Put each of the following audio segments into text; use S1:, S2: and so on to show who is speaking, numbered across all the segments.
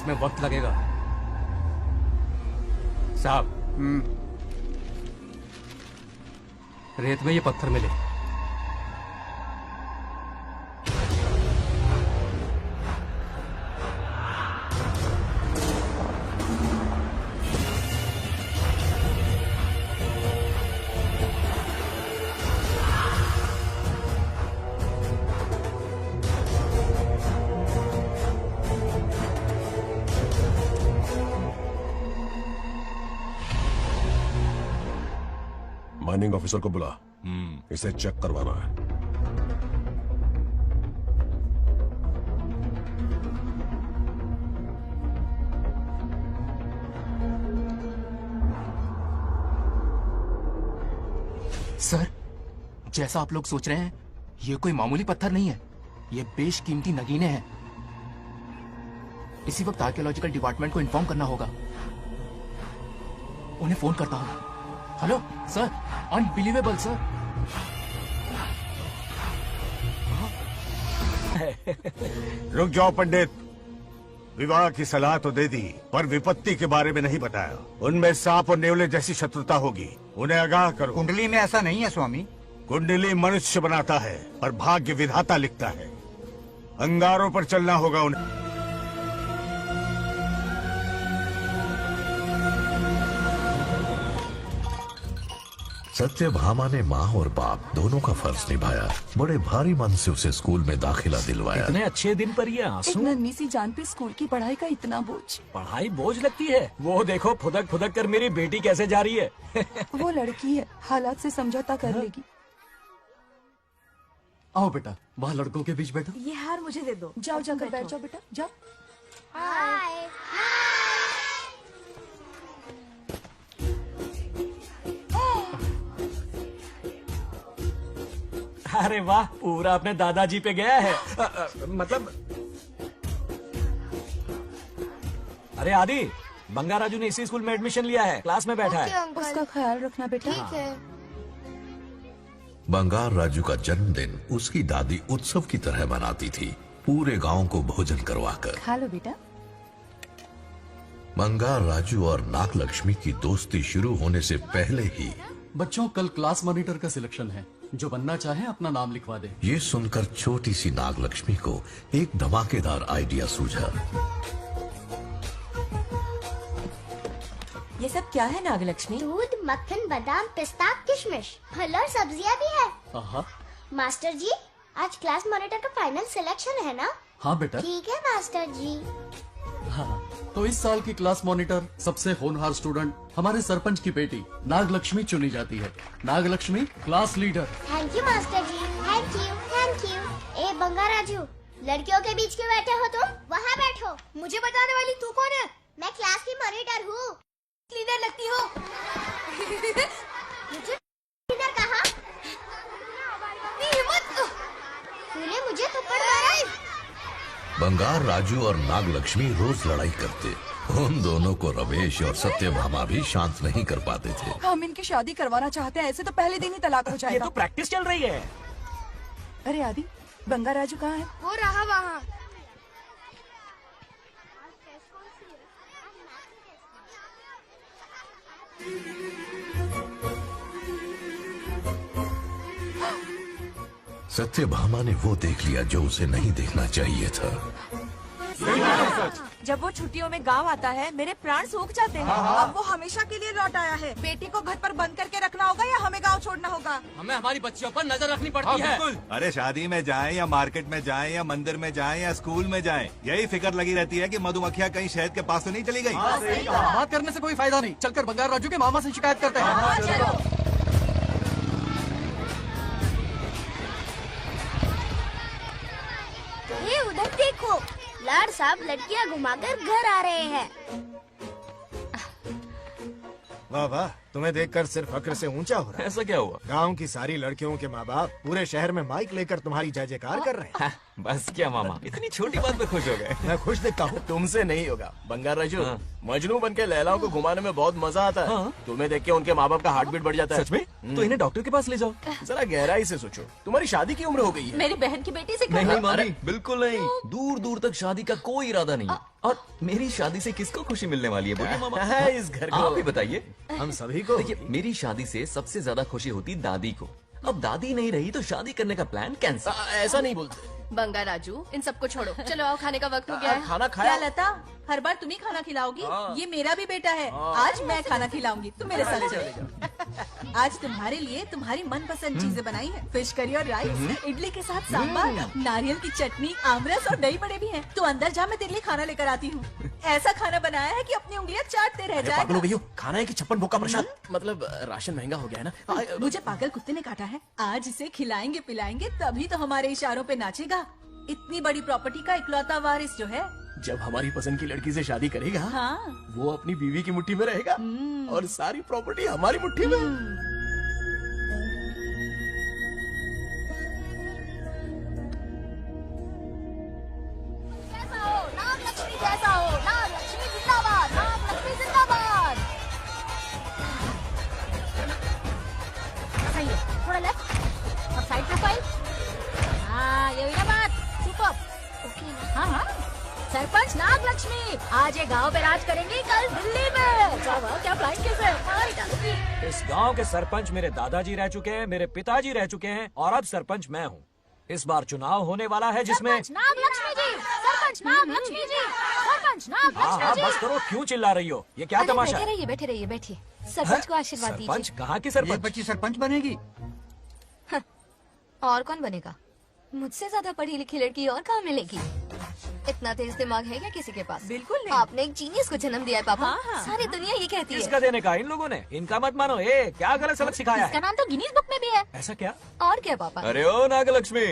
S1: इसमें वक्त लगेगा। साहब, रेत में ये पत्थर मिले।
S2: माइनिंग ऑफिसर को बुला, इसे चेक करवाना है।
S3: सर, जैसा आप लोग सोच रहे हैं, ये कोई मामूली पत्थर नहीं है, ये बेशकीमती नगीने हैं। इसी वक्त आर्कियोलॉजिकल डिपार्टमेंट को इन्फॉर्म करना होगा। उन्हें फोन करता हूँ। Hello sir, unbelievable sir.
S4: रुक जाओ पंडित, विवाह की सलाह तो दे दी पर विपत्ति के बारे में नहीं बताया। उनमें सांप और नेवले जैसी शत्रुता होगी, उन्हें आगाह करो।
S5: कुंडली में ऐसा नहीं है स्वामी।
S4: कुंडली मनुष्य बनाता है पर भाग्य विधाता लिखता है। अंगारों पर चलना होगा उन्हें।
S6: सत्यभामा ने माँ और बाप दोनों का फर्ज निभाया। बड़े भारी मन से उसे स्कूल में दाखिला दिलवाया।
S7: इतने अच्छे दिन पर ये आंसू।
S8: एक नन्ही सी जान पे स्कूल की पढ़ाई का इतना बोझ।
S7: पढ़ाई बोझ लगती है? वो देखो फुदक फुदक कर मेरी बेटी कैसे जा रही है।
S8: वो लड़की है, हालात से समझौता कर लेगी।
S1: आओ बेटा, वहाँ लड़कों के बीच बैठो।
S9: ये हार मुझे दे दो।
S8: जाओ, जाकर बैठ जाओ बेटा, जाओ।
S9: हाय।
S7: अरे वाह, पूरा अपने दादाजी पे गया है। मतलब अरे आदि, बंगा राजू ने इसी स्कूल में एडमिशन लिया है, क्लास में बैठा है।
S8: उसका ख्याल रखना बेटा।
S9: ठीक है।
S6: बंगार राजू का जन्मदिन उसकी दादी उत्सव की तरह मनाती थी, पूरे गांव को भोजन करवाकर।
S8: खा लो बेटा।
S6: बंगार राजू और नागलक्ष्मी की दोस्ती शुरू होने से पहले ही
S1: बच्चों, कल क्लास मॉनिटर का सिलेक्शन है। जो बनना चाहे अपना नाम लिखवा दे।
S6: ये सुनकर छोटी सी नागलक्ष्मी को एक धमाकेदार आइडिया सूझा।
S9: ये सब क्या है नागलक्ष्मी?
S10: दूध, मक्खन, बादाम, पिस्ता, किशमिश, फल और सब्जियां भी है।
S1: आहा।
S10: मास्टर जी, आज क्लास मॉनिटर का फाइनल सिलेक्शन है ना?
S1: हाँ बेटा।
S10: ठीक है मास्टर जी।
S1: हाँ, तो इस साल की क्लास मॉनिटर सबसे होनहार स्टूडेंट हमारे सरपंच की बेटी नागलक्ष्मी चुनी जाती है। Nagalakshmi class leader.
S10: Thank you master ji, thank you, thank you. ए बंगा राजू, लड़कियों के बीच क्यों बैठे हो तुम? वहाँ बैठो।
S9: मुझे बताने वाली तू कौन है?
S10: मैं क्लास की मॉनिटर हूँ।
S9: लीडर लगती हो।
S10: मुझे लीडर कहा?
S9: हिम्मत।
S10: तूने मुझे थप्पड़ मारा।
S6: बंगार राजू और नागलक्ष्मी रोज लड़ाई करते। उन दोनों को रमेश और सत्यभामा भी शांत नहीं कर पाते थे।
S8: हम इनकी शादी करवाना चाहते हैं, ऐसे तो पहले दिन ही तलाक हो
S7: ये
S8: जाएगा।
S7: तो प्रैक्टिस चल रही है।
S8: अरे आदि, बंगा राजू कहाँ है?
S9: वो रहा वहाँ।
S6: सत्यभामा ने वो देख लिया जो उसे नहीं देखना चाहिए था।
S9: जब वो छुट्टियों में गांव आता है, मेरे प्राण सूख जाते हैं।
S8: अब वो हमेशा के लिए लौट आया है। बेटी को घर पर बंद करके रखना होगा या हमें गांव छोड़ना होगा?
S1: हमें हमारी बच्चियों पर नजर रखनी पड़ती है।
S11: अरे शादी में जाएं या मार्केट में जाएं या मंदिर में जाएं या स्कूल में जाएं, यही फिक्र लगी रहती है कि मधुमक्खियाँ कहीं शहद के पास तो नहीं चली गई।
S1: बात करने से कोई फायदा नहीं, चलकर बंगार राजू के मामा से शिकायत करते हैं।
S10: ये उधर देखो, लाड साहब लड़कियां घुमाकर घर आ रहे हैं।
S4: वाह वाह,
S5: तुम्हें देखकर सिर्फ फक्र से ऊंचा हो रहा है।
S7: ऐसा क्या हुआ?
S5: गांव की सारी लड़कियों के माँ बाप पूरे शहर में माइक लेकर तुम्हारी जय जयकार कर रहे हैं।
S7: बस क्या मामा, इतनी छोटी बात पे खुश हो गए?
S5: मैं खुश दिखता हूँ। तुमसे नहीं होगा बंगार राजू। मजनू बन के लैलाओं को घुमाने में बहुत मजा आता है। तुम्हें देख के उनके माँ बाप का हार्ट बीट बढ़ जाता है।
S7: सच में? तो इन्हें डॉक्टर के पास ले जाओ।
S5: जरा गहराई से सोचो, तुम्हारी शादी की उम्र हो गई है।
S9: मेरी बहन की बेटी से
S7: नहीं मामी, बिल्कुल नहीं। दूर दूर तक शादी का कोई इरादा नहीं। और मेरी शादी से किसको खुशी मिलने वाली है बोलिए मामा?
S5: है इस घर को।
S7: आप ही बताइए।
S5: हम सभी को।
S7: देखिए, मेरी शादी से सबसे ज्यादा खुशी होती दादी को। अब दादी नहीं रही तो शादी करने का प्लान कैंसिल।
S5: ऐसा नहीं बोलते।
S9: बंगा राजू, इन सबको छोड़ो, चलो आओ, खाने का वक्त हो गया है।
S5: खाना
S8: क्या
S5: खाया?
S8: लता, हर बार तुम ही खाना खिलाओगी? ये मेरा भी बेटा है। आज मैं खाना खिलाऊंगी, तुम मेरे साथ चलो। आज तुम्हारे लिए तुम्हारी मनपसंद चीजें बनाई है। फिश करी और राइस, इडली के साथ सांभर, नारियल की चटनी, आमरस और दही बड़े भी हैं। तू अंदर जा, मैं तेरे लिए खाना लेकर आती हूँ। ऐसा खाना बनाया है कि अपनी उंगलियां चाटते रह जाएगा।
S5: भैया खाना है कि छप्पन भोग का प्रसाद? मतलब राशन महंगा हो गया है ना।
S8: मुझे पागल कुत्ते ने काटा है। आज इसे खिलाएंगे पिलाएंगे तभी तो हमारे इशारों पे नाचेगा। इतनी बड़ी प्रॉपर्टी का इकलौता वारिस जो है।
S5: जब हमारी पसंद की लड़की से शादी करेगा,
S8: हाँ।
S5: वो अपनी बीवी की मुट्ठी में रहेगा और सारी प्रॉपर्टी हमारी मुट्ठी में।
S10: जैसा हो नाग लक्ष्मी, जैसा हो नाग लक्ष्मी जिंदाबाद, नाग लक्ष्मी जिंदाबाद। सही है, थोड़ा लेफ्ट और साइड प्रोफाइल। हाँ ये हुई ना बात। सुपर। ओके हाँ हाँ। सरपंच नाग लक्ष्मी आज ये गांव पे राज करेंगी, कल दिल्ली में। क्या फ्लाइट कैसे मारी डालूंगी।
S7: इस गांव के सरपंच मेरे दादाजी रह चुके हैं, मेरे पिताजी रह चुके हैं और अब सरपंच मैं हूँ। इस बार चुनाव होने वाला है जिसमें
S10: सरपंच नाग लक्ष्मी जी, सरपंच नाग लक्ष्मी जी, सरपंच नाग
S7: हाँ
S10: लक्ष्मी
S7: हाँ
S10: जी।
S7: बस करो, क्यों चिल्ला रही हो? ये क्या तमाशा है?
S10: रहिए बैठे रहिए बैठिए। सरपंच को आशीर्वाद दीजिए।
S7: सरपंच कहाँ की सरपंच?
S1: बच्ची सरपंच बनेगी।
S10: और कौन बनेगा? मुझसे ज्यादा पढ़ी लिखी लड़की और कहाँ मिलेगी? इतना तेज दिमाग है क्या किसी के पास?
S8: बिल्कुल नहीं।
S10: आपने एक जीनियस को जन्म दिया है पापा।
S8: हाँ, हाँ।
S10: सारी दुनिया ये कहती
S7: किसका
S10: है।
S7: देने का इन लोगों ने? इनका मत मानो। क्या गलत सलत सिखाया
S10: इसका
S7: है?
S10: नाम तो गिनीज बुक में भी है।
S7: ऐसा क्या?
S10: और क्या पापा?
S7: अरे ओ नागलक्ष्मी,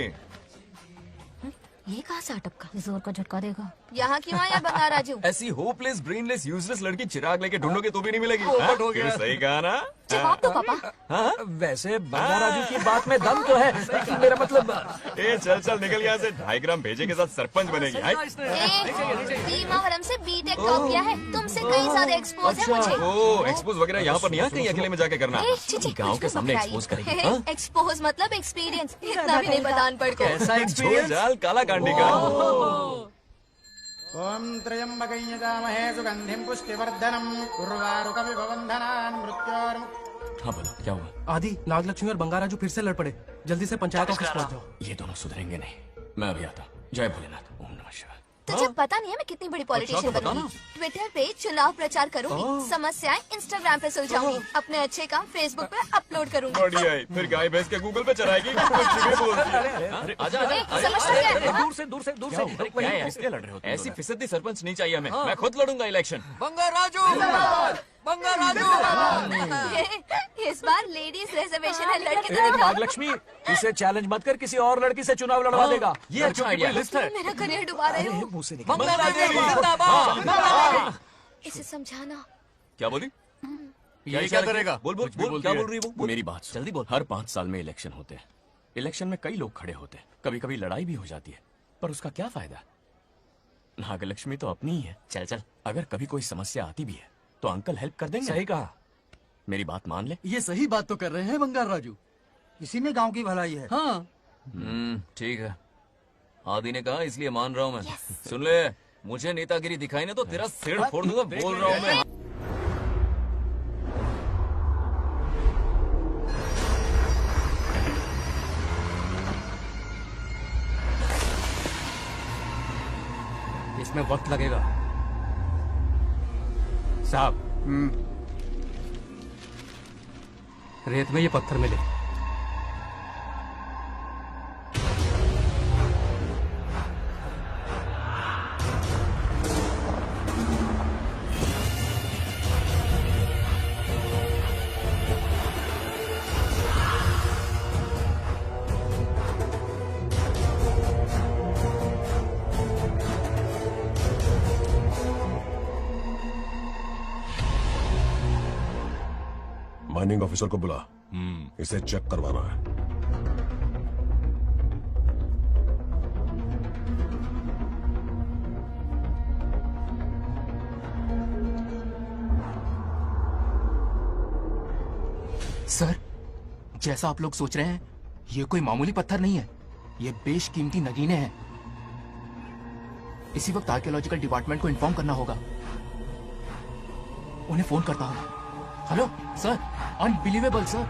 S10: ये कहाँ से अटपका जोर का झटका देगा। यहाँ क्यों आया बता राजू?
S7: ऐसी होपलेस ब्रेनलेस यूजलेस लड़की चिराग लेके ढूंढोगे तो भी नहीं मिलेगी। हाँ? क्यों, सही कहा ना?
S10: जवाब दो पापा।
S7: हाँ? वैसे बंगा राजू की बात में दम तो है, लेकिन मेरा मतलब चल चल निकल यहाँ से। 2.5 ग्राम भेजे के साथ सरपंच बनेगी।
S10: भीमावरम से बीटेक टॉप किया है, तुमसे कई ज्यादा एक्सपोज है मुझे।
S7: ओ एक्सपोज वगैरह यहाँ पर नहीं है, कहीं अकेले में जाके करना। गाँव के सामने एक्सपोज करेगी। हाँ?
S10: एक्सपोज मतलब एक्सपीरियंस, इतना भी नहीं पता अनपढ़ को।
S7: ऐसा एक्सपीरियंस जाल काला कांडी का।
S12: ओम त्र्यंबकं यजामहे सुगंधिं पुष्टिवर्धनम् उर्वारुकमिव बन्धनान् मृत्योर्मुक्तिम्।
S7: हाँ बोलो क्या हुआ?
S13: आदि नागलक्ष्मी और बंगाराजू फिर से लड़ पड़े। जल्दी से पंचायत ऑफिस पहुंच जाओ।
S7: ये दोनों सुधरेंगे नहीं। मैं अभी आता। जय भोलेनाथ। ओम नमः शिवाय।
S10: तुझे पता नहीं है मैं कितनी बड़ी पॉलिटिशियन बनूंगी। ट्विटर पे चुनाव प्रचार करूंगी, समस्याएं इंस्टाग्राम पे सुलझाऊंगी, अपने अच्छे काम फेसबुक पे अपलोड करूंगी।
S7: बढ़िया है। फिर गाय भैंस के गूगल पे चराएगी। दूर से लड़ रहे हो? ऐसी फिसदी सरपंच नहीं चाहिए हमें। मैं खुद लड़ूंगा इलेक्शन। बंगा राजू, बंगा राजू।
S10: इस बार लेडीज रिजर्वेशन है, लड़के तो दिखाओ।
S7: नागलक्ष्मी, इसे चैलेंज मत कर, किसी और लड़की से चुनाव लड़वा देगा। ये अच्छा आइडिया है।
S10: मेरा करियर डुबा रहे हो। इसे समझाना।
S7: क्या बोली?
S11: ये क्या करेगा?
S7: बोल बोल बोल, क्या बोल रही है वो? मेरी बात जल्दी बोल। हर 5 साल में इलेक्शन होते हैं। इलेक्शन में कई लोग खड़े होते हैं, कभी कभी लड़ाई भी हो जाती है, पर उसका क्या फायदा? नागलक्ष्मी तो अपनी ही है। चल चल, अगर कभी कोई समस्या आती भी है तो अंकल हेल्प कर देंगे। सही कहा, मेरी बात मान ले।
S1: ये सही बात तो कर रहे हैं बंगार राजू।
S13: इसी में गांव की भलाई है।
S1: हाँ
S7: ठीक है, आदि ने कहा इसलिए मान रहा हूँ मैं। सुन ले, मुझे नेतागिरी दिखाई ना तो तेरा सिर फोड़ दूंगा। बोल रहा हूँ मैं।
S13: इसमें वक्त लगेगा साहब। रेत में ये पत्थर मिले।
S2: माइनिंग ऑफिसर को बुला। इसे चेक करवाना है।
S3: सर, जैसा आप लोग सोच रहे हैं, ये कोई मामूली पत्थर नहीं है। ये बेशकीमती नगीने हैं। इसी वक्त आर्कियोलॉजिकल डिपार्टमेंट को इन्फॉर्म करना होगा। उन्हें फोन करता हूं। Hello sir, unbelievable sir.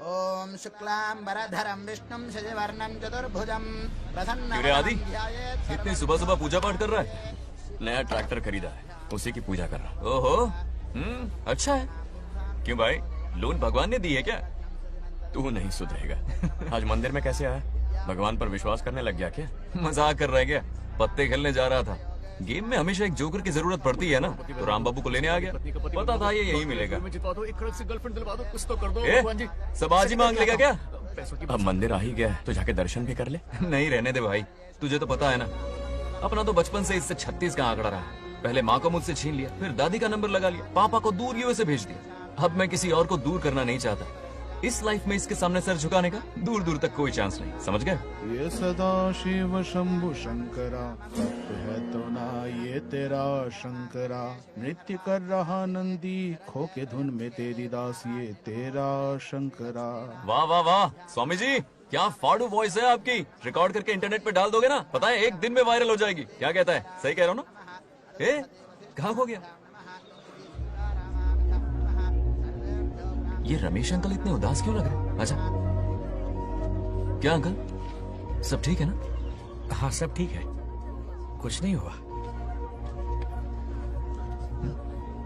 S12: ओम शुक्लांबरधरं विष्णुं शशिवर्णं चतुर्भुजं
S7: क्यों रे आदि?
S12: प्रसन्नं
S7: इतनी सुबह सुबह पूजा पाठ कर रहा है? नया ट्रैक्टर खरीदा है, उसी की पूजा कर रहा। ओहो, अच्छा है। क्यों भाई, लोन भगवान ने दी है क्या? तू नहीं सुधरेगा। आज मंदिर में कैसे आया? भगवान पर विश्वास करने लग गया क्या? मजाक कर रहा है क्या? पत्ते खेलने जा रहा था। गेम में हमेशा एक जोकर की जरूरत पड़ती है ना, तो राम बाबू को लेने आ गया। पता था ये यही मिलेगा। सब आज ही मांग लेगा क्या? अब मंदिर आ ही गया है, तो जाके दर्शन भी कर ले। नहीं रहने दे भाई, तुझे तो पता है ना, अपना तो बचपन से इससे 36 का आंकड़ा रहा है। पहले माँ को मुझसे छीन लिया, फिर दादी का नंबर लगा लिया, पापा को दूर यूएसए भेज दिया। अब मैं किसी और को दूर करना नहीं चाहता। इस लाइफ में इसके सामने सर झुकाने का दूर दूर तक कोई चांस नहीं, समझ गए?
S14: ये सदा शिव शंभु शंकरा, सत्य है तो ना ये तेरा शंकरा। नृत्य कर रहा नंदी, खो के धुन में तेरी दास, ये तेरा शंकरा।
S7: वाह वाह वाह, स्वामी जी क्या फाड़ू वॉइस है आपकी। रिकॉर्ड करके इंटरनेट पे डाल दोगे ना, पता है 1 दिन में वायरल हो जाएगी। क्या कहता है? सही कह रहा हूँ ना? कहाँ हो गया ये रमेश अंकल? इतने उदास क्यों लग रहे? अच्छा, क्या अंकल, सब ठीक है ना?
S15: हाँ सब ठीक है, कुछ नहीं हुआ।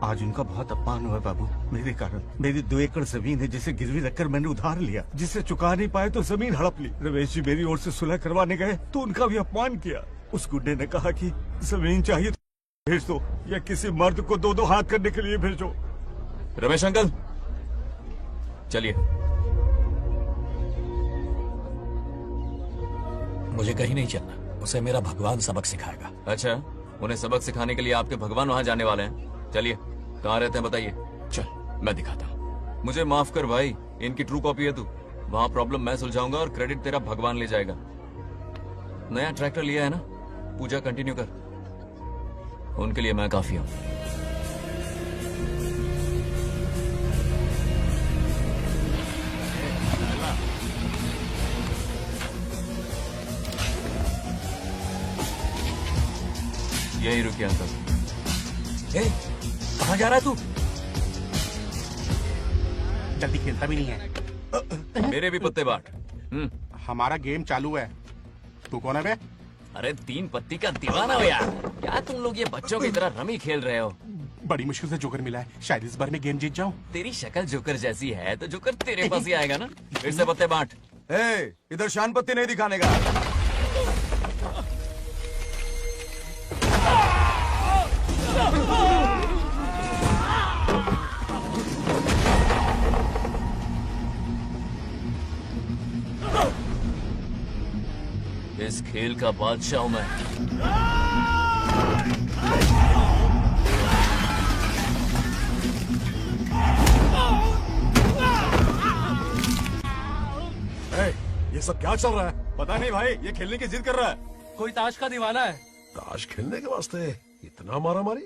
S4: आज उनका बहुत अपमान हुआ बाबू, मेरे कारण। मेरी 2 एकड़ जमीन है जिसे गिरवी रखकर मैंने उधार लिया, जिसे चुका नहीं पाए तो जमीन हड़प ली। रमेश जी मेरी ओर से सुलह करवाने गए तो उनका भी अपमान किया। उस गुंडे ने कहा कि जमीन चाहिए तो भेज दो, या किसी मर्द को 2-2 हाथ करने के लिए भेजो।
S7: रमेश अंकल चलिए।
S15: मुझे कहीं नहीं चलना, उसे मेरा भगवान सबक सिखाएगा।
S7: अच्छा, उन्हें सबक सिखाने के लिए आपके भगवान वहाँ जाने वाले हैं? चलिए, कहाँ रहते हैं बताइए। चल मैं दिखाता हूँ। मुझे माफ कर भाई, इनकी ट्रू कॉपी है तू। वहाँ प्रॉब्लम मैं सुलझाऊंगा और क्रेडिट तेरा भगवान ले जाएगा। नया ट्रैक्टर लिया है ना, पूजा कंटिन्यू कर। उनके लिए मैं काफी हूँ। यही रुकिए अंकल।
S15: कहाँ जा रहा है तू?
S12: जल्दी खेलता भी नहीं है।
S7: मेरे भी पत्ते बांट।
S12: हमारा गेम चालू है। तू कौन है बे?
S7: अरे 3 पत्ती का दीवाना हो यार। क्या तुम लोग ये बच्चों की तरह रमी खेल रहे हो?
S12: बड़ी मुश्किल से जोकर मिला है, शायद इस बार में गेम जीत जाऊं।
S7: तेरी शक्ल जोकर जैसी है तो जोकर तेरे पास ही आएगा ना। फिर से पत्ते बांट।
S11: इधर शान पत्ती नहीं दिखाने का।
S7: इस खेल का बादशाह हूं मैं।
S2: ये सब क्या चल रहा है?
S11: पता नहीं भाई, ये खेलने की जिद कर रहा है।
S13: कोई ताश का दीवाना है।
S2: ताश खेलने के वास्ते इतना मारा मारी?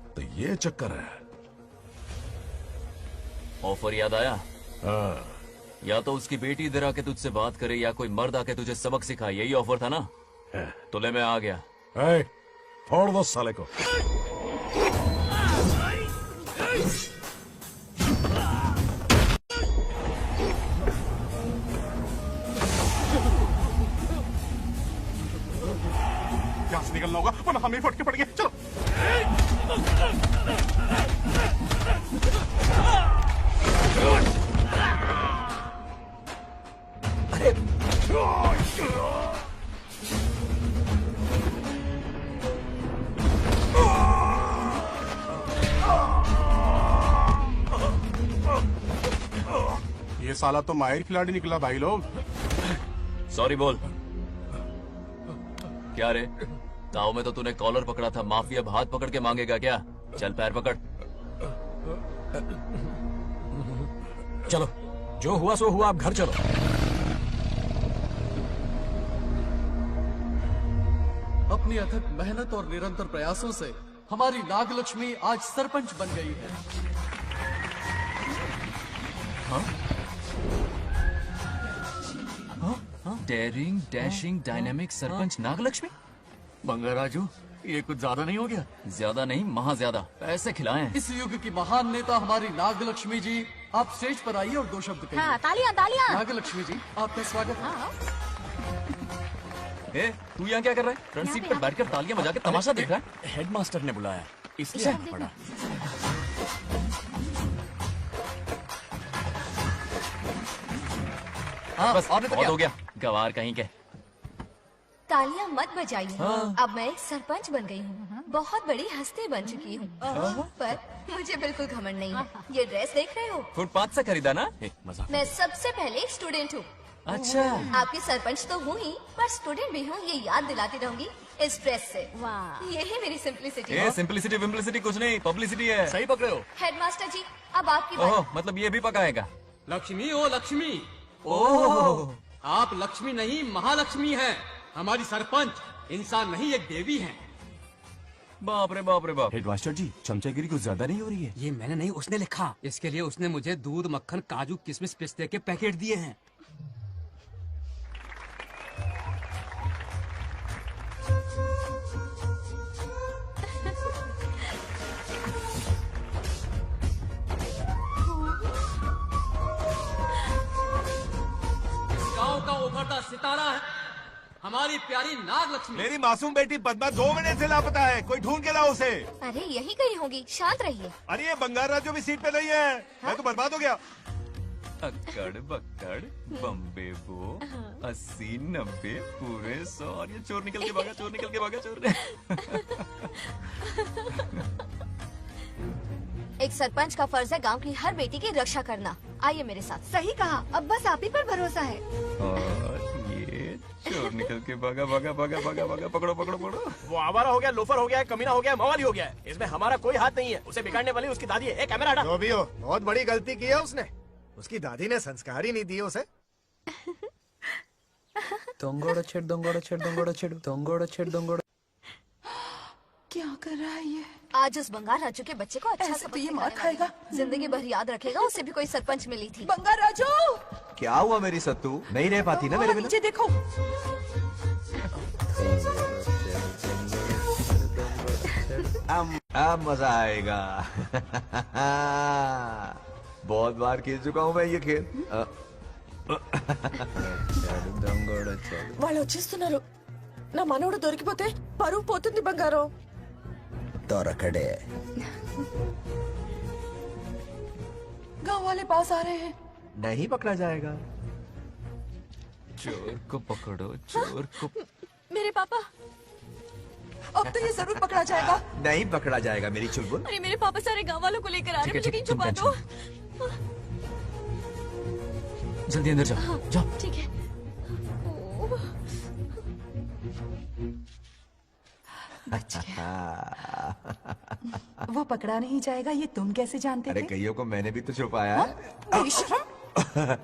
S2: तो ये चक्कर है।
S7: ऑफर याद आया? या तो उसकी बेटी इधर आके तुझसे बात करे, या कोई मर्द आके तुझे सबक सिखाए। यही ऑफर था ना? तो ले मैं आ गया।
S2: फोड़ दो साले को।
S12: यहाँ से निकलना होगा वरना हम ही फटके पड़ गए। चलो। ये साला तो माहिर खिलाड़ी निकला भाई लोग।
S7: सॉरी बोल। क्या रे, गाँव में तो तूने कॉलर पकड़ा था, माफी अब हाथ पकड़ के मांगेगा क्या? चल पैर पकड़।
S15: चलो, जो हुआ सो हुआ, अब घर चलो।
S1: अपनी अथक मेहनत और निरंतर प्रयासों से हमारी नागलक्ष्मी आज सरपंच बन गई है।
S7: Daring, dashing, dynamic sarpanch Nagalakshmi. Bangaraju, ये कुछ ज्यादा नहीं हो गया? ज्यादा नहीं, महा ज्यादा। पैसे खिलाएं।
S1: इस युग की महान नेता हमारी नागलक्ष्मी जी, आप स्टेज पर आइए और दो शब्द कहिए।
S10: हाँ, तालियां तालियां।
S1: नागलक्ष्मी जी, आपका स्वागत है।
S7: ए, तू यहाँ क्या कर रहा है? फ्रंट सीट पर बैठकर तालियां बजा के तमाशा देख रहा है? हेडमास्टर ने बुलाया, इसलिए आना पड़ा। हाँ, बस और बहुत हो गया। गवार कहीं के।
S9: तालियां मत बजाइए। अब मैं एक सरपंच बन गई हूँ, बहुत बड़ी हस्ती बन चुकी हूँ, पर मुझे बिल्कुल घमंड नहीं है। ये ड्रेस देख रहे हो?
S7: फुटपाथ से खरीदा ना? मजाक।
S9: मैं सबसे पहले एक स्टूडेंट हूँ।
S7: अच्छा।
S9: आपकी सरपंच तो हूँ ही, पर स्टूडेंट भी हूँ, ये याद दिलाती रहूंगी इस ड्रेस से। वाह, यही मेरी सिंपलिसिटी है।
S7: सिंपलिसिटी विम्पलिसिटी कुछ नहीं, पब्लिसिटी है। सही पकड़े हो।
S9: हेडमास्टर जी, अब आपकी बारी।
S7: मतलब ये भी पकाएगा?
S13: लक्ष्मी ओ लक्ष्मी,
S7: ओह,
S13: आप लक्ष्मी नहीं महालक्ष्मी हैं। हमारी सरपंच इंसान नहीं, एक देवी हैं।
S7: बाप रे बाप रे बाप।
S5: हेडमास्टर जी, चमचागिरी कुछ ज्यादा नहीं हो रही है?
S13: ये मैंने नहीं, उसने लिखा। इसके लिए उसने मुझे दूध, मक्खन, काजू, किशमिश, पिस्ते के पैकेट दिए हैं। गांव का उभरता सितारा है हमारी प्यारी नागलक्ष्मी।
S11: मेरी मासूम बेटी पद्मा 2 महीने से लापता है, कोई ढूंढ के लाओ उसे।
S9: अरे यही कहीं होगी, शांत रहिए।
S11: अरे ये बंगार राजू भी सीट पे नहीं है। मैं तो बर्बाद हो गया।
S7: अक्कड़ बक्कड़ बम्बे बो 80 90 पूरे 100 और ये चोर निकल के भागा, चोर निकल के भागा, चोर।
S9: एक सरपंच का फर्ज है गांव की हर बेटी की रक्षा करना। आइए मेरे साथ।
S8: सही कहा, अब बस आप ही पर भरोसा है।
S7: और ये चोर निकल के भागा भागा भागा भागा भागा, पकड़ो पकड़ो पकड़ो।
S5: वो आवारा हो गया, लोफर हो गया, कमीना हो गया, मवाली हो गया है। इसमें हमारा कोई हाथ नहीं है। उसे बिगाड़ने वाली उसकी दादी है। कैमरा हटा।
S16: जो भी हो, बहुत बड़ी गलती की है उसने। उसकी दादी ने संस्कार ही नहीं दिए उसे।
S17: दंगोड़ा छेड़ दंगोड़ा छेड़ दंगोड़ा छेड़ दंगोड़ा छेड़ दंगोड़ा।
S8: क्या कर रहा है ये?
S9: आज उस बंगार राजू के बच्चे को अच्छा
S8: ऐसे तो ये मार खाएगा।
S9: जिंदगी भर याद रखेगा, उसे भी कोई सरपंच मिली थी।
S8: बंगार राजू,
S11: क्या हुआ मेरी सत्तू? नहीं रह पाती ना मेरे बिना?
S8: नीचे देखो।
S11: अब मजा आएगा। बहुत बार खेल चुका हूँ मैं ये खेल।
S8: వాళ్ళు వచ్చేస్తున్నారు. నా మనవడు దొరికిపోతే పరువు పోతుంది బంగారం.
S11: दौरकड़े
S8: गांव वाले पास आ रहे हैं.
S11: नहीं पकड़ा जाएगा।
S7: चोर को पकड़ो, चोर को।
S8: मेरे पापा, अब तो ये जरूर पकड़ा जाएगा.
S11: नहीं पकड़ा जाएगा मेरी चुलबुल।
S9: अरे मेरे पापा सारे गांव वालों को लेकर आ रहे हैं, मुझे छुपा दो।
S7: जल्दी अंदर जाओ, जाओ।
S9: ठीक है।
S8: वो पकड़ा नहीं जाएगा, ये तुम कैसे जानते
S11: अरे
S8: थे?
S11: कईयों को मैंने भी तो छुपाया है।
S8: बेशरम।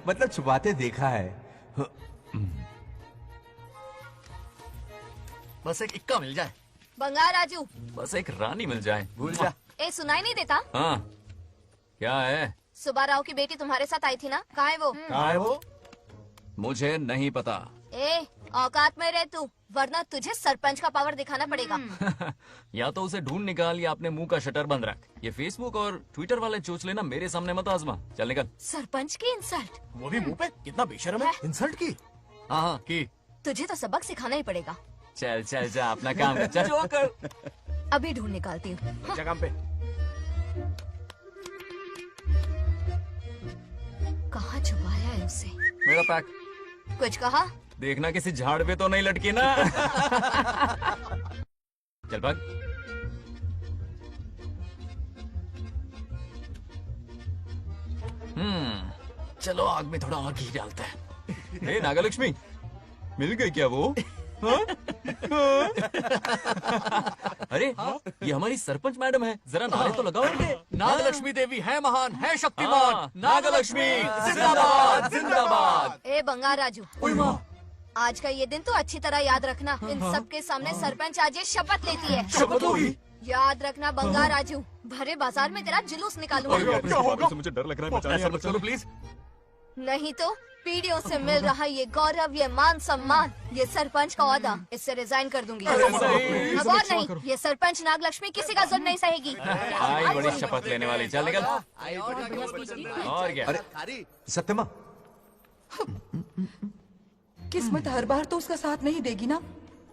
S11: मतलब छुपाते देखा है।
S7: बस एक इक्का मिल जाए,
S9: बंगार राजू,
S7: बस एक रानी मिल जाए। भूल जा।
S9: ए सुनाई नहीं देता?
S7: हाँ, क्या है?
S9: सुब्बा राव की बेटी तुम्हारे साथ आई थी ना, कहाँ है वो?
S7: कहाँ है वो? मुझे नहीं पता।
S9: ए, औकात में रह तू, वरना तुझे सरपंच का पावर दिखाना पड़ेगा।
S7: या तो उसे ढूंढ निकाल या अपने मुंह का शटर बंद रख। ये फेसबुक और ट्विटर वाले चोचले ना मेरे सामने मत आजमा। चल निकल।
S9: सरपंच की इंसल्ट।
S5: वो भी मुंह पे, कितना बेशर्म है। इंसल्ट की?
S7: हाँ की।
S9: तुझे तो सबक सिखाना ही पड़ेगा।
S7: चल चल जा अपना काम कर। चल।
S9: जो कर। अभी ढूंढ निकालती हूँ।
S5: काम पे।
S9: कहाँ छुपाया है उसे?
S7: मेरा पैक।
S9: कुछ कहा?
S7: देखना किसी झाड़ पे तो नहीं लटकी ना। चल भाग। चलो आग में थोड़ा घी डालते हैं। हे नागलक्ष्मी, मिल गई क्या वो? हाँ? हाँ? अरे ये हमारी सरपंच मैडम है, जरा नारे तो लगाओ इनके।
S1: नागलक्ष्मी देवी है महान, है शक्तिमान।
S7: नागलक्ष्मी जिंदाबाद जिंदाबाद।
S9: ए बंगार राजू, आज का ये दिन तो अच्छी तरह याद रखना। इन सबके सामने सरपंच आज ये शपथ लेती है।
S7: शपथ होगी?
S9: याद रखना बंगार राजू, भरे बाजार में तेरा जुलूस निकालूंगा।
S2: क्या होगा? मुझे डर लग रहा है।
S7: ऐसा मत करो प्लीज।
S9: नहीं तो पीढ़ियों से मिल रहा ये गौरव, ये मान सम्मान, ये सरपंच का ओहदा, इससे रिजाइन कर दूंगी। अब और नहीं, ये सरपंच नागलक्ष्मी किसी का जुल्म नहीं सहेगी।
S7: आई बड़ी शपथ लेने वाली। चल निकल। और क्या?
S18: अरे सत्यमा,
S17: किस्मत हर बार तो उसका साथ नहीं देगी ना।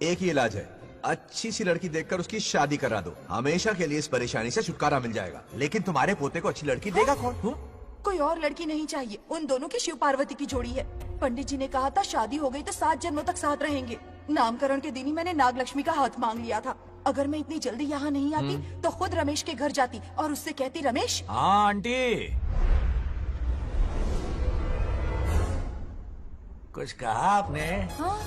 S18: एक ही इलाज है, अच्छी सी लड़की देखकर उसकी शादी करा दो। हमेशा के लिए इस परेशानी से छुटकारा मिल जाएगा। लेकिन तुम्हारे पोते को अच्छी लड़की देगा कौन?
S17: कोई और लड़की नहीं चाहिए, उन दोनों की शिव पार्वती की जोड़ी है। पंडित जी ने कहा था शादी हो गई तो 7 जन्मों तक साथ रहेंगे। नामकरण के दिन ही मैंने नागलक्ष्मी का हाथ मांग लिया था। अगर मैं इतनी जल्दी यहाँ नहीं आती तो खुद रमेश के घर जाती और उससे कहती, रमेश।
S15: हाँ आंटी, कुछ कहा आपने?
S17: हाँ,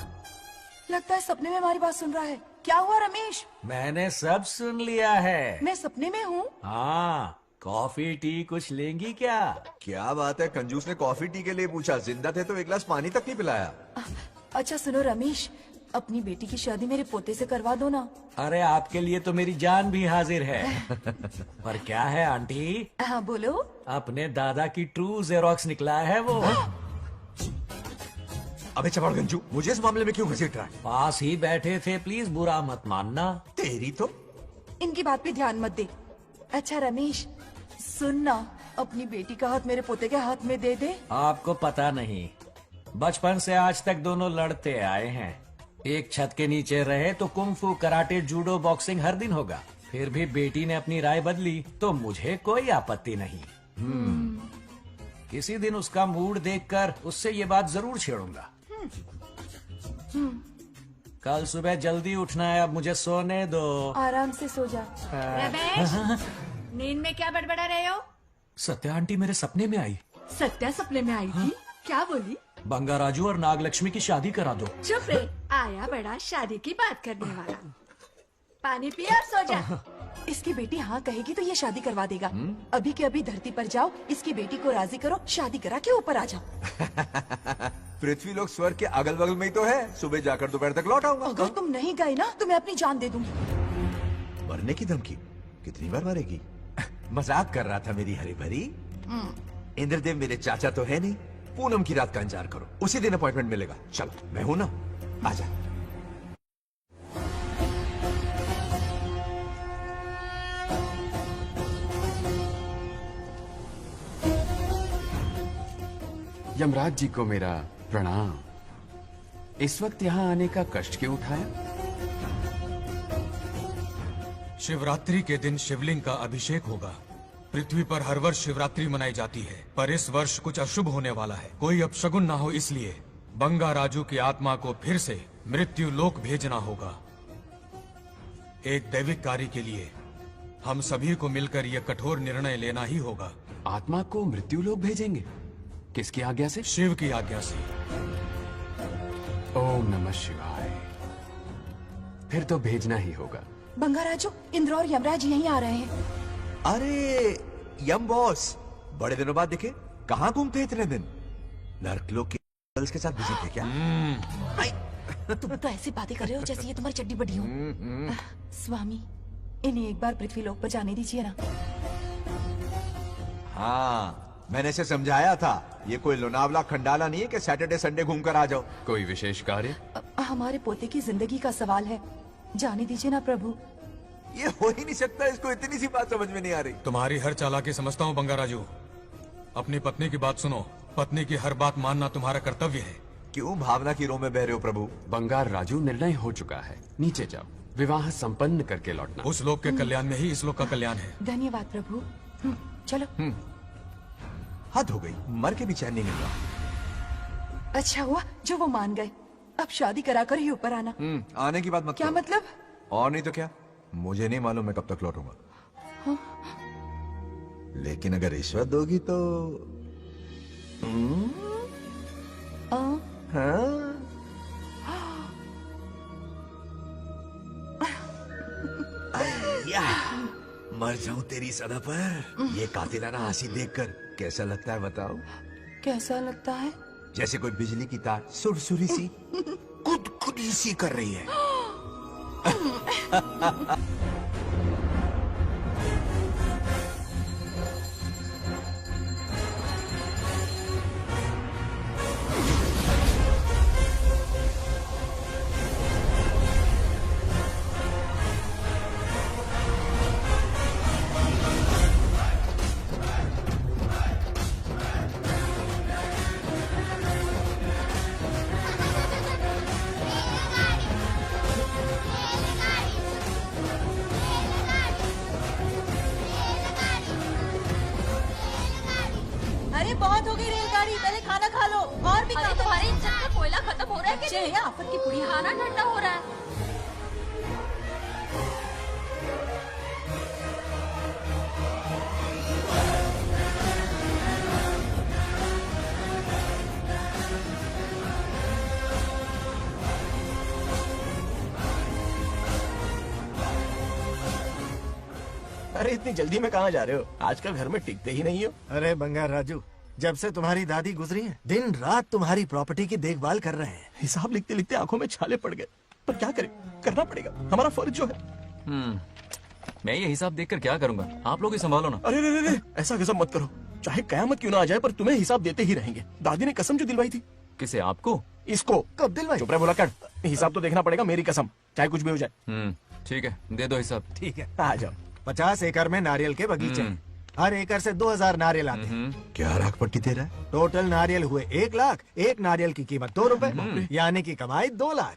S17: लगता है सपने में हमारी बात सुन रहा है। क्या हुआ रमेश?
S15: मैंने सब सुन लिया है।
S17: मैं सपने में हूँ?
S15: हाँ, कॉफी टी कुछ लेंगी क्या?
S18: क्या बात है, कंजूस ने कॉफी टी के लिए पूछा, जिंदा थे तो एक गिलास पानी तक नहीं पिलाया।
S17: अच्छा सुनो रमेश, अपनी बेटी की शादी मेरे पोते से करवा दो ना।
S15: अरे आपके लिए तो मेरी जान भी हाजिर है। पर क्या है आंटी?
S17: हाँ बोलो।
S15: अपने दादा की ट्रू जेरोक्स निकला है वो।
S18: अबे चपड़गंजू, मुझे इस मामले में क्यों घसीट रहा है?
S15: पास ही बैठे थे, प्लीज बुरा मत मानना।
S18: तेरी तो
S17: इनकी बात पे ध्यान मत दे। अच्छा रमेश सुन ना, अपनी बेटी का हाथ मेरे पोते के हाथ में दे दे।
S15: आपको पता नहीं, बचपन से आज तक दोनों लड़ते आए हैं। एक छत के नीचे रहे तो कुंफू, कराटे, जूडो, बॉक्सिंग हर दिन होगा। फिर भी बेटी ने अपनी राय बदली तो मुझे कोई आपत्ति नहीं। किसी दिन उसका मूड देखकर उससे ये बात जरूर छेड़ूंगा। कल सुबह जल्दी उठना है, अब मुझे सोने दो।
S17: आराम से सो जा।
S10: रमेश, नींद में क्या बड़बड़ा रहे हो?
S15: सत्या आंटी मेरे सपने में आई।
S10: सत्या सपने में आई थी? क्या बोली?
S15: बंगा राजू और नागलक्ष्मी की शादी करा दो।
S10: चुप रे, आया बड़ा शादी की बात करने वाला। पानी पिया और सो जा।
S17: इसकी बेटी हाँ कहेगी तो ये शादी करवा देगा। अभी के अभी धरती पर जाओ, इसकी बेटी को राजी करो, शादी करा के ऊपर आ जाओ।
S18: पृथ्वी लोग स्वर्ग के अगल बगल में ही तो है। सुबह जाकर दोपहर तक लौट आऊंगा।
S17: अगर तुम नहीं गए ना तो मैं अपनी जान दे दूंगी।
S18: मरने की धमकी? कितनी बार मरेगी? मजाक कर रहा था मेरी हरी भरी। इंद्रदेव मेरे चाचा तो है नहीं। पूनम की रात का इंतजार करो, उसी दिन अपॉइंटमेंट मिलेगा। चलो मैं हूं ना, आजा।
S19: यमराज जी को मेरा प्रणाम। इस वक्त यहाँ आने का कष्ट क्यों उठाया?
S20: शिवरात्रि के दिन शिवलिंग का अभिषेक होगा। पृथ्वी पर हर वर्ष शिवरात्रि मनाई जाती है, पर इस वर्ष कुछ अशुभ होने वाला है। कोई अपशगुन ना हो, इसलिए बंगा राजू की आत्मा को फिर से मृत्यु लोक भेजना होगा। एक दैविक कार्य के लिए हम सभी को मिलकर यह कठोर निर्णय लेना ही होगा।
S19: आत्मा को मृत्यु लोक भेजेंगे? किसकी आज्ञा से?
S20: शिव की आज्ञा से।
S19: ओम नमः शिवाय। फिर तो भेजना ही होगा।
S17: बंगा राजू, इंद्र और यमराज यहीं आ रहे हैं।
S18: अरे यम बॉस, बड़े दिनों बाद दिखे। कहाँ घूमते इतने दिन? नर्कलोक के गर्ल्स के साथ बिजी थे क्या?
S17: तुम तो ऐसी बातें कर रहे हो जैसे ये तुम्हारी चड्डी बड़ी हो। स्वामी, इन्हें एक बार पृथ्वी लोक पर जाने दीजिए ना।
S18: हाँ, मैंने इसे समझाया था, ये कोई लोनावला खंडाला नहीं है कि सैटरडे संडे घूम कर आ जाओ।
S19: कोई विशेष कार्य?
S17: हमारे पोते की जिंदगी का सवाल है, जाने दीजिए ना प्रभु।
S18: ये हो ही नहीं सकता, इसको इतनी सी बात समझ में नहीं आ रही।
S20: तुम्हारी हर चालाकी समझता हूँ बंगाराजू। अपनी पत्नी की बात सुनो, पत्नी की हर बात मानना तुम्हारा कर्तव्य है।
S18: क्यों भावना की रो में बह रहे हो प्रभु?
S19: बंगार राजू, निर्णय हो चुका है, नीचे जाओ, विवाह संपन्न करके लौटना।
S20: उस लोक के कल्याण में ही इस लोक का कल्याण है।
S17: धन्यवाद प्रभु। चलो।
S18: हद हो गई, मर के भी चैन नहीं मिल रहा।
S17: अच्छा हुआ जो वो मान गए, अब शादी कराकर ही ऊपर आना।
S18: आने की बात मत
S17: क्या
S18: करो।
S17: मतलब?
S18: और नहीं तो क्या, मुझे नहीं मालूम मैं कब तक लौटूंगा।
S17: हाँ?
S18: लेकिन अगर रिश्वत दोगी तो हाँ? या, मर जाऊं तेरी सदा पर। ये कातिलाना हंसी देखकर कैसा लगता है बताओ?
S17: कैसा लगता है?
S18: जैसे कोई बिजली की तार सुरसुरी सी गुदगुदी सी कर रही है।
S8: अरे बहुत हो गई रेलगाड़ी, पहले खाना खा लो। और भी
S10: अरे तुम्हारे इंजन में कोयला खत्म हो रहा है कि नहीं?
S8: आफत की पुड़ी,
S10: खाना ठंडा हो रहा है।
S5: अरे इतनी जल्दी में कहाँ जा रहे हो? आजकल घर में टिकते ही नहीं हो।
S16: अरे बंगार राजू, जब से तुम्हारी दादी गुजरी है, दिन रात तुम्हारी प्रॉपर्टी की देखभाल कर रहे हैं।
S5: हिसाब लिखते लिखते आंखों में छाले पड़ गए, पर क्या करें, करना पड़ेगा, हमारा फर्ज जो है।
S7: मैं ये हिसाब देखकर क्या करूंगा? आप लोग ही संभालो ना।
S5: अरे रे रे, ऐसा कसम मत करो, चाहे कयामत क्यों ना आ जाए पर तुम्हें हिसाब देते ही रहेंगे। दादी ने कसम जो दिलवाई थी।
S7: किसे? आपको?
S5: इसको।
S16: कब दिलवाई?
S5: चुप रहे बोला कर, हिसाब तो देखना पड़ेगा, मेरी कसम, चाहे कुछ भी हो जाए।
S7: ठीक है, दे दो हिसाब।
S16: ठीक है,
S5: आ जाओ।
S16: 50 एकड़ में नारियल के बगीचे हैं। हर एकड़ से 2000 नारियल आते हैं।
S18: क्या राख पट्टी दे रहा है?
S16: टोटल नारियल हुए 1 लाख, एक नारियल की कीमत 2 रुपए, यानी की कमाई 2 लाख।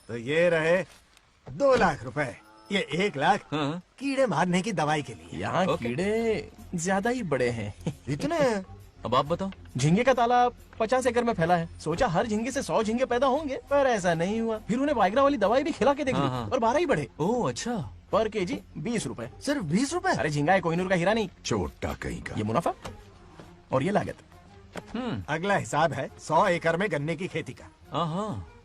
S16: तो ये रहे 2 लाख रुपए, ये 1 लाख कीड़े मारने की दवाई के लिए।
S5: यहाँ कीड़े ज्यादा ही बड़े हैं।
S16: इतने?
S7: अब आप बताओ।
S5: झींगे का तालाब 50 एकड़ में फैला है, सोचा हर झींगे से 100 झींगे पैदा होंगे, पर ऐसा नहीं हुआ। फिर उन्हें वाइग्रा वाली दवाई भी खिला के देख ली और 12 ही बढ़े।
S7: ओह अच्छा।
S5: पर केजी 20 रुपए।
S16: सिर्फ 20 रुपए?
S5: अरे झींगा है, कोहिनूर का हीरा नहीं।
S2: छोटा कहीं का।
S5: ये मुनाफा और ये लागत।
S16: अगला हिसाब है 100 एकड़ में गन्ने की खेती का।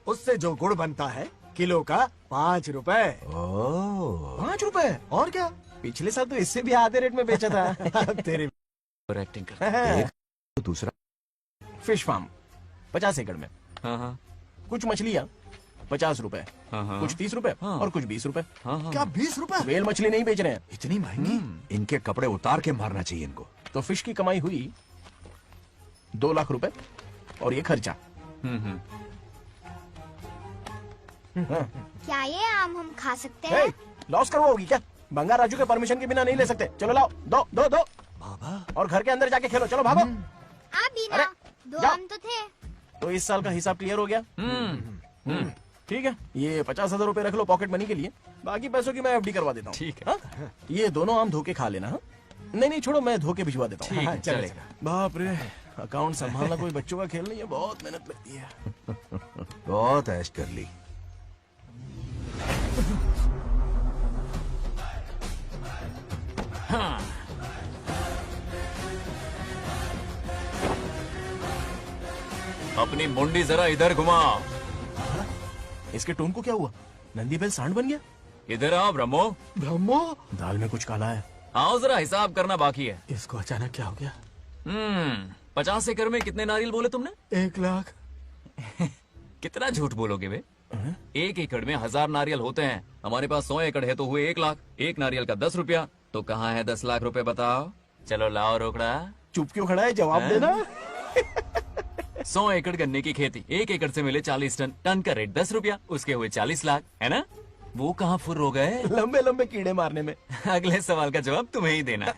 S16: उससे जो गुड़ बनता है किलो का 5 रुपए।
S5: 5 रुपए? और क्या, पिछले साल तो इससे भी आधे रेट में बेचा था।
S16: तेरी
S7: एक्टिंग कर।
S18: दूसरा
S5: फिश फार्म 50 एकड़ में। कुछ मछलियाँ 50 रुपए, कुछ 30 रुपए और कुछ 20 रुपए।
S16: क्या 20 रुपए?
S5: वेल मछली नहीं बेच रहे हैं।
S16: इतनी महंगी?
S18: इनके कपड़े उतार के मारना चाहिए इनको।
S5: तो फिश की कमाई हुई 2 लाख रुपए और ये खर्चा।
S21: क्या ये आम हम खा सकते हैं?
S5: लॉस करवाओगी क्या? बंगार राजू के परमिशन के बिना नहीं ले सकते। चलो लाओ, दो दो दो बाबा, और घर के अंदर जाके खेलो। चलो भागो।
S21: आप भी ना, 2 आम तो थे।
S5: तो इस साल का हिसाब क्लियर हो गया? ठीक है, ये 50,000 रुपए रख लो पॉकेट मनी के लिए, बाकी पैसों की मैं एफडी करवा देता हूँ।
S7: ठीक है।
S5: ये दोनों आम धोके खा लेना। नहीं नहीं छोड़ो, मैं धोके भिजवा देता हूँ।
S7: ठीक है, चलेगा।
S5: बाप रे, अकाउंट संभालना कोई बच्चों का खेल नहीं है, बहुत मेहनत लगती है।
S18: बहुत ऐश कर ली।
S7: अपनी मुंडी जरा इधर घुमा।
S5: इसके टोन को क्या हुआ? नंदी बैल सांड बन गया?
S7: इधर आओ ब्रह्मो।
S5: ब्रह्मो? दाल में कुछ काला है।
S7: आओ जरा, हिसाब करना बाकी है।
S5: इसको अचानक क्या हो गया?
S7: 50 एकड़ में कितने नारियल बोले तुमने?
S16: 1 लाख।
S7: कितना झूठ बोलोगे बे? 1 एकड़ में 1000 नारियल होते हैं। हमारे पास 100 एकड़ है तो हुए 1 लाख। एक नारियल का 10 रुपया, तो कहाँ है 10 लाख रुपए बताओ? चलो लाओ रोकड़ा।
S5: चुप क्यों खड़ा है, जवाब देना।
S7: 100 एकड़ गन्ने की खेती, 1 एकड़ से मिले 40 टन, टन का रेट 10 रुपया, उसके हुए 40 लाख, है ना? वो कहाँ फुर हो गए?
S5: लंबे लंबे कीड़े मारने में।
S7: अगले सवाल का जवाब तुम्हें ही देना है।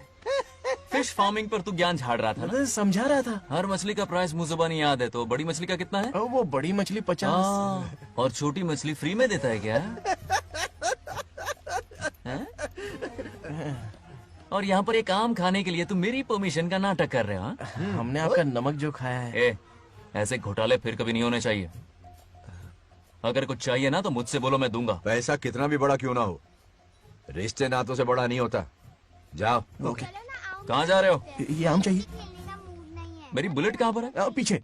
S7: फिश फार्मिंग पर तू ज्ञान झाड़ रहा था ना?
S5: समझा रहा था।
S7: हर मछली का प्राइस मुंह जुबानी याद है, तो बड़ी मछली का कितना है?
S5: वो बड़ी मछली 50।
S7: और छोटी मछली फ्री में देता है क्या? और यहाँ पर एक आम खाने के लिए तुम मेरी परमिशन का नाटक कर रहे हो?
S5: हमने आपका नमक जो खाया है।
S7: ऐसे घोटाले फिर कभी नहीं होने चाहिए। अगर कुछ चाहिए ना तो मुझसे बोलो, मैं दूंगा।
S18: पैसा कितना भी बड़ा क्यों ना हो, रिश्ते नातों से बड़ा नहीं होता। जाओ।
S5: ओके।
S7: कहाँ जा रहे हो?
S5: ये आम चाहिए।
S7: मेरी बुलेट कहाँ पर है?
S5: पीछे।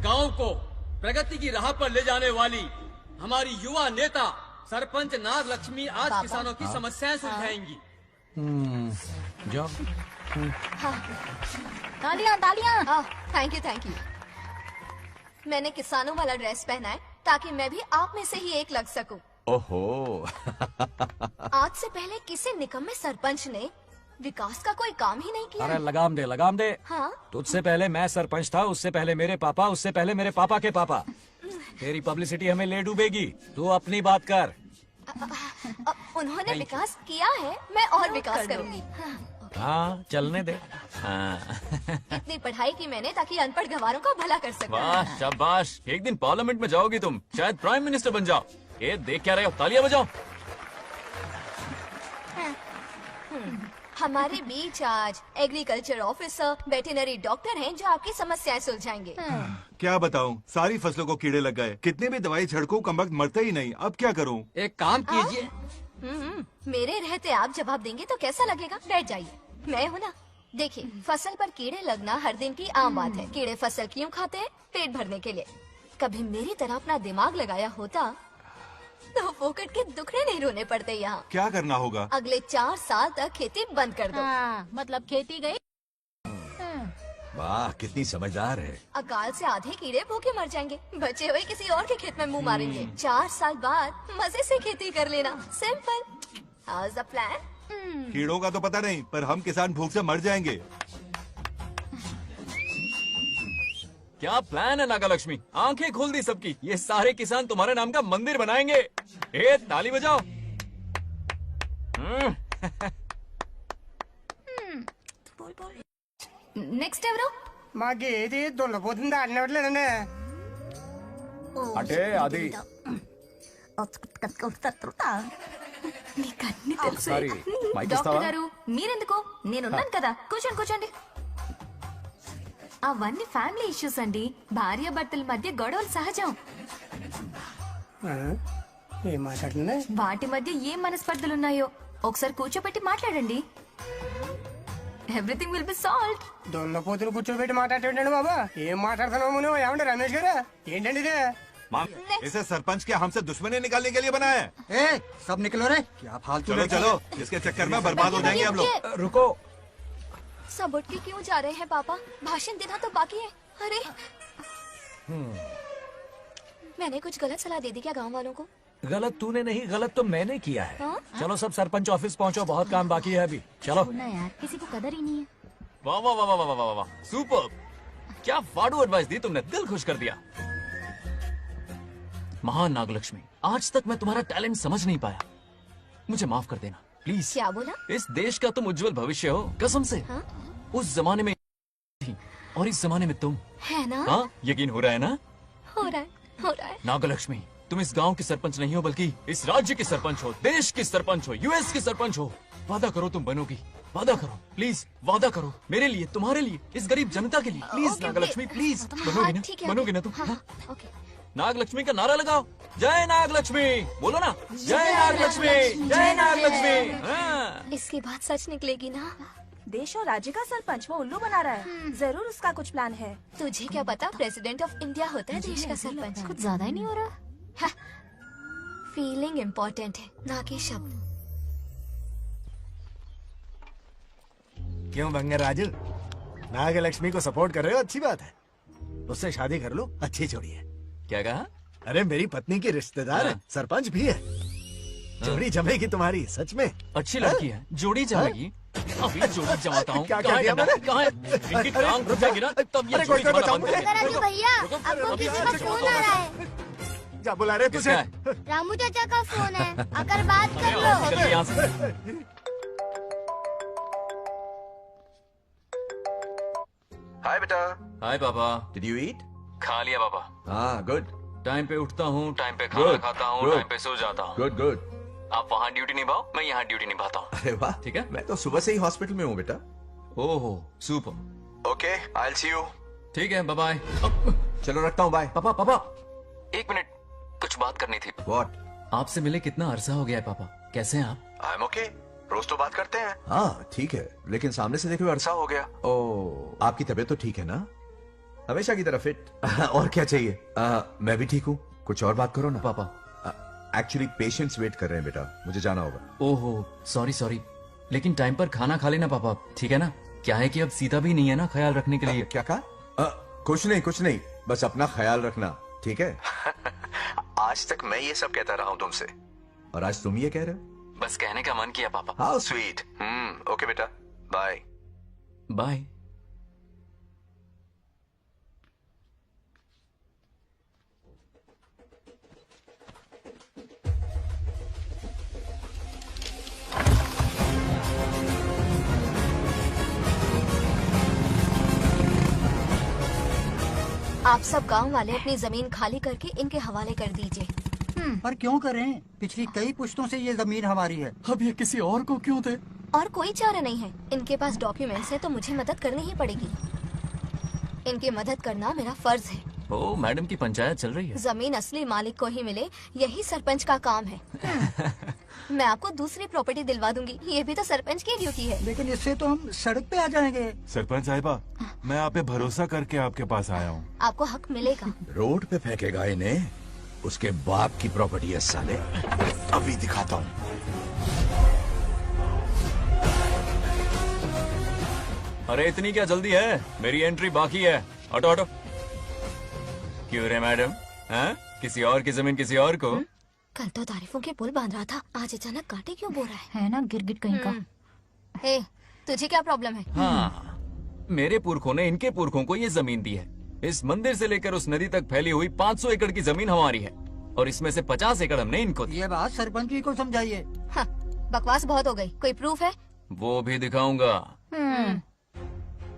S13: गांव को प्रगति की राह पर ले जाने वाली हमारी युवा नेता सरपंच नाग लक्ष्मी आज किसानों की समस्याएं सुलझाएंगी।
S15: जाओ।
S9: तालियां तालियां। Thank you. मैंने किसानों वाला ड्रेस पहना है ताकि मैं भी आप में से ही एक लग सकूं।
S18: ओहो।
S9: आज से पहले किसी निकम्मे सरपंच ने विकास का कोई काम ही नहीं किया।
S15: अरे लगाम दे।
S9: हाँ?
S15: तुझसे पहले मैं सरपंच था, उससे पहले मेरे पापा, उससे पहले मेरे पापा के पापा। तेरी पब्लिसिटी हमें ले डूबेगी, तू अपनी बात कर।
S9: उन्होंने विकास किया है, मैं और विकास करूंगी।
S15: हाँ, चलने दे।
S9: इतनी पढ़ाई की मैंने ताकि अनपढ़ गंवारों का भला कर सकूं।
S7: वाह शाबाश, एक दिन पार्लियामेंट में जाओगी तुम, शायद प्राइम मिनिस्टर बन जाओ। ये देख क्या रहे हो, तालियां बजाओ।
S9: हमारे बीच आज एग्रीकल्चर ऑफिसर, वेटरनरी डॉक्टर हैं जो आपकी समस्याएं सुलझाएंगे।
S11: क्या बताऊं, सारी फसलों को कीड़े लग गए। कितने भी दवाई छिड़कूं कम वक्त मरते ही नहीं। अब क्या करूं?
S13: एक काम कीजिए।
S9: मेरे रहते आप जवाब देंगे तो कैसा लगेगा? बैठ जाइए, मैं हूँ ना। देखिए, फसल पर कीड़े लगना हर दिन की आम बात है। कीड़े फसल क्यों खाते हैं? पेट भरने के लिए। कभी मेरी तरह अपना दिमाग लगाया होता तो फोकट के दुखड़े नहीं रोने पड़ते यहाँ।
S11: क्या करना होगा?
S9: अगले 4 साल तक खेती बंद कर दो।
S10: मतलब खेती गई।
S18: वाह, कितनी समझदार है।
S9: अकाल से आधे कीड़े भूखे मर जाएंगे, बचे हुए किसी और के खेत में मुंह मारेंगे। 4 साल बाद मजे से खेती कर लेना। Simple. How is the plan?
S11: कीड़ों का तो पता नहीं, पर हम किसान भूख से मर जाएंगे।
S7: क्या प्लान है नागा लक्ष्मी? आंखें खोल दी सबकी। ये सारे किसान तुम्हारे नाम का मंदिर बनाएंगे। ताली बजाओ।
S9: నెక్స్ట్ ఎవరు?
S6: మాకు ఏది దున్నపోతుంది ఆడినట్లేదండి.
S9: అంటే
S6: అది
S9: నీకన్నీ తెలుసు.
S6: ఒకసారి మైక్
S9: డాక్టర్
S6: ఇస్తావా?
S9: గారు మీరెందుకు? నేనున్నాను కదా, కూర్చోండి కూర్చోండి. అవన్నీ ఫ్యామిలీ ఇష్యూస్ అండి. భార్య భర్తల మధ్య గొడవలు సహజం.
S6: ఏం మాట్లాడుతుంది?
S9: వాటి మధ్య ఏం మనస్పర్ధలున్నాయో ఒకసారి కూర్చోబెట్టి మాట్లాడండి. Everything will be solved.
S6: దున్నపోతులు కూర్చోబెట్టి మాట్లాడేటండి బాబా. ఏం మాట్లాడుతున్నావు నువ్వు? ఏమండి రమేష్ గారు? ఏంటండి ఇది?
S11: इसे सरपंच क्या हमसे दुश्मनी निकालने के लिए बनाया है?
S6: सब निकलो रे. क्या फालतू.
S11: चलो चलो, इसके चक्कर में बर्बाद हो जाएंगे हम लोग.
S15: रुको.
S9: सब उठ के क्यों जा रहे हैं पापा? भाषण देना तो बाकी है. अरे मैंने कुछ गलत सलाह दे दी क्या गांव वालों को?
S15: गलत तूने नहीं, गलत तो मैंने किया है।
S9: हाँ?
S15: चलो सब सरपंच ऑफिस पहुंचो, बहुत काम बाकी है अभी। चलो
S10: ना यार, किसी को कदर ही नहीं है।
S7: वाह वाह वाह वाह वाह वाह, सुपर। क्या फाड़ू एडवाइस दी तुमने, दिल खुश कर दिया। महान नागलक्ष्मी, आज तक मैं तुम्हारा टैलेंट समझ नहीं पाया, मुझे माफ कर देना। प्लीज।
S9: क्या बोला?
S7: इस देश का तुम उज्जवल भविष्य हो, कसम से।
S9: हाँ?
S7: उस जमाने में थी और इस जमाने में तुम।
S9: है ना?
S7: हाँ, यकीन हो रहा है ना?
S9: हो रहा है।
S7: नागलक्ष्मी, तुम इस गांव की सरपंच नहीं हो बल्कि इस राज्य की सरपंच हो, देश की सरपंच हो, यूएस की सरपंच हो। वादा करो तुम बनोगी, वादा करो प्लीज, वादा करो मेरे लिए, तुम्हारे लिए, इस गरीब जनता के लिए। Please Nagalakshmi, please. बनोगी ना? बनोगी ना तुम? नागलक्ष्मी का नारा लगाओ, जय नागलक्ष्मी। बोलो ना, जय नागलक्ष्मी, जय नागलक्ष्मी।
S9: इसकी बात सच निकलेगी ना?
S17: देश और राज्य का सरपंच वो उल्लू बना रहा है। जरूर उसका कुछ प्लान है।
S9: तुझे क्या पता, प्रेसिडेंट ऑफ इंडिया होता है देश का सरपंच। कुछ ज्यादा ही नहीं हो रहा? फीलिंग इम्पोर्टेंट है, ना कि शब्द।
S16: क्यों बंगर राजू, नागलक्ष्मी को सपोर्ट कर रहे हो? अच्छी बात है, उससे शादी कर लो, अच्छी जोड़ी है।
S7: क्या कहा?
S16: अरे मेरी पत्नी की रिश्तेदार है, सरपंच भी है। जोड़ी जमेगी तुम्हारी, सच में।
S7: अच्छी लड़की है, जोड़ी जमेगी। अभी जोड़ी जमाता हूँ।
S16: क्या कह दिया मैंने?
S7: कहाँ है? इनकी टांग रुक जाएगी ना, तब ये जोड़ी जमाना बंद कर देंगे।
S21: भैया, आपको किसी का फोन आ रहा है।
S16: क्या बुला रहे तुझे?
S21: रामू चाचा का फोन है, आकर बात कर लो।
S7: चलिए यहाँ से।
S18: हाय बेटा।
S7: हाय पापा।
S18: Did you eat?
S7: खा लिया पापा।
S18: हाँ, गुड।
S7: टाइम पे उठता हूँ, टाइम पे खाना खाता हूँ, टाइम पे सो जाता हूँ।
S18: Good good.
S7: आप वहाँ ड्यूटी निभाओ, मैं यहाँ ड्यूटी निभाता हूँ।
S18: अरे वाह,
S7: ठीक है।
S18: मैं तो सुबह से ही हॉस्पिटल में हूँ बेटा।
S7: ओहो, super.
S18: Okay, I will see you.
S7: ठीक है, बाय बाय।
S18: चलो रखता हूँ, बाय।
S7: पापा पापा, एक मिनट, कुछ बात करनी थी।
S18: व्हाट?
S7: आपसे मिले कितना अरसा हो गया है पापा, कैसे हैं आप?
S18: आई एम ओके, रोज तो बात करते हैं। हाँ ठीक है, लेकिन सामने से देखे हुए अरसा हो गया। ओ, आपकी तबीयत तो ठीक है ना? हमेशा की तरह फिट। और क्या चाहिए? मैं भी ठीक हूँ, कुछ और बात करो ना।
S7: पापा
S18: एक्चुअली पेशेंट्स वेट कर रहे हैं बेटा, मुझे जाना होगा।
S7: ओहो, सॉरी सॉरी, लेकिन टाइम पर खाना खा लेना पापा, ठीक है ना? क्या है कि अब सीता भी नहीं है ना ख्याल रखने के लिए।
S18: क्या कहा? कुछ नहीं, बस अपना ख्याल रखना, ठीक है? आज तक मैं ये सब कहता रहा हूँ तुमसे, और आज तुम ये कह रहे हो?
S7: बस कहने का मन किया पापा।
S18: How sweet. ओके बेटा, बाय
S7: बाय।
S9: आप सब गांव वाले अपनी जमीन खाली करके इनके हवाले कर दीजिए।
S3: पर क्यों करें? पिछली कई पुश्तों से ये जमीन हमारी है।
S1: अब ये किसी और को क्यों दे?
S9: और कोई चारा नहीं है। इनके पास डॉक्यूमेंट्स है तो मुझे मदद करनी ही पड़ेगी। इनकी मदद करना मेरा फर्ज है।
S7: ओ, मैडम की पंचायत चल रही है।
S9: जमीन असली मालिक को ही मिले, यही सरपंच का काम है। मैं आपको दूसरी प्रॉपर्टी दिलवा दूंगी, ये भी तो सरपंच की ड्यूटी है।
S3: लेकिन इससे तो हम सड़क पे आ जाएंगे।
S22: सरपंच साहिबा, मैं आप पे भरोसा करके आपके पास आया हूँ।
S9: आपको हक मिलेगा।
S2: रोड पे फेंकेगा इन्हें, उसके बाप की प्रॉपर्टी है साले। अभी दिखाता हूँ।
S7: अरे इतनी क्या जल्दी है, मेरी एंट्री बाकी है। हटो हटो। क्यों रे मैडम, हैं? किसी और की जमीन किसी और को?
S9: कल तो तारीफों के पुल बांध रहा था, आज अचानक कांटे क्यों बो रहा
S10: है ना गिरगिट कहीं का।
S9: हे, तुझे क्या प्रॉब्लम है?
S7: हाँ, मेरे पुरखों ने इनके पुरखों को ये जमीन दी है। इस मंदिर से लेकर उस नदी तक फैली हुई 500 एकड़ की जमीन हमारी है, और इसमें से 50 एकड़ हमने इनको दी।
S3: ये बात सरपंच जी को समझाइए।
S9: हाँ, बकवास बहुत हो गई। कोई प्रूफ है?
S7: वो भी दिखाऊंगा।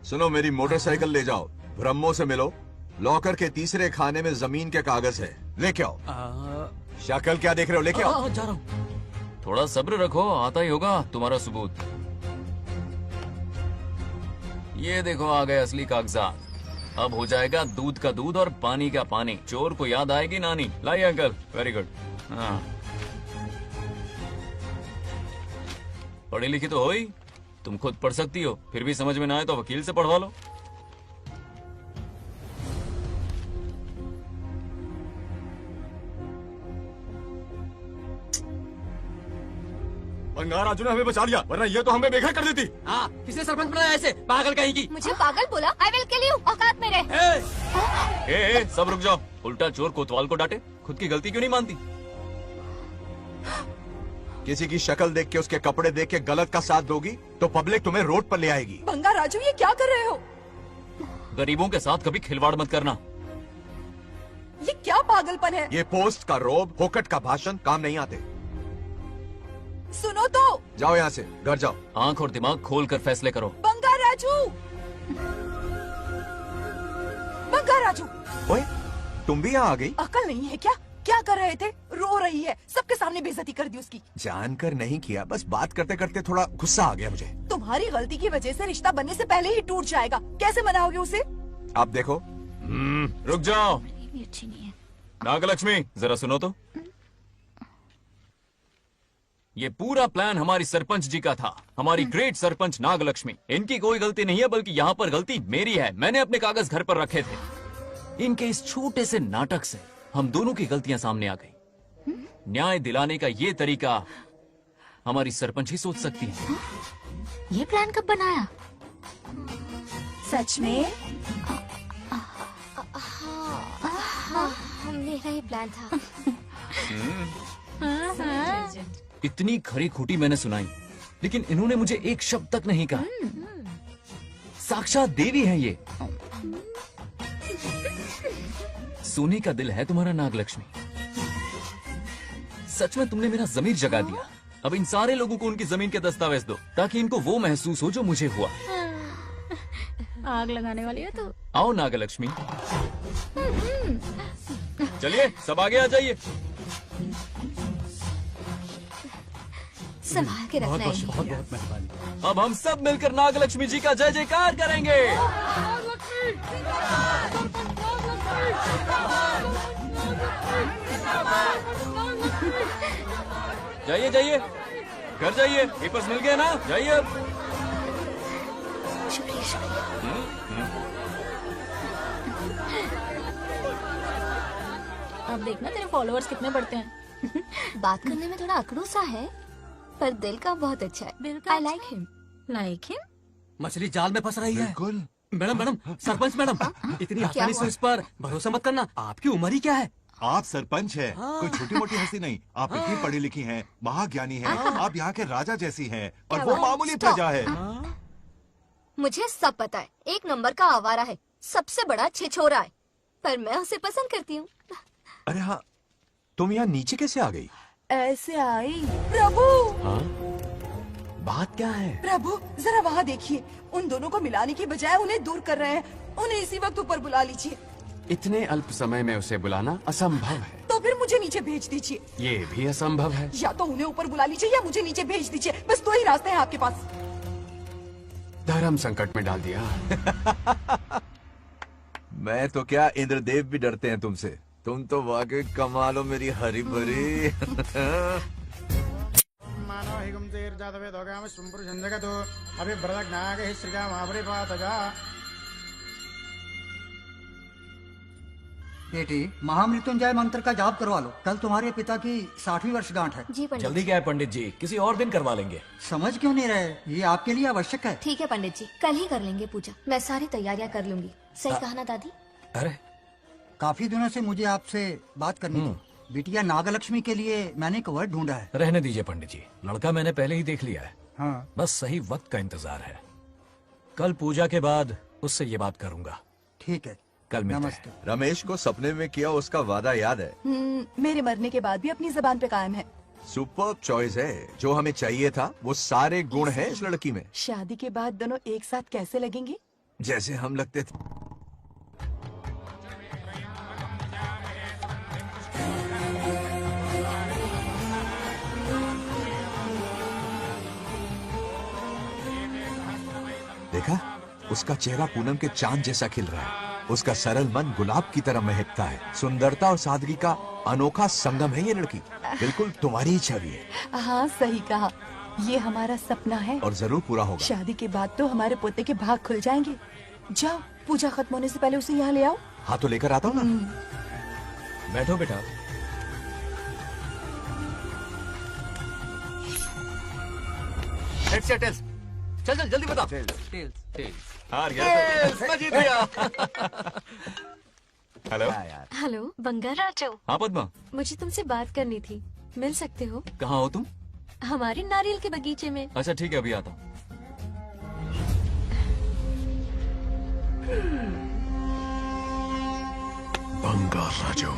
S18: सुनो, मेरी मोटरसाइकिल ले जाओ, ब्रह्मो से मिलो, लॉकर के तीसरे खाने में जमीन के कागज है, लेके आओ। शक्ल क्या देख रहे हो, लेके आओ।
S7: जा रहा हूँ। थोड़ा सब्र रखो, आता ही होगा तुम्हारा सबूत। ये देखो, आ गए असली कागजात। अब हो जाएगा दूध का दूध और पानी का पानी। चोर को याद आएगी नानी। लाइए अंकल, वेरी गुड। हाँ, पढ़ी लिखी तो हो ही, तुम खुद पढ़ सकती हो, फिर भी समझ में ना आए तो वकील से पढ़वा लो।
S5: बंगार राजू ने हमें बचा लिया, वरना ये तो हमें बेघर कर देती।
S13: हाँ, किसने सरपंच बनाया ऐसे पागल कहीं की?
S9: मुझे पागल बोला? आई विल किल यू, औकात में रह।
S7: ए, सब रुक जाओ। उल्टा चोर कोतवाल को डांटे, खुद की गलती क्यों नहीं मानती?
S18: किसी की शक्ल देख के, उसके कपड़े देख के गलत का साथ दोगी तो पब्लिक तुम्हें रोड पर ले आएगी।
S17: बंगा राजू, ये क्या कर रहे हो?
S7: गरीबों के साथ कभी खिलवाड़ मत करना।
S17: ये क्या पागलपन है?
S18: ये पोस्ट का रोब, फोकट का भाषण काम नहीं आते।
S17: सुनो तो।
S18: जाओ यहाँ से, घर जाओ।
S7: आंख और दिमाग खोल कर फैसले करो।
S17: बंगा राजू, बंगा राजू।
S18: ओए, तुम भी यहाँ आ गई?
S17: अकल नहीं है क्या? क्या कर रहे थे? रो रही है, सबके सामने बेइज्जती कर दी उसकी।
S18: जानकर नहीं किया, बस बात करते करते थोड़ा गुस्सा आ गया मुझे।
S17: तुम्हारी गलती की वजह से रिश्ता बनने से पहले ही टूट जाएगा। कैसे मनाओगे उसे?
S18: आप देखो।
S7: रुक जाओ। नागलक्ष्मी, जरा सुनो तो। ये पूरा प्लान हमारी सरपंच जी का था, हमारी ग्रेट सरपंच नागलक्ष्मी। इनकी कोई गलती नहीं है, बल्कि यहाँ पर गलती मेरी है। मैंने अपने कागज घर पर रखे थे। इनके इस छोटे से नाटक से हम दोनों की गलतियां सामने आ गई। न्याय दिलाने का ये तरीका हमारी सरपंच ही सोच सकती है।
S9: ये प्लान कब बनाया?
S17: सच में?
S9: हाँ, मेरा ही प्लान था।
S7: इतनी खरी खोटी मैंने सुनाई, लेकिन इन्होंने मुझे एक शब्द तक नहीं कहा। साक्षात देवी है ये। सोने का दिल है तुम्हारा नागलक्ष्मी। सच में तुमने मेरा जमीर जगा दिया। अब इन सारे लोगों को उनकी जमीन के दस्तावेज दो, ताकि इनको वो महसूस हो जो मुझे हुआ।
S10: आग लगाने वाली है तो।
S7: आओ नागलक्ष्मी, चलिए सब आगे आ जाइए।
S9: संभाल के रखना है।
S1: बहुत बहुत मेहरबानी।
S7: अब हम सब मिलकर नागलक्ष्मी जी का जय जयकार करेंगे। जाइए जाइए, घर जाइए। पेपर्स मिल गए ना? जाइए अब।
S10: अब देखना तेरे फॉलोअर्स कितने बढ़ते हैं।
S9: बात करने में थोड़ा अकड़ू सा है, पर दिल का बहुत अच्छा है। I like him.
S10: Like him?
S13: मछली जाल में फंस रही है।
S11: बिल्कुल।
S13: मैडम, सरपंच मैडम, इतनी आसानी से इस पर भरोसा मत करना। आपकी उम्र ही क्या है?
S11: आप सरपंच है, कोई छोटी मोटी हंसी नहीं। आप इतनी पढ़ी लिखी हैं, महाज्ञानी हैं, आप यहाँ के राजा जैसी हैं, और वो मामूली प्रजा है।
S9: मुझे सब पता है, एक नंबर का आवारा है, सबसे बड़ा छिछोरा है, पर मैं उसे पसंद करती हूँ।
S18: अरे हाँ, तुम यहाँ नीचे कैसे आ गई?
S17: ऐसे आई। प्रभु,
S18: हाँ? बात क्या है?
S17: प्रभु जरा वहाँ देखिए, उन दोनों को मिलाने की बजाय उन्हें दूर कर रहे हैं। उन्हें इसी वक्त ऊपर बुला लीजिए।
S19: इतने अल्प समय में उसे बुलाना असंभव है।
S17: तो फिर मुझे नीचे भेज दीजिए।
S19: ये भी असंभव है।
S17: या तो उन्हें ऊपर बुला लीजिए या मुझे नीचे भेज दीजिए। बस दो ही रास्ते हैं आपके पास।
S19: धर्म संकट में डाल दिया।
S18: मैं तो क्या, इंद्रदेव भी डरते हैं तुमसे। तुम तो वाकई कमाल हो मेरी हरी भरी।
S6: मानव हिगम से जातवे दोगाम सुंपुर जंजगतो अभी ब्रदक नागे श्रीगा महाबली पातजा।
S3: बेटी, महामृत्युंजय मंत्र का जाप करवा लो। कल तुम्हारे पिता की 60वीं वर्षगांठ है।
S9: जी पंडित।
S15: जल्दी क्या है पंडित जी, किसी और दिन करवा लेंगे।
S3: समझ क्यों नहीं रहे? ये आपके लिए आवश्यक है।
S9: ठीक है पंडित जी, कल ही कर लेंगे पूजा। मैं सारी तैयारियां कर लूंगी। सही कहा ना दादी?
S15: अरे
S3: काफी दिनों से मुझे आपसे बात करनी थी। बिटिया नागलक्ष्मी के लिए मैंने एक वर्ड ढूंढा है।
S15: रहने दीजिए पंडित जी, लड़का मैंने पहले ही देख लिया है।
S3: हाँ।
S15: बस सही वक्त का इंतजार है। कल पूजा के बाद उससे ये बात करूंगा।
S3: ठीक है,
S15: कल मिलते
S3: नमस्ते।
S18: रमेश को सपने में किया उसका वादा याद है?
S17: मेरे मरने के बाद भी अपनी जबान पे कायम है।
S18: सुपर्ब चॉइस है। जो हमें चाहिए था वो सारे गुण हैं इस लड़की में।
S17: शादी के बाद दोनों एक साथ कैसे लगेंगे?
S18: जैसे हम लगते थे। देखा, उसका चेहरा पूनम के चांद जैसा खिल रहा है। उसका सरल मन गुलाब की तरह महकता है। सुंदरता और सादगी का अनोखा संगम है ये लड़की। बिल्कुल तुम्हारी ही छवि है।
S17: हाँ सही कहा, ये हमारा सपना है
S18: और जरूर पूरा होगा।
S17: शादी के बाद तो हमारे पोते के भाग खुल जाएंगे। जाओ, पूजा खत्म होने से पहले उसे यहाँ ले आओ।
S18: हाँ तो लेकर आता हूँ ना।
S15: बैठो बेटा।
S13: हेड्स या टेल्स? चल चल जल्दी बता। टेल्स। हार गया। मैं जीत गया।
S7: हेलो।
S9: हेलो बंगा राजू।
S7: हाँ पद्मा,
S9: मुझे तुमसे बात करनी थी, मिल सकते हो?
S7: कहाँ हो तुम?
S9: हमारे नारियल के बगीचे में।
S7: अच्छा ठीक है, अभी आता हूँ।
S2: बंगा राजू।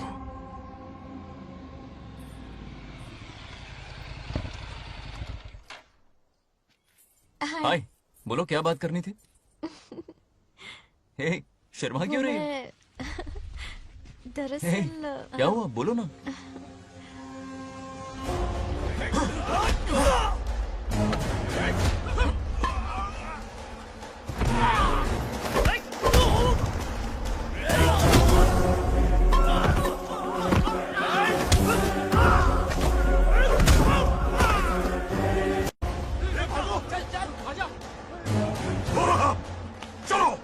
S7: हाय, बोलो क्या बात करनी थी? हे, शर्मा क्यों रही है? हे,
S9: दरअसल
S7: क्या हुआ? बोलो ना।
S2: चलो।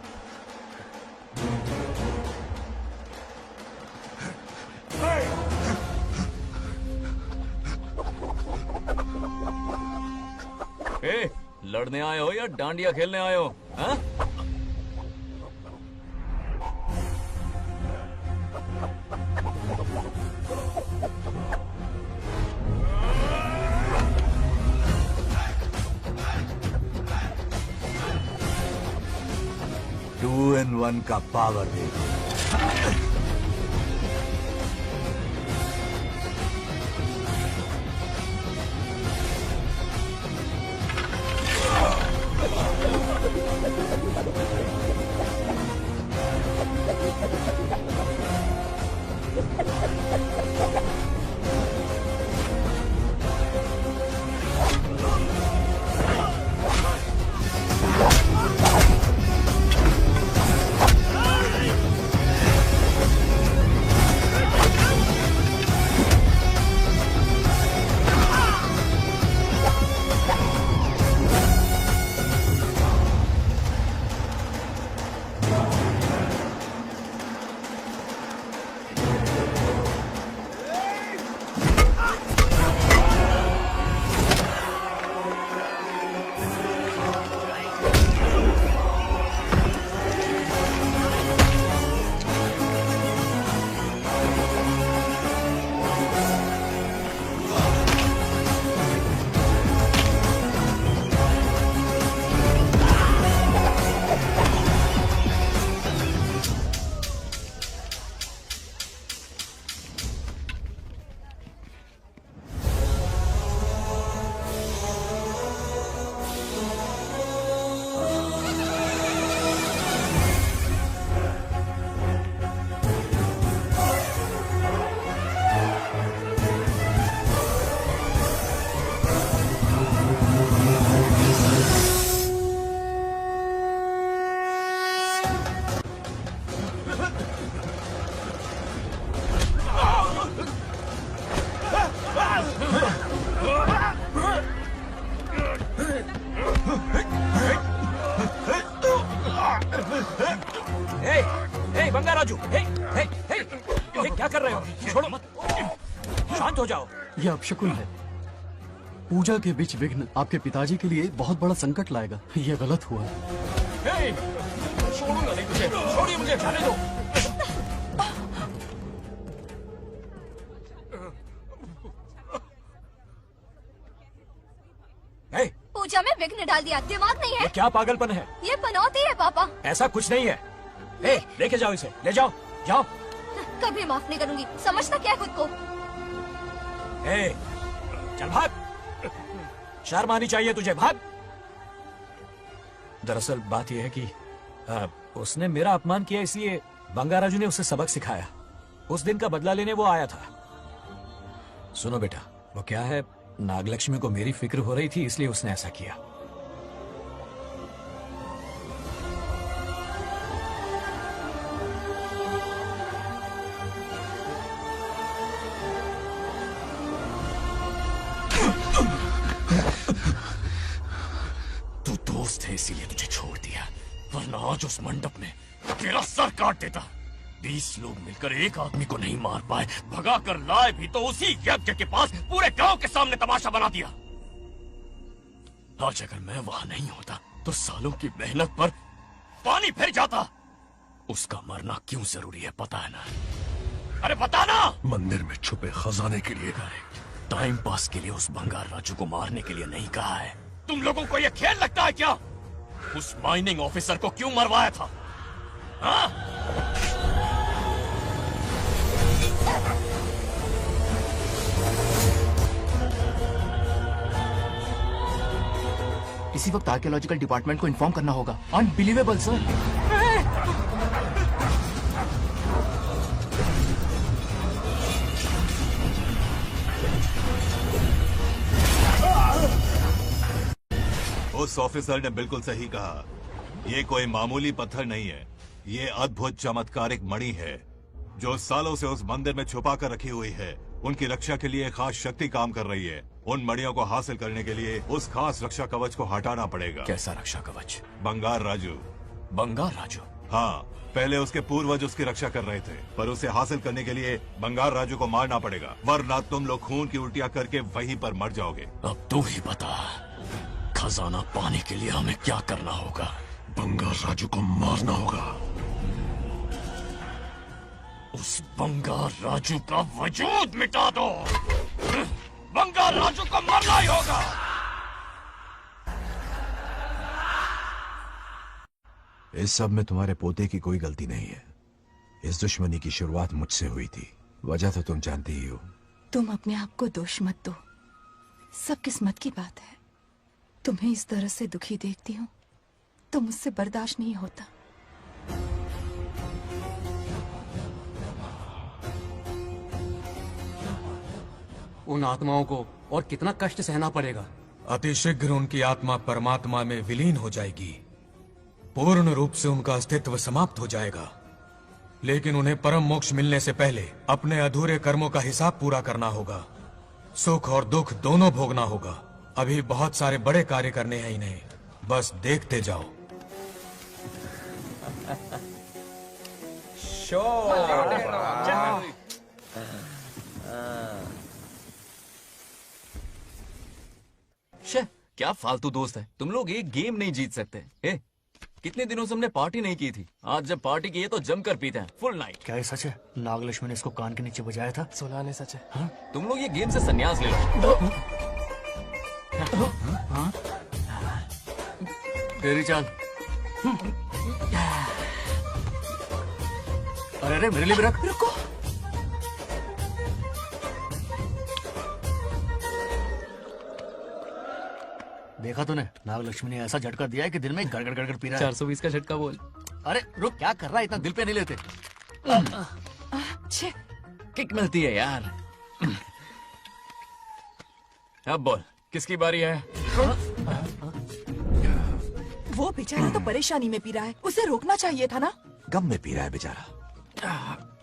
S7: ए, लड़ने आए हो या डांडिया खेलने आए हो? हाँ?
S2: टू इन वन का पावर देखो।
S15: बंगा राजू, क्या कर रहे हो? छोड़ो मत, शांत हो जाओ।
S1: ये अपशकुन है। पूजा के बीच विघ्न आपके पिताजी के लिए बहुत बड़ा संकट लाएगा। ये गलत हुआ।
S15: छोड़ूंगा नहीं तुझे, छोड़िए मुझे, जाने दो।
S9: पूजा में विघ्न डाल दिया, दिमाग नहीं है?
S15: ये क्या पागलपन है?
S9: ये पनौती है पापा।
S15: ऐसा कुछ नहीं है। लेके जाओ इसे, ले जाओ, जाओ।
S9: कभी माफ नहीं करूंगी, समझता क्या है खुद को?
S15: चल भाग, शर्म आनी चाहिए तुझे, भाग। दरअसल बात यह है कि उसने मेरा अपमान किया, इसलिए बंगाराजू ने उसे सबक सिखाया। उस दिन का बदला लेने वो आया था। सुनो बेटा, वो क्या है, नागलक्ष्मी को मेरी फिक्र हो रही थी, इसलिए उसने ऐसा किया।
S7: तू दोस्त है इसीलिए तुझे छोड़ दिया, वरना आज उस मंडप में तेरा सर काट देता। 20 लोग मिलकर एक आदमी को नहीं मार पाए, भगा कर लाए भी तो उसी यज्ञ के पास पूरे गांव के सामने तमाशा बना दिया। आज अगर मैं वहां नहीं होता तो सालों की मेहनत पर पानी फिर जाता। उसका मरना क्यों जरूरी है पता है ना? अरे बता ना।
S2: मंदिर में छुपे खजाने के लिए।
S7: टाइम पास के लिए उस बंगार राजू को मारने के लिए नहीं कहा है। तुम लोगों को यह खेल लगता है क्या? उस माइनिंग ऑफिसर को क्यों मरवाया था? हाँ?
S5: इसी वक्त आर्कियोलॉजिकल डिपार्टमेंट को इन्फॉर्म करना होगा। Unbelievable sir.
S11: उस ऑफिसर ने बिल्कुल सही कहा। ये कोई मामूली पत्थर नहीं है, ये अद्भुत चमत्कारिक मणि है जो सालों से उस मंदिर में छुपा कर रखी हुई है। उनकी रक्षा के लिए खास शक्ति काम कर रही है। उन मणियों को हासिल करने के लिए उस खास रक्षा कवच को हटाना पड़ेगा।
S7: कैसा रक्षा कवच?
S11: बंगार राजू।
S7: बंगार राजू?
S11: हाँ, पहले उसके पूर्वज उसकी रक्षा कर रहे थे, पर उसे हासिल करने के लिए बंगार राजू को मारना पड़ेगा, वरना तुम लोग खून की उल्टियां करके वहीं पर मर जाओगे।
S7: अब तू ही बता, खजाना पाने के लिए हमें क्या करना होगा?
S2: बंगार राजू को मारना होगा।
S7: उस बंगार राजू का वजूद मिटा दो। बंगार राजू को मरना ही होगा।
S2: इस सब में तुम्हारे पोते की कोई गलती नहीं है। इस दुश्मनी की शुरुआत मुझसे हुई थी, वजह तो तुम जानती ही हो।
S17: तुम अपने आप को दोष मत दो, सब किस्मत की बात है। तुम्हें इस तरह से दुखी देखती हूँ तो मुझसे बर्दाश्त नहीं होता।
S13: उन आत्माओं को और कितना कष्ट सहना पड़ेगा।
S20: अतिशीघ्र उनकी आत्मा परमात्मा में विलीन हो जाएगी, पूर्ण रूप से उनका अस्तित्व समाप्त हो जाएगा। लेकिन उन्हें परम मोक्ष मिलने से पहले अपने अधूरे कर्मों का हिसाब पूरा करना होगा। सुख और दुख दोनों भोगना होगा। अभी बहुत सारे बड़े कार्य करने हैं इन्हें, बस देखते जाओ।
S7: क्या फालतू दोस्त है तुम लोग, एक गेम नहीं जीत सकते। कितने दिनों से हमने पार्टी नहीं की थी, आज जब पार्टी की है तो जमकर पीते हैं, फुल नाइट।
S5: क्या ये सच है? नागलक्ष्मी ने इसको कान के नीचे बजाया था।
S6: सुना नहीं सच है।
S5: हाँ?
S7: तुम लोग ये गेम से संन्यास ले लो।
S5: हाँ? तेरी चाल। अरे मेरे लिए भी रख।
S17: रुको,
S5: देखा तूने, नागलक्ष्मी ने ऐसा झटका दिया है कि दिल में गड़गड़ गड़गड़ पी रहा है।
S7: 420 का झटका बोल।
S5: अरे रुक, क्या कर रहा है? इतना दिल पे नहीं लेते।
S7: किक मिलती है यार। अब बोल, किसकी बारी है?
S17: वो बेचारा तो परेशानी में पी रहा है, उसे रोकना चाहिए था ना।
S2: गम में पी रहा है बेचारा।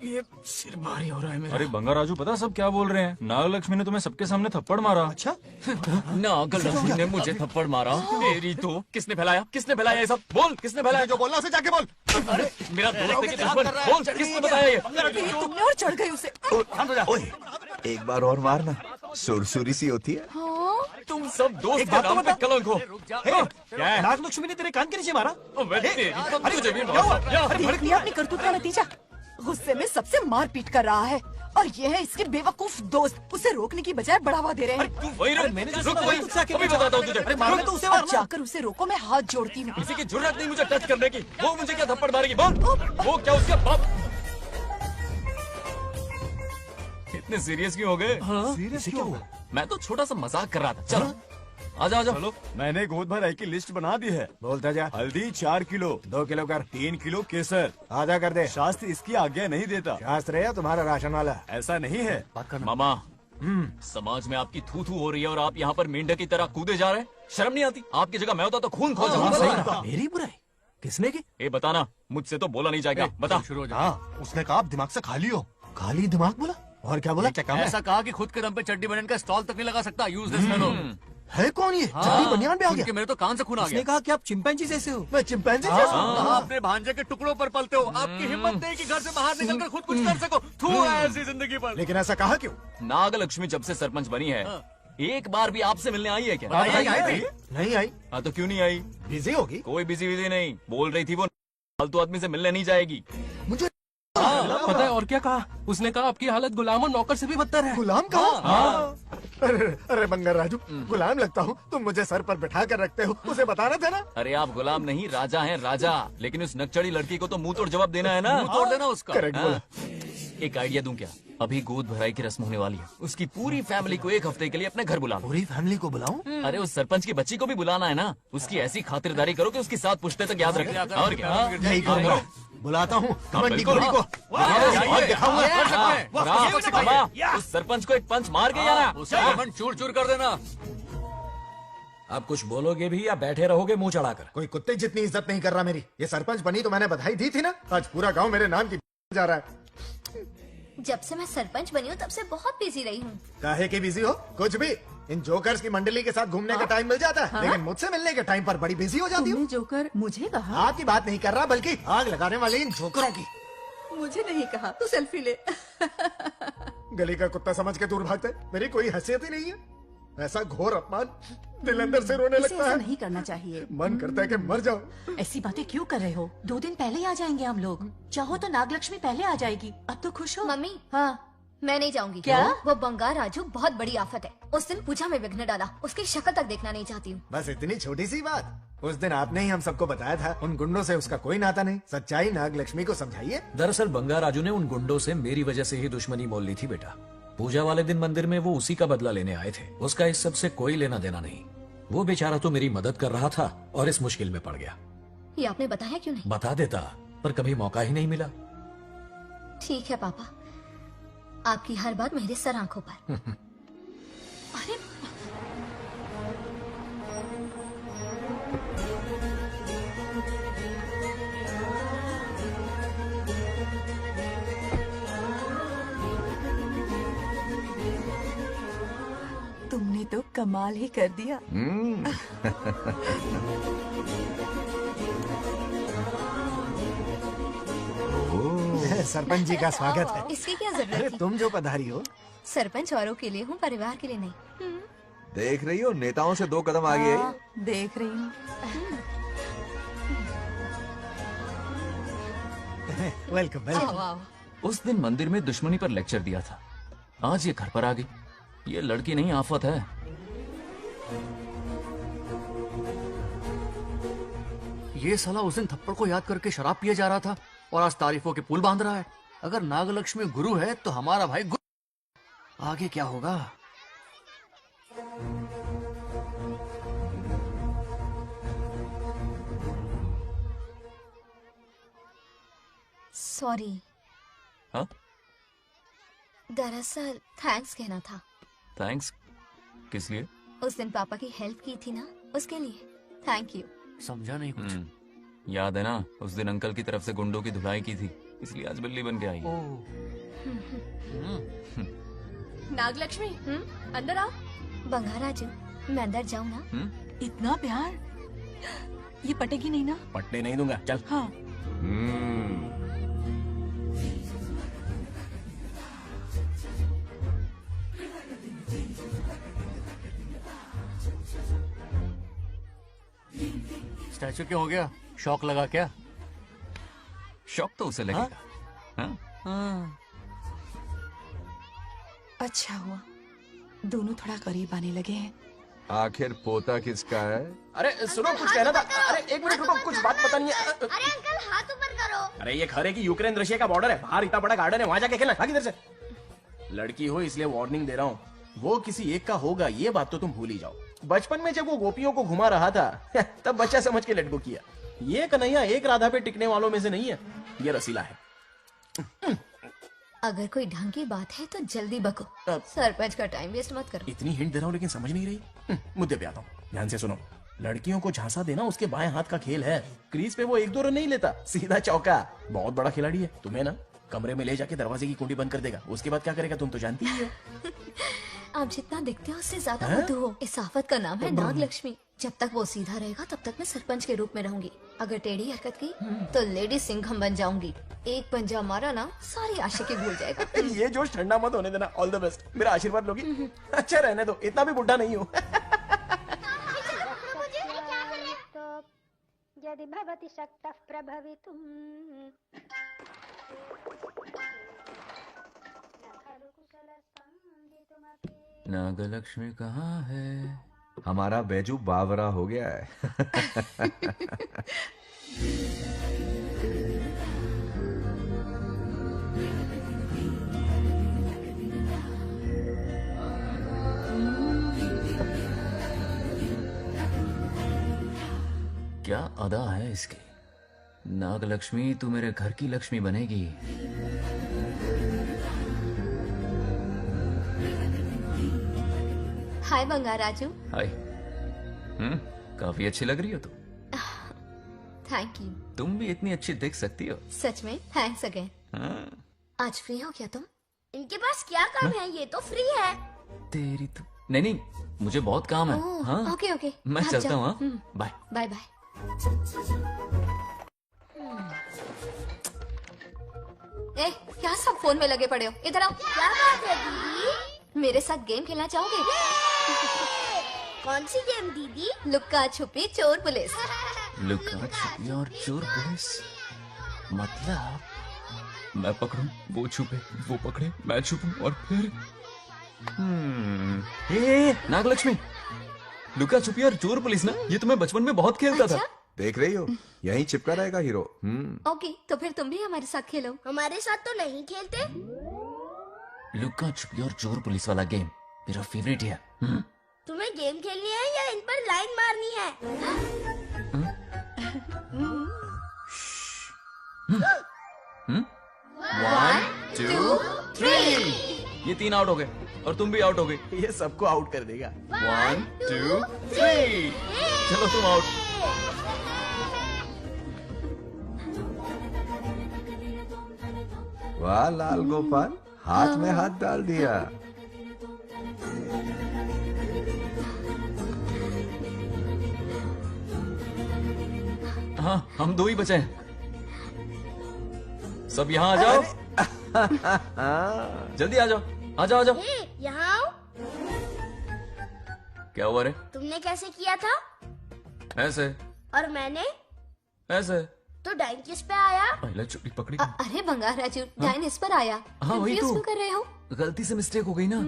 S5: ये सिर भारी हो रहा है मेरा।
S22: अरे बंगार राजू, पता सब क्या बोल रहे हैं? नागलक्ष्मी ने तुम्हें सबके सामने थप्पड़ मारा।
S5: अच्छा?
S7: नागलक्ष्मी ने मुझे थप्पड़ मारा? तेरी तो किसने फैलाया? किसने फैलाया ये सब? बोल, किसने फैलाया?
S5: जो बोलना उसे जाके बोल।
S7: अरे मेरा दोस्त है कि दुश्मन? बोल, किसने बताया ये?
S17: तुमने और चढ़ गई उसे।
S2: ओए, एक बार और मारना, सुरसुरी सी होती है।
S7: तुम सब दोस्त के नाम पे कलंक हो।
S5: क्या है? नागलक्ष्मी ने तेरे कान के नीचे मारा?
S7: तुझे भी मारा।
S17: देख लिया अपनी करतूत का नतीजा। गुस्से में सबसे मारपीट कर रहा है और ये है इसके बेवकूफ दोस्त, उसे रोकने की बजाय बढ़ावा दे रहे हैं।
S7: तू वही रुक, अभी बताता हूँ तुझे।
S5: अरे मारना तो उसे मारना।
S17: जाकर उसे रोको, मैं हाथ जोड़ती हूँ।
S7: किसी की जुर्रत नहीं मुझे टच करने की। वो मुझे क्या थप्पड़ मारेगी? बोल, वो क्या उसके बाप? इतने सीरियस क्यों हो गए?
S5: सीरियस क्यों हुआ?
S7: मैं तो छोटा सा मजाक कर रहा था। चलो आजा आजा।
S22: चलो, मैंने गोद भराई की लिस्ट बना दी है।
S16: बोलता जा।
S22: हल्दी 4 किलो,
S16: 2 किलो कर।
S22: 3 किलो केसर।
S16: आधा कर दे।
S22: शास्त्र इसकी आज्ञा नहीं देता।
S16: शास्त्र है या तुम्हारा राशन वाला?
S22: ऐसा नहीं है।
S16: बात करना।
S7: मामा, समाज में आपकी थू थू हो रही है और आप यहाँ पर मेंढक की तरह कूदे जा रहे हैं। शर्म नहीं आती? आपकी जगह मैं होता तो खून खोल जाता।
S5: मेरी बुराई किसने की?
S7: ये बताना, मुझसे तो बोला नहीं जाएगा। बता।
S5: शुरू हो जा।
S12: हाँ, उसने कहा आप दिमाग से खाली हो।
S5: खाली दिमाग बोला? और क्या बोला?
S16: ऐसा कहा कि खुद के दम पे चड्डी बनन का स्टॉल तक नहीं लगा सकता। Use this fellow.
S5: है कौन ये? चड्डी बनियान पे आ गया?
S16: मेरे तो कान से खून आ गया।
S5: उसने कहा कि आप चिंपैंजी जैसे हो। मैं चिंपैंजी जैसा हूँ?
S16: आप अपने भांजे के टुकड़ों पर पलते हो। आपकी हिम्मत नहीं कि घर से बाहर निकलकर खुद कुछ कर सको। थू है ऐसी जिंदगी पर।
S5: लेकिन ऐसा कहा क्यों?
S7: नागलक्ष्मी जब से सरपंच बनी है, एक बार भी आपसे मिलने आई है क्या?
S5: नहीं आई।
S7: हाँ तो क्यों नहीं आई?
S5: बिजी होगी।
S7: कोई बिजी विजी नहीं, बोल रही थी वो फालतू आदमी से मिलने नहीं जाएगी।
S5: मुझे
S13: पता है और क्या कहा? उसने कहा आपकी हालत गुलाम और नौकर से भी बदतर है।
S5: गुलाम कहा? अरे बंगार राजू, गुलाम लगता हूँ? तुम मुझे सर पर बिठा कर रखते हो, उसे बताना था ना।
S7: अरे आप गुलाम नहीं, राजा हैं राजा। लेकिन उस नकचड़ी लड़की को तो मुंह तोड़ जवाब देना है ना।
S16: मुंह तोड़ देना उसका।
S5: करेक्ट बोला।
S7: एक आइडिया दूं क्या? अभी गोद भराई की रस्म होने वाली है, उसकी पूरी फैमिली को एक हफ्ते के लिए अपने घर बुला लो।
S16: पूरी फैमिली को बुलाऊं?
S7: अरे उस सरपंच की बच्ची को भी बुलाना है ना, उसकी ऐसी खातिरदारी करो कि उसकी 7 पुश्ते तक याद रखे। और क्या?
S16: यही करूंगा, बुलाता हूँ कबड्डी घोड़ी को।
S7: उस सरपंच को एक पंच मार के जाना,
S15: उसका घमंड चूर चूर कर देना। आप कुछ बोलोगे भी या बैठे रहोगे मुंह चढ़ाकर?
S16: कोई कुत्ते जितनी इज्जत नहीं कर रहा मेरी। ये सरपंच बनी तो मैंने बधाई दी थी ना, आज पूरा गांव मेरे नाम की जा रहा है।
S9: जब से मैं सरपंच बनी हूँ तब से बहुत बिजी रही हूँ।
S16: काहे की बिजी हो? कुछ भी। इन जोकर्स की मंडली के साथ घूमने का टाइम मिल जाता है, लेकिन मुझसे मिलने के टाइम पर बड़ी बिजी हो जाती हूँ।
S17: जोकर मुझे कहा?
S16: आपकी बात नहीं कर रहा, बल्कि आग लगाने वाले इन जोकरों की।
S17: मुझे नहीं कहा, तू सेल्फी ले।
S16: गली का कुत्ता समझ के दूर भागते, मेरी कोई हैसियत ही नहीं है। ऐसा घोर अपमान, दिल अंदर से रोने लगता है।
S17: नहीं करना चाहिए।
S16: मन करता है कि मर जाओ।
S17: ऐसी बातें क्यों कर रहे हो? 2 दिन पहले ही आ जाएंगे हम लोग। चाहो तो नागलक्ष्मी पहले आ जाएगी। अब तो खुश हो?
S9: मम्मी, हाँ मैं नहीं जाऊंगी।
S17: क्या?
S9: वो बंगार राजू बहुत बड़ी आफत है। उस दिन पूजा में विघ्न डाला, उसकी शक्ल तक देखना नहीं चाहती हूँ।
S16: बस इतनी छोटी सी बात। उस दिन आपने ही हम सबको बताया था, उन गुंडों से उसका कोई नाता नहीं। सच्चाई नागलक्ष्मी को समझाइए।
S15: दरअसल बंगार राजू ने उन गुंडों से मेरी वजह से ही दुश्मनी मोल ली थी बेटा। पूजा वाले दिन मंदिर में वो उसी का बदला लेने आए थे। उसका इस सब से कोई लेना देना नहीं। वो बेचारा तो मेरी मदद कर रहा था और इस मुश्किल में पड़ गया।
S9: ये आपने बताया क्यों नहीं?
S15: बता देता, पर कभी मौका ही नहीं मिला।
S9: ठीक है पापा, आपकी हर बात मेरे सर आंखों पर।
S17: अरे तुमने तो कमाल ही कर दिया।
S16: सरपंच जी का स्वागत है।
S9: इसकी क्या जरूरत
S16: अरे
S9: थी?
S16: तुम जो पधारी हो।
S9: सरपंच औरों के लिए हूँ, परिवार के लिए नहीं।
S18: देख रही हो, नेताओं से 2 कदम आगे
S17: हाँ, देख रही हूँ।
S16: Welcome welcome.
S7: उस दिन मंदिर में दुश्मनी पर लेक्चर दिया था, आज ये घर पर आ गई। ये लड़की नहीं आफत है।
S1: ये साला उस दिन थप्पड़ को याद करके शराब पिए जा रहा था और आज तारीफों के पुल बांध रहा है। अगर नागलक्ष्मी गुरु है तो हमारा भाई गुरु। आगे क्या होगा?
S9: सॉरी।
S7: हाँ?
S9: दरअसल थैंक्स कहना था।
S7: थैंक्स किस लिए?
S9: उस दिन पापा की हेल्प की थी ना, उसके लिए थैंक यू।
S1: समझा नहीं कुछ।
S7: याद है ना, उस दिन अंकल की तरफ से गुंडों की धुलाई की थी, इसलिए आज बिल्ली बन के आई है।
S8: नागलक्ष्मी, अंदर आओ।
S9: बंगार राजू, मैं अंदर जाऊँ ना?
S17: इतना प्यार, ये पटेगी नहीं ना?
S5: पटने नहीं दूंगा, चल।
S17: हाँ।
S1: स्टैचू क्यों हो गया? शौक लगा क्या?
S7: शौक तो उसे लगेगा। हाँ?
S17: हाँ। अच्छा हुआ दोनों थोड़ा करीब आने लगे हैं।
S18: आखिर पोता किसका है?
S5: अरे सुनो, कुछ कहना था। अरे 1 मिनट रुको, कुछ बात पता नहीं है।
S21: अरे अंकल हाथ ऊपर करो।
S5: अरे ये खरे की यूक्रेन रशिया का बॉर्डर है, बाहर इतना बड़ा गार्डन है, वहां जाके खेलना। भाग इधर से। लड़की हो इसलिए वार्निंग दे रहा हूँ, वो किसी एक का होगा ये बात तो तुम भूल ही जाओ। बचपन में जब वो गोपियों को घुमा रहा था तब बच्चा समझ के लटको किया। ये कन्हैया एक राधा पे टिकने वालों में से नहीं है, ये रसीला है।
S9: अगर कोई ढंग की बात है तो जल्दी बको, सरपंच का टाइम वेस्ट मत करो।
S5: इतनी हिंट दे रहा हूँ लेकिन समझ नहीं रही। मुद्दे पे आता हूँ, ध्यान से सुनो। लड़कियों को झांसा देना उसके बाएं हाथ का खेल है। क्रीज पे वो 1-2 रन नहीं लेता, सीधा चौका। बहुत बड़ा खिलाड़ी है। तुम्हें ना कमरे में ले जाके दरवाजे की कुंडी बंद कर देगा, उसके बाद क्या करेगा तुम तो जानती ही हो।
S9: आप जितना दिखते हो उससे ज्यादा बुद्धू हो। इस आफत का नाम है नागलक्ष्मी। जब तक वो सीधा रहेगा तब तक मैं सरपंच के रूप में रहूंगी। अगर टेढ़ी हरकत की तो लेडी सिंघम बन जाऊंगी। एक पंजा मारा ना, सारी आशिकी भूल जाएगा।
S5: ये जोश ठंडा मत होने देना। ऑल द बेस्ट, मेरा आशीर्वाद लोगी? अच्छा रहने दो, इतना भी बुढ़ा नहीं हूँ।
S21: यदि भवति शक्तः प्रभवितुम्।
S7: नागलक्ष्मी कहाँ है?
S18: हमारा बैजू बावरा हो गया है।
S1: क्या अदा है इसकी। नागलक्ष्मी तू मेरे घर की लक्ष्मी बनेगी।
S9: हाय बंगार राजू।
S1: हाय। काफी अच्छी लग रही हो तुम।
S9: Thank you.
S1: तुम भी इतनी अच्छी दिख सकती हो।
S9: सच में थैंक्स अगेन।
S1: हाँ।
S9: आज फ्री हो क्या तुम?
S21: इनके पास क्या काम है, ये तो फ्री है।
S1: तेरी तो नहीं, मुझे बहुत काम है।
S9: ओह,
S1: हाँ?
S9: Okay okay.
S1: मैं
S9: आप
S1: चलता
S9: जाओ।
S1: हूँ। हाँ? Bye
S9: bye bye. ए, क्या सब फोन में लगे पड़े हो? इधर आओ।
S21: क्या बात है दीदी?
S9: मेरे साथ गेम खेलना चाहोगे?
S21: कौन सी गेम दीदी?
S9: लुक्का छुपी चोर पुलिस।
S1: लुका छुपी और चोर पुलिस। मतलब मैं पकड़ूं, वो छुपे, वो पकड़े, मैं छुपूं और फिर नागलक्ष्मी, लुका छुपी और चोर पुलिस ना, ये तो मैं बचपन में बहुत खेलता था।
S18: देख रही हो, यहीं चिपका रहेगा हीरो।
S9: ओके, तो फिर तुम भी हमारे साथ खेलो।
S21: हमारे साथ तो नहीं खेलते।
S1: लुका छुपी और चोर पुलिस वाला गेम मेरा फेवरेट है।
S21: तुम्हें गेम खेलनी है या इन पर लाइन मारनी है?
S1: 1 2 3 ये 3 आउट हो गए और तुम भी आउट हो गए।
S5: ये सबको आउट कर देगा।
S1: 1 2 3 चलो तुम आउट।
S18: वाह लाल गोपाल, हाथ में हाथ डाल दिया।
S1: हाँ, हम 2 ही बचे हैं। सब यहाँ आ जाओ। जल्दी आ जाओ, आ जाओ, आ जाओ।
S21: यहाँ आओ।
S1: क्या हुआ रे?
S21: तुमने कैसे किया था?
S1: ऐसे।
S21: और मैंने?
S1: ऐसे।
S21: तो डाइन किस पे आया?
S1: पहले चुपड़ी पकड़ी।
S9: अरे बंगार राजू, डाइन इस पर आया।
S1: हाँ वही
S9: Confuse
S1: तो।
S9: क्यों कर रहे हो?
S1: गलती से मिस्टेक हो गई ना।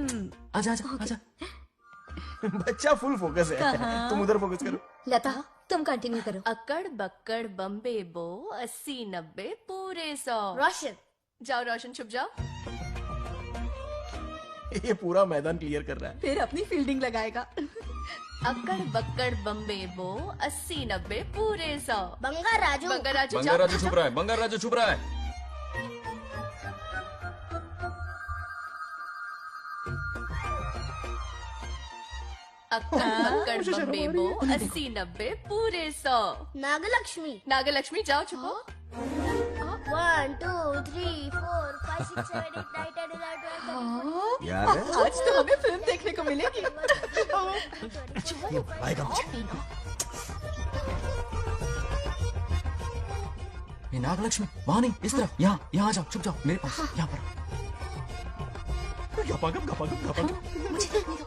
S1: आजा आजा आजा।
S5: बच्चा फुल फोकस है।
S8: कहाँ?
S5: तुम उधर फोकस करो।
S9: लता, तुम कंटिन्यू करो।
S8: अकड़ बक्कड़ बम्बे बो 80 90 पूरे 100।
S21: रोशन।
S8: जाओ रोशन, छुप जाओ।
S5: ये पूरा मैदान क्लियर कर रहा है।
S8: फिर अपनी फील्डिंग लगाएगा। अकड़ बक्कड़ बम्बे बो 80 90 पूरे 100।
S21: बंगार राजू।
S8: बंगार राजू
S7: बंगार राजू छुप रहा है, बंगार राजू छुप रहा है।
S8: अक्कड़ बक्कड़ बम्बे बो 80 90 पूरे 100।
S21: नागलक्ष्मी।
S8: नागलक्ष्मी जाओ छुपो।
S21: 1 2 3 4 5 6 7 8 9 10 11 12
S18: याद है?
S8: आज तो हमें फिल्म देखने को मिलेगी।
S16: आएगा मुझे।
S1: ये नागलक्ष्मी वहाँ नहीं, इस तरफ। यहाँ यहाँ आ जाओ, छुप जाओ मेरे पास। यहाँ पर।
S5: गपागप गपागप गपागप।
S9: मुझे देखने दो।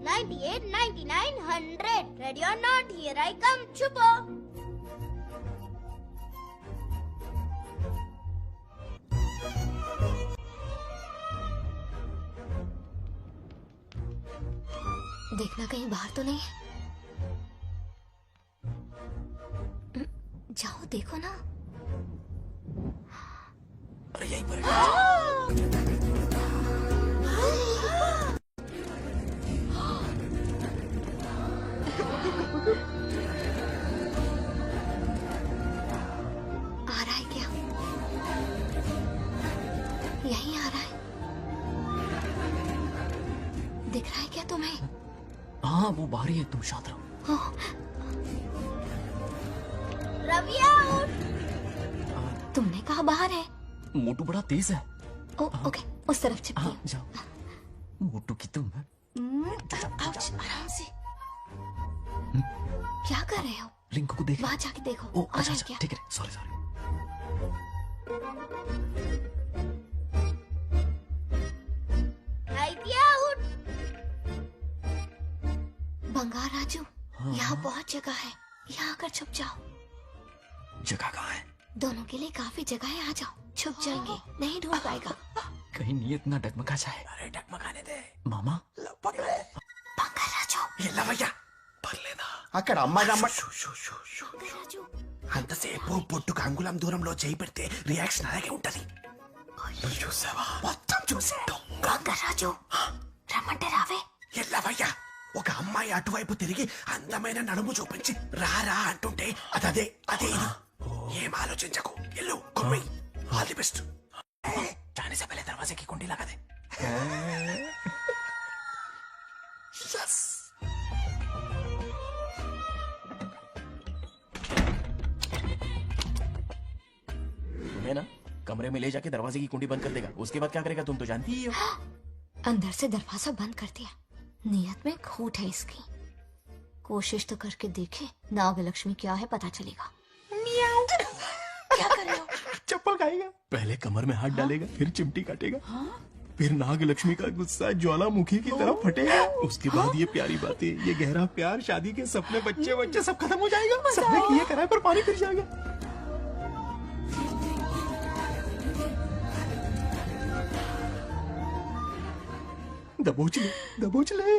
S21: 98 99 100 ready or not, here I come. छुपो।
S9: देखना कहीं बाहर तो नहीं है। जाओ देखो ना।
S1: अरे यहीं पर।
S9: आ रहा है क्या? यहीं आ रहा है। दिख रहा है क्या तुम्हें?
S1: हाँ वो बाहर ही है, तुम शांत रहो।
S21: रवि आउट।
S9: तुमने कहा बाहर है?
S1: मोटू बड़ा तेज है।
S9: ओके, उस तरफ चिपकी।
S1: हाँ जाओ। मोटू की तुम।
S9: आउच, आराम से। क्या कर रहे हो?
S1: रिंकू को देख।
S9: वहाँ जाके देखो।
S1: ओ
S9: आ
S1: अच्छा
S9: रहा है
S1: अच्छा,
S9: क्या?
S1: ठीक है, सॉरी सॉरी।
S21: आउट।
S9: बंगार राजू, यहाँ बहुत जगह है, यहाँ आकर छुप जाओ।
S1: जगह कहाँ है?
S9: दोनों के लिए काफी जगह है, आ जाओ। छुप जाएंगे, नहीं ढूंढ पाएगा।
S1: कहीं नीयत ना डगमगा जाए। अरे डगमगाने दे मामा।
S9: बंगार राजू,
S5: ये लवయ్య పర్లేదా? అక్కడ అమ్మాయి అంతసేపు పొట్టుకు అంగుళం దూరంలో చేయి పెడితే రియాక్షన్ అలాగే ఉంటది. చూసావా? మొత్తం చూసా.
S9: बंगार राजू, రమ్మంటే రావే.
S5: ఏ లవయ్య
S4: ఒక అమ్మాయి అటువైపు తిరిగి అందమైన నడుము చూపించి రా రా అంటుంటే అదే అదే ఇది. ఏం ఆలోచించకు, ఎల్లు కొమ్మి. All the best. जाने से पहले दरवाजे की कुंडी लगा दे. Yes.
S5: तुम्हें ना कमरे में ले जाके दरवाजे की कुंडी बंद कर देगा. उसके बाद क्या करेगा तुम तो जानती ही हो.
S9: अंदर से दरवाजा बंद कर दिया. नियत में खोट है इसकी. कोशिश तो करके देखे. नागलक्ष्मी क्या है पता चलेगा. क्या कर रहे हो?
S5: चप्पल खाएगा. पहले कमर में हाथ डालेगा, फिर चिमटी काटेगा, फिर नागलक्ष्मी का गुस्सा ज्वालामुखी की तरह फटेगा. उसके बाद ये प्यारी बातें, ये गहरा प्यार, शादी के सपने, बच्चे बच्चे सब खत्म हो जाएगा. सबने किए कराए पर पानी फिर जाएगा. दबोच ले, दबोच ले.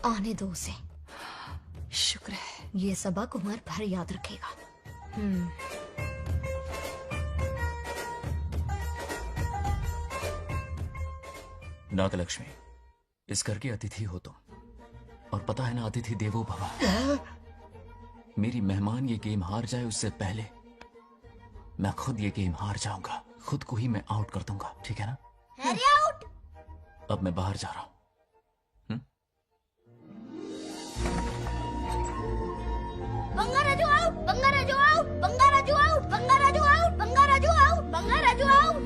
S9: आने दो उसे. शुक्र है ये सबक उम्र भर याद रखेगा.
S7: नागलक्ष्मी, इस घर की अतिथि हो तुम, और पता है ना अतिथि देवो भव. मेरी मेहमान ये गेम हार जाए उससे पहले मैं खुद ये गेम हार जाऊंगा. खुद को ही मैं आउट कर दूंगा, ठीक है ना?
S21: Harry out.
S7: अब मैं बाहर जा रहा हूं.
S21: Bangaraju out. Bangaraju out. Bangaraju out. Bangaraju out. Bangaraju out. Bangaraju out.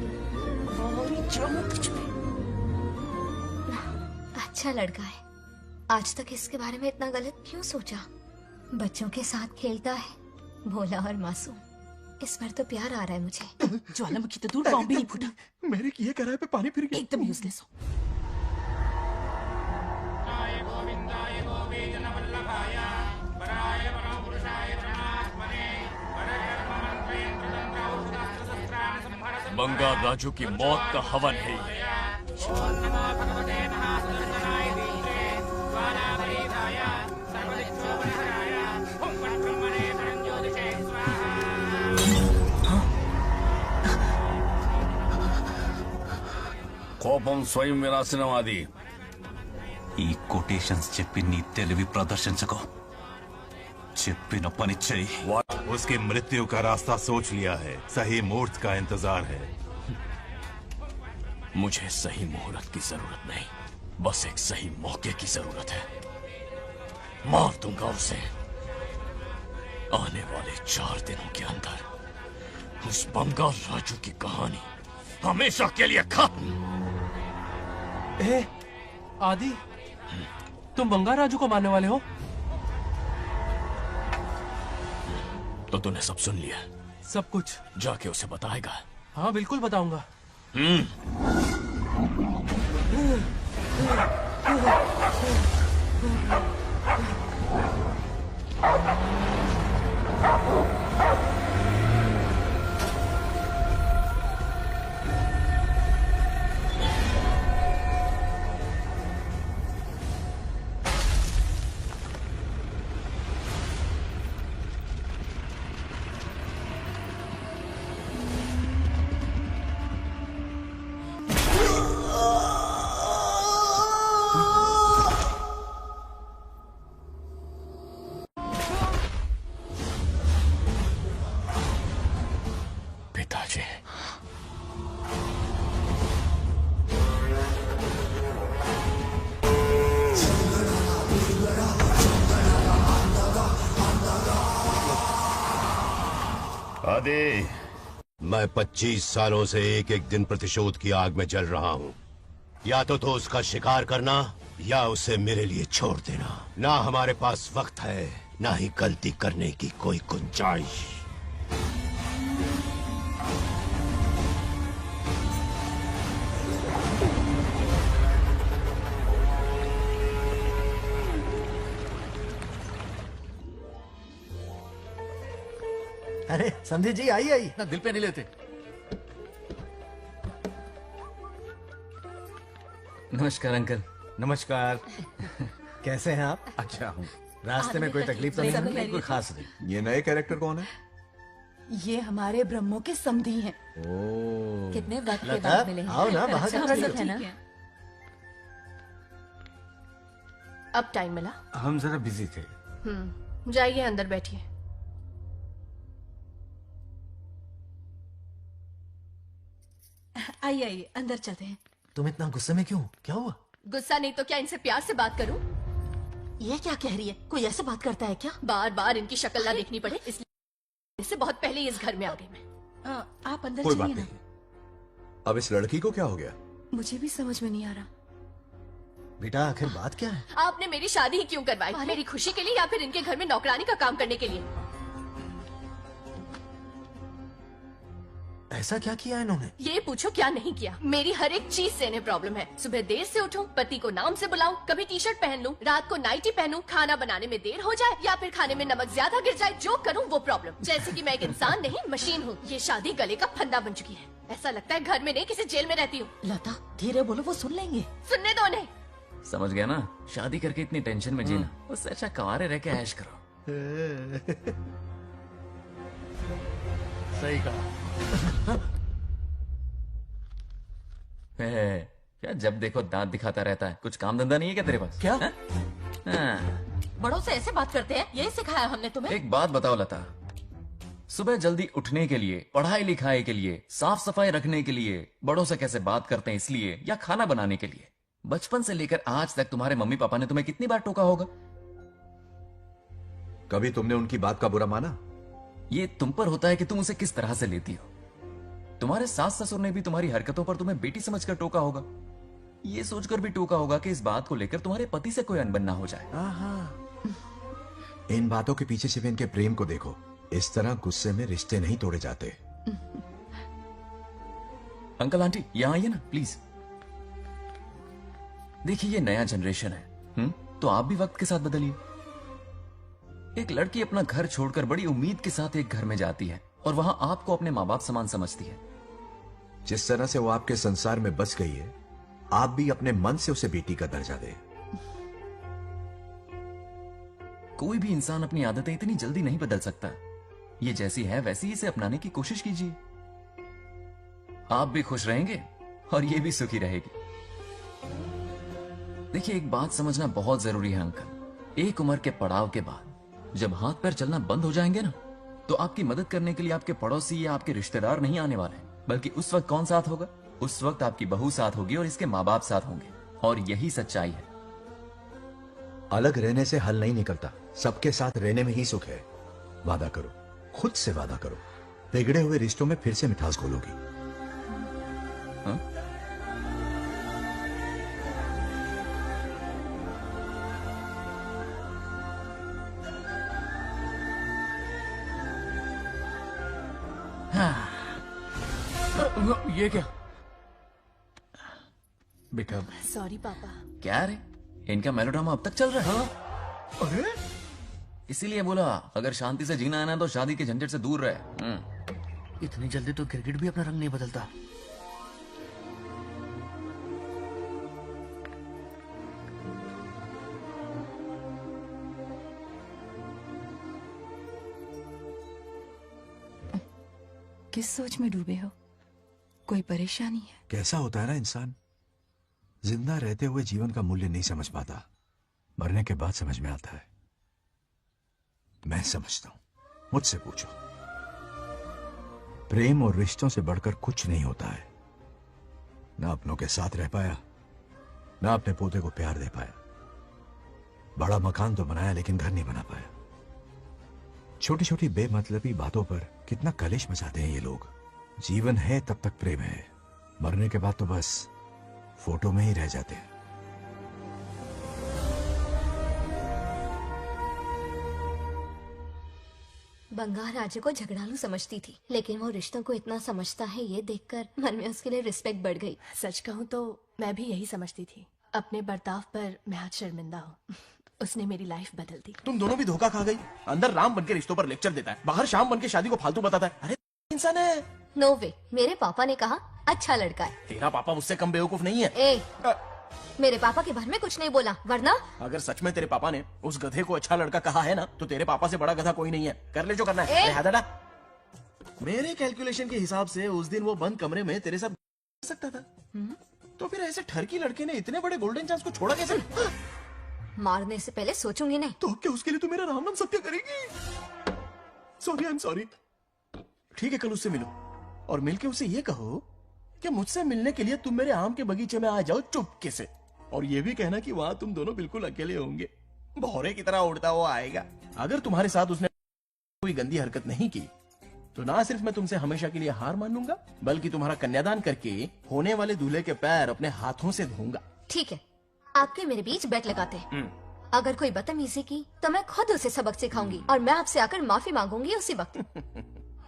S9: अच्छा लड़का है. आज तक इसके बारे में इतना गलत क्यों सोचा. बच्चों के साथ खेलता है, भोला और मासूम. इस पर तो प्यार आ रहा है मुझे.
S8: ज्वालामुखी तो दूर बॉम्ब भी नहीं फूटा.
S5: मेरे किए कराए पे पानी फिर गया.
S8: एकदम यूजलेस हो.
S7: बंगार राजू की मौत का हवन है ये.
S14: కోపం స్వయం వినాశనవాది.
S23: ఈ కొటేషన్స్ చెప్పి నీ తెలివి ప్రదర్శించకో. చెప్పిన పని చెయ్యి.
S11: उसकी मृत्यु का रास्ता सोच लिया है. सही मुहूर्त का इंतजार है.
S7: मुझे सही मुहूर्त की जरूरत नहीं, बस एक सही मौके की जरूरत है. मार दूंगा उसे. आने वाले 4 दिनों के अंदर उस बंगाल राजू की कहानी हमेशा के लिए खत्म.
S24: आदि, तुम बंगाल राजू को मारने वाले हो?
S7: तो तूने सब सुन लिया?
S24: सब कुछ.
S7: जाके उसे बताएगा?
S24: हाँ बिल्कुल बताऊंगा.
S25: मैं 25 सालों से एक एक दिन प्रतिशोध की आग में जल रहा हूँ. या तो उसका शिकार करना या उसे मेरे लिए छोड़ देना. ना हमारे पास वक्त है, ना ही गलती करने की कोई गुंजाइश.
S16: अरे समझे जी, आई आई.
S1: ना दिल पे नहीं लेते.
S26: नमस्कार अंकल.
S16: नमस्कार. कैसे हैं आप?
S18: अच्छा हूँ.
S16: रास्ते में कोई तकलीफ तो नहीं?
S18: कोई खास नहीं. ये नए कैरेक्टर कौन है?
S17: ये हमारे ब्रह्मों के समधी हैं.
S18: ओह,
S10: कितने वक्त के बाद मिले हैं.
S16: आओ ना बाहर.
S10: अच्छा है ना.
S2: अब टाइम मिला?
S3: हम जरा बिजी थे।
S2: जाइए अंदर बैठिए।
S8: आइए आइए अंदर चलते हैं।
S4: तुम इतना गुस्से में क्यों? क्या हुआ?
S2: गुस्सा नहीं तो क्या इनसे प्यार से बात करूं?
S17: ये क्या कह रही है? कोई ऐसे बात करता है क्या?
S2: बार बार इनकी शक्ल ना देखनी पड़े इसलिए इससे बहुत पहले इस घर में आ गई मैं।
S8: आप अंदर
S18: कोई
S8: चलिए
S18: बात
S8: ना।
S18: नहीं। अब इस लड़की को क्या हो गया?
S8: मुझे भी समझ में नहीं आ रहा।
S4: बेटा आखिर बात क्या है?
S2: आपने मेरी शादी ही क्यों करवाई? मेरी खुशी के लिए या फिर इनके घर में नौकरानी का काम करने के लिए?
S4: ऐसा क्या किया इन्होंने?
S2: ये पूछो क्या नहीं किया। मेरी हर एक चीज से इन्हें प्रॉब्लम है। सुबह देर से उठूं, पति को नाम से बुलाऊं, कभी टी शर्ट पहन लूं, रात को नाइटी पहनूं, खाना बनाने में देर हो जाए या फिर खाने में नमक ज्यादा गिर जाए, जो करूं वो प्रॉब्लम। जैसे कि मैं एक इंसान नहीं मशीन हूँ। ये शादी गले का फंदा बन चुकी है। ऐसा लगता है घर में नहीं किसी जेल में रहती हूँ।
S17: लता धीरे बोलो, वो सुन लेंगे।
S2: सुनने दो उन्हें।
S7: समझ गया ना? शादी करके इतनी टेंशन में जीना, उससे अच्छा कुंवारे रह के ऐश करो।
S1: सही कहा।
S7: क्या जब देखो दांत दिखाता रहता है? कुछ काम धंधा नहीं है क्या तेरे पास?
S17: क्या?
S10: बड़ों से ऐसे बात करते हैं? यही सिखाया हमने तुम्हें?
S7: एक बात बताओ लता, सुबह जल्दी उठने के लिए, पढ़ाई लिखाई के लिए, साफ सफाई रखने के लिए बड़ों से कैसे बात करते हैं इसलिए, या खाना बनाने के लिए? बचपन से लेकर आज तक तुम्हारे मम्मी पापा ने तुम्हें कितनी बार टोका होगा?
S18: कभी तुमने उनकी बात का बुरा माना?
S7: ये तुम पर होता है कि तुम उसे किस तरह से लेती हो। तुम्हारे सास ससुर ने भी तुम्हारी हरकतों पर तुम्हें बेटी समझकर टोका होगा। ये सोचकर भी टोका होगा कि इस बात को लेकर तुम्हारे पति से कोई अनबन ना हो जाए।
S18: इन बातों के पीछे सिर्फ इनके प्रेम को देखो। इस तरह गुस्से में रिश्ते नहीं तोड़े जाते।
S7: अंकल आंटी यहाँ आइए ना प्लीज। देखिए ये नया जनरेशन है, तो आप भी वक्त के साथ बदलिए। एक लड़की अपना घर छोड़कर बड़ी उम्मीद के साथ एक घर में जाती है और वहां आपको अपने माँ बाप समान समझती है।
S18: जिस तरह से वो आपके संसार में बस गई है, आप भी अपने मन से उसे बेटी का दर्जा दें।
S7: कोई भी इंसान अपनी आदतें इतनी जल्दी नहीं बदल सकता। ये जैसी है वैसी इसे अपनाने की कोशिश कीजिए। आप भी खुश रहेंगे और ये भी सुखी रहेगी। देखिए एक बात समझना बहुत जरूरी है अंकल। एक उम्र के पड़ाव के बाद जब हाथ पैर चलना बंद हो जाएंगे ना, तो आपकी मदद करने के लिए आपके पड़ोसी या आपके रिश्तेदार नहीं आने वाले, बल्कि उस वक्त कौन साथ होगा? उस वक्त आपकी बहू साथ होगी और इसके माँ बाप साथ होंगे। और यही सच्चाई है।
S18: अलग रहने से हल नहीं निकलता, सबके साथ रहने में ही सुख है। वादा करो, खुद से वादा करो, बिगड़े हुए रिश्तों में फिर से मिठास घोलोगी।
S1: ये क्या?
S3: बेटा
S2: सॉरी पापा।
S7: क्या रे, इनका मेलोड्रामा अब तक चल रहा है?
S4: अरे
S7: इसीलिए बोला अगर शांति से जीना है ना तो शादी के झंझट से दूर रहे।
S1: इतनी जल्दी तो क्रिकेट भी अपना रंग नहीं बदलता।
S17: किस सोच में डूबे हो? कोई परेशानी है?
S18: कैसा होता है ना इंसान, जिंदा रहते हुए जीवन का मूल्य नहीं समझ पाता, मरने के बाद समझ में आता है। मैं समझता हूं, मुझसे पूछो। प्रेम और रिश्तों से बढ़कर कुछ नहीं होता है। ना अपनों के साथ रह पाया, ना अपने पोते को प्यार दे पाया। बड़ा मकान तो बनाया लेकिन घर नहीं बना पाया। छोटी छोटी बेमतलबी बातों पर कितना कलेश मचाते हैं ये लोग। जीवन है तब तक प्रेम है, मरने के बाद तो बस फोटो में ही रह जाते हैं।
S9: बंगाल राजे को झगड़ालू समझती थी, लेकिन वो रिश्तों को इतना समझता है ये देखकर मन में उसके लिए रिस्पेक्ट बढ़ गई।
S2: सच कहूँ तो मैं भी यही समझती थी। अपने बर्ताव पर मैं आज शर्मिंदा हूँ। उसने मेरी लाइफ बदल दी।
S5: तुम दोनों भी धोखा खा गई। अंदर राम बनके रिश्तों पर लेक्चर देता है, बाहर शाम बनके शादी को फालतू बताता है। अरे इंसान है।
S9: नो वे, मेरे पापा ने कहा अच्छा लड़का है।
S5: तेरा पापा मुझसे कम बेवकूफ नहीं है।
S9: मेरे पापा के बारे में कुछ नहीं बोला, वरना
S5: अगर सच में तेरे पापा ने उस गधे को अच्छा लड़का कहा है ना, तो तेरे पापा से बड़ा गधा कोई नहीं है। कर ले जो करना है। मेरे कैलकुलेशन के हिसाब से उस दिन वो बंद कमरे में तेरे साथ सकता था। तो फिर ऐसे ठरकी लड़के ने इतने बड़े गोल्डन चांस को छोड़ा कैसे?
S9: मारने से पहले सोचूंगी नहीं।
S5: तो क्या उसके लिए तू मेरा राम नाम सत्य करेगी? Sorry, I am sorry. ठीक है, कल उससे मिलो और मिलके उसे ये कहो कि मुझसे मिलने के लिए तुम मेरे आम के बगीचे में आ जाओ चुपके से, और ये भी कहना कि वहां तुम दोनों बिल्कुल अकेले होंगे। भौरे की तरह उड़ता हुआ आएगा। अगर तुम्हारे साथ उसने कोई गंदी हरकत नहीं की तो ना सिर्फ मैं तुमसे हमेशा के लिए हार मान लूंगा, बल्कि तुम्हारा कन्यादान करके होने वाले दूल्हे के पैर अपने हाथों से धोऊंगा।
S9: ठीक है, आपके मेरे बीच बेट लगाते हैं। अगर कोई बदतमीजी की तो मैं खुद उसे सबक सिखाऊंगी और मैं आपसे आकर माफी मांगूंगी उसी वक्त।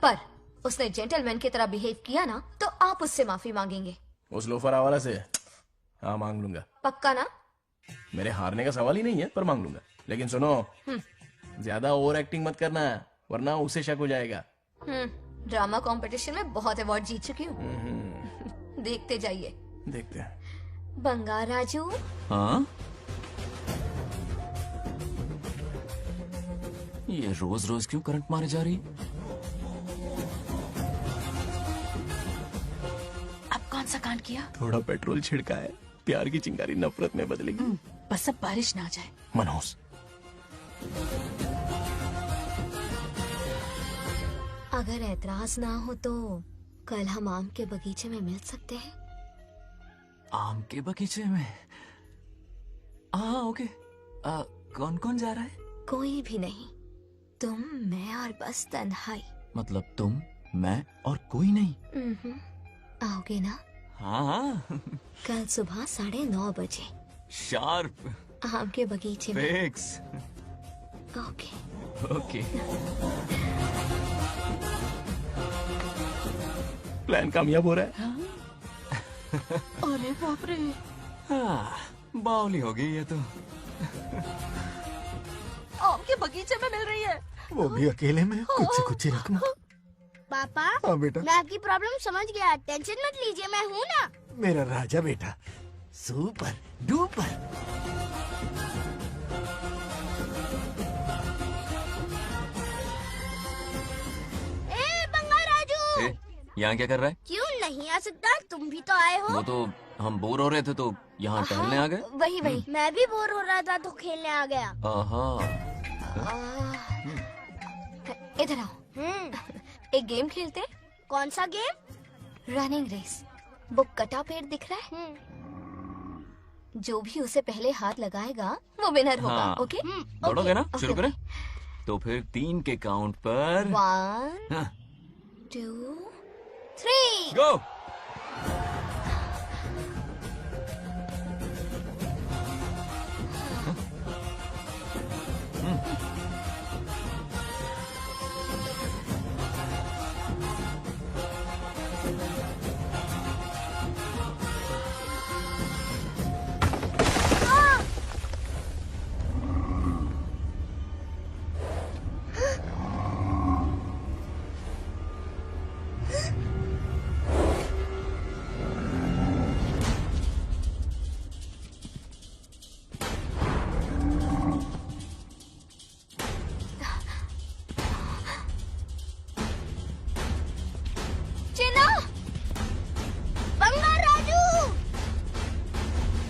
S9: पर उसने जेंटलमैन की तरह बिहेव किया ना तो आप उससे माफी मांगेंगे।
S5: उस लोफर आवारा से हाँ मांग लूंगा।
S9: पक्का ना?
S5: मेरे हारने का सवाल ही नहीं है, पर मांग लूंगा। लेकिन सुनो, ज्यादा ओवर एक्टिंग मत करना, वरना उसे शक हो जाएगा।
S9: ड्रामा कंपटीशन में बहुत अवार्ड जीत चुकी हूँ। देखते जाइए।
S5: देखते हैं।
S9: बंगार राजू।
S7: हाँ? ये रोज रोज क्यों करंट मारे जा रही?
S8: अब कौन सा कांड किया?
S5: थोड़ा पेट्रोल छिड़का है, प्यार की चिंगारी नफरत में बदलेगी।
S8: बस अब बारिश ना आ जाए।
S5: मनोज,
S9: अगर ऐतराज ना हो तो कल हम आम के बगीचे में मिल सकते हैं।
S7: आम के बगीचे में? हाँ ओके। कौन कौन जा रहा है?
S9: कोई भी नहीं, तुम, मैं और बस तन्हाई।
S7: मतलब तुम, मैं और कोई नहीं?
S9: आओगे ना?
S7: हाँ हाँ।
S9: कल सुबह 9:30 बजे
S7: शार्प।
S9: आम के बगीचे में।
S7: फिक्स।
S9: Okay
S7: okay.
S5: प्लान कामयाब हो रहा है।
S8: अरे बाप रे।
S7: हाँ, बावली हो गई ये तो।
S8: आम के बगीचे में मिल रही है।
S16: वो भी अकेले में, कुछ से कुछ ही रखना।
S21: पापा,
S16: हाँ बेटा।
S21: मैं आपकी प्रॉब्लम समझ गया, टेंशन मत लीजिए, मैं हूँ ना।
S16: मेरा राजा बेटा, सुपर डुपर।
S21: बंगार राजू,
S7: यहाँ क्या कर रहा है?
S21: क्यों नहीं आ सकता? तुम भी तो आए हो।
S7: वो तो हम बोर हो रहे थे तो यहाँ टहलने आ गए।
S21: वही मैं भी बोर हो रहा था तो खेलने आ गया।
S9: इधर आओ। एक गेम खेलते।
S21: कौन सा गेम?
S9: Running race. वो कटा पेड़ दिख रहा है? जो भी उसे पहले हाथ लगाएगा वो विनर होगा।
S7: हाँ।
S9: ओके?
S7: दौड़ोगे ना? शुरू करें? तो फिर 3 के काउंट पर
S9: 1 2 3
S7: गो।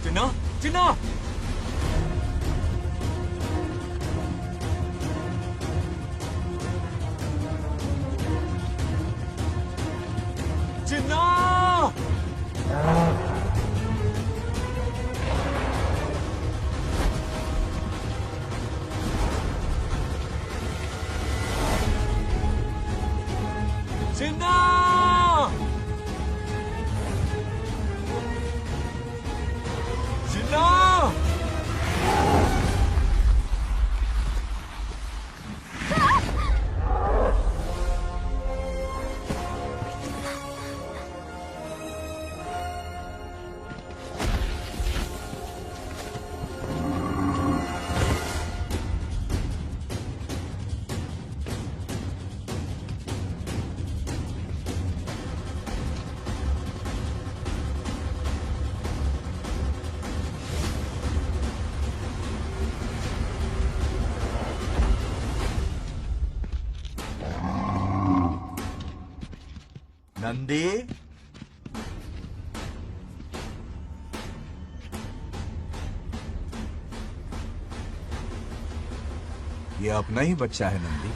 S7: चिन्ना! चिन्ना! चिन्ना! चिन्ना!
S18: नंदी, ये अपना ही बच्चा है नंदी।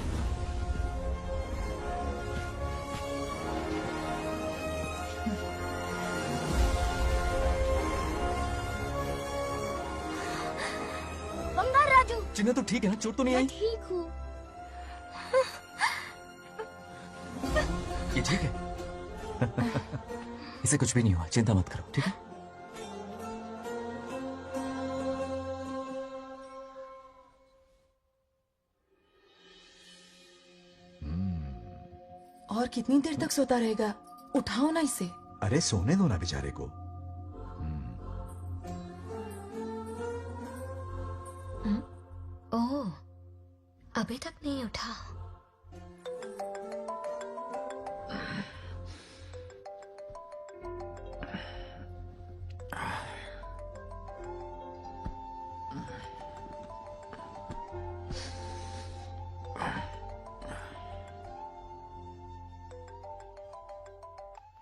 S21: बंगार राजू,
S7: चिन्ह तो ठीक है ना? चोट तो नहीं
S21: मैं
S7: आई?
S21: ठीक हूँ।
S7: ये ठीक है। इसे कुछ भी नहीं हुआ, चिंता मत करो, ठीक है?
S17: और कितनी देर तक सोता रहेगा? उठाओ ना इसे।
S18: अरे सोने दो ना बेचारे को।
S9: ओह, अभी तक नहीं उठा।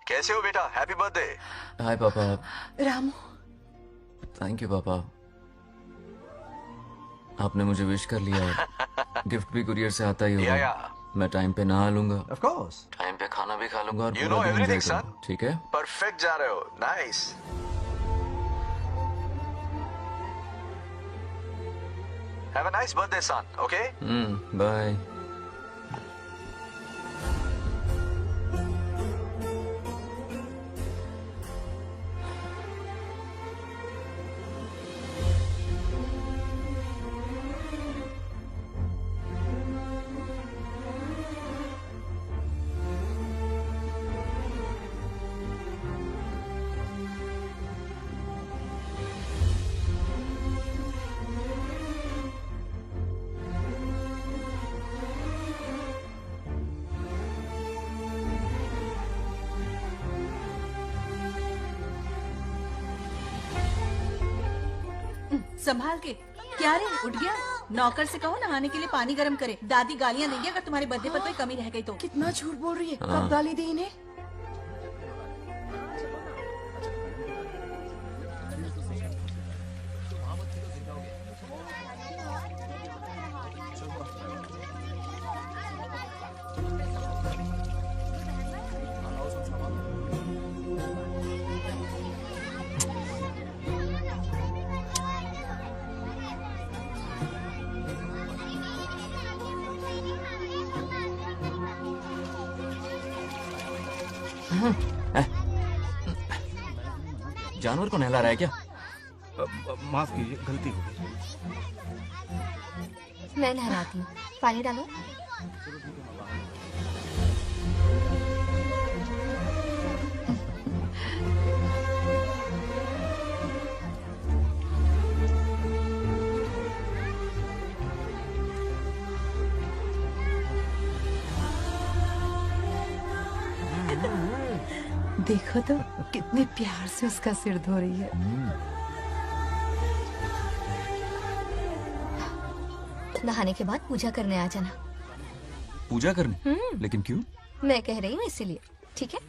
S18: कैसे हो बेटा? Happy birthday.
S7: हाय पापा।
S17: रामू,
S7: थैंक यू पापा, आपने मुझे विश कर लिया। गिफ्ट भी कुरियर से आता ही होगा। मैं टाइम पे नहा लूंगा,
S18: ऑफ कोर्स,
S7: टाइम पे खाना भी खा लूंगा और
S18: You
S7: पूरा
S18: know
S7: दिन
S18: everything,
S7: enjoy करूंगा, ठीक है?
S18: परफेक्ट जा रहे हो। Nice. Have a nice birthday son, okay?
S7: Bye.
S8: संभाल के। क्या रे, उठ गया? नौकर से कहो नहाने के लिए पानी गर्म करे। दादी गालियाँ देंगे अगर तुम्हारे बर्थडे पर कोई कमी रह गई तो।
S17: कितना झूठ बोल रही है।
S7: हाँ।
S17: कब गाली दी इन्हें?
S7: जानवर को नहला रहा है क्या?
S4: माफ कीजिए, गलती हो गई।
S9: मैं नहलाती हूँ, पानी डालो।
S17: देखो तो कितने प्यार से उसका सिर धो रही है।
S9: नहाने के बाद पूजा करने आ जाना।
S7: पूजा करने? लेकिन क्यों?
S9: मैं कह रही हूँ इसीलिए, ठीक है?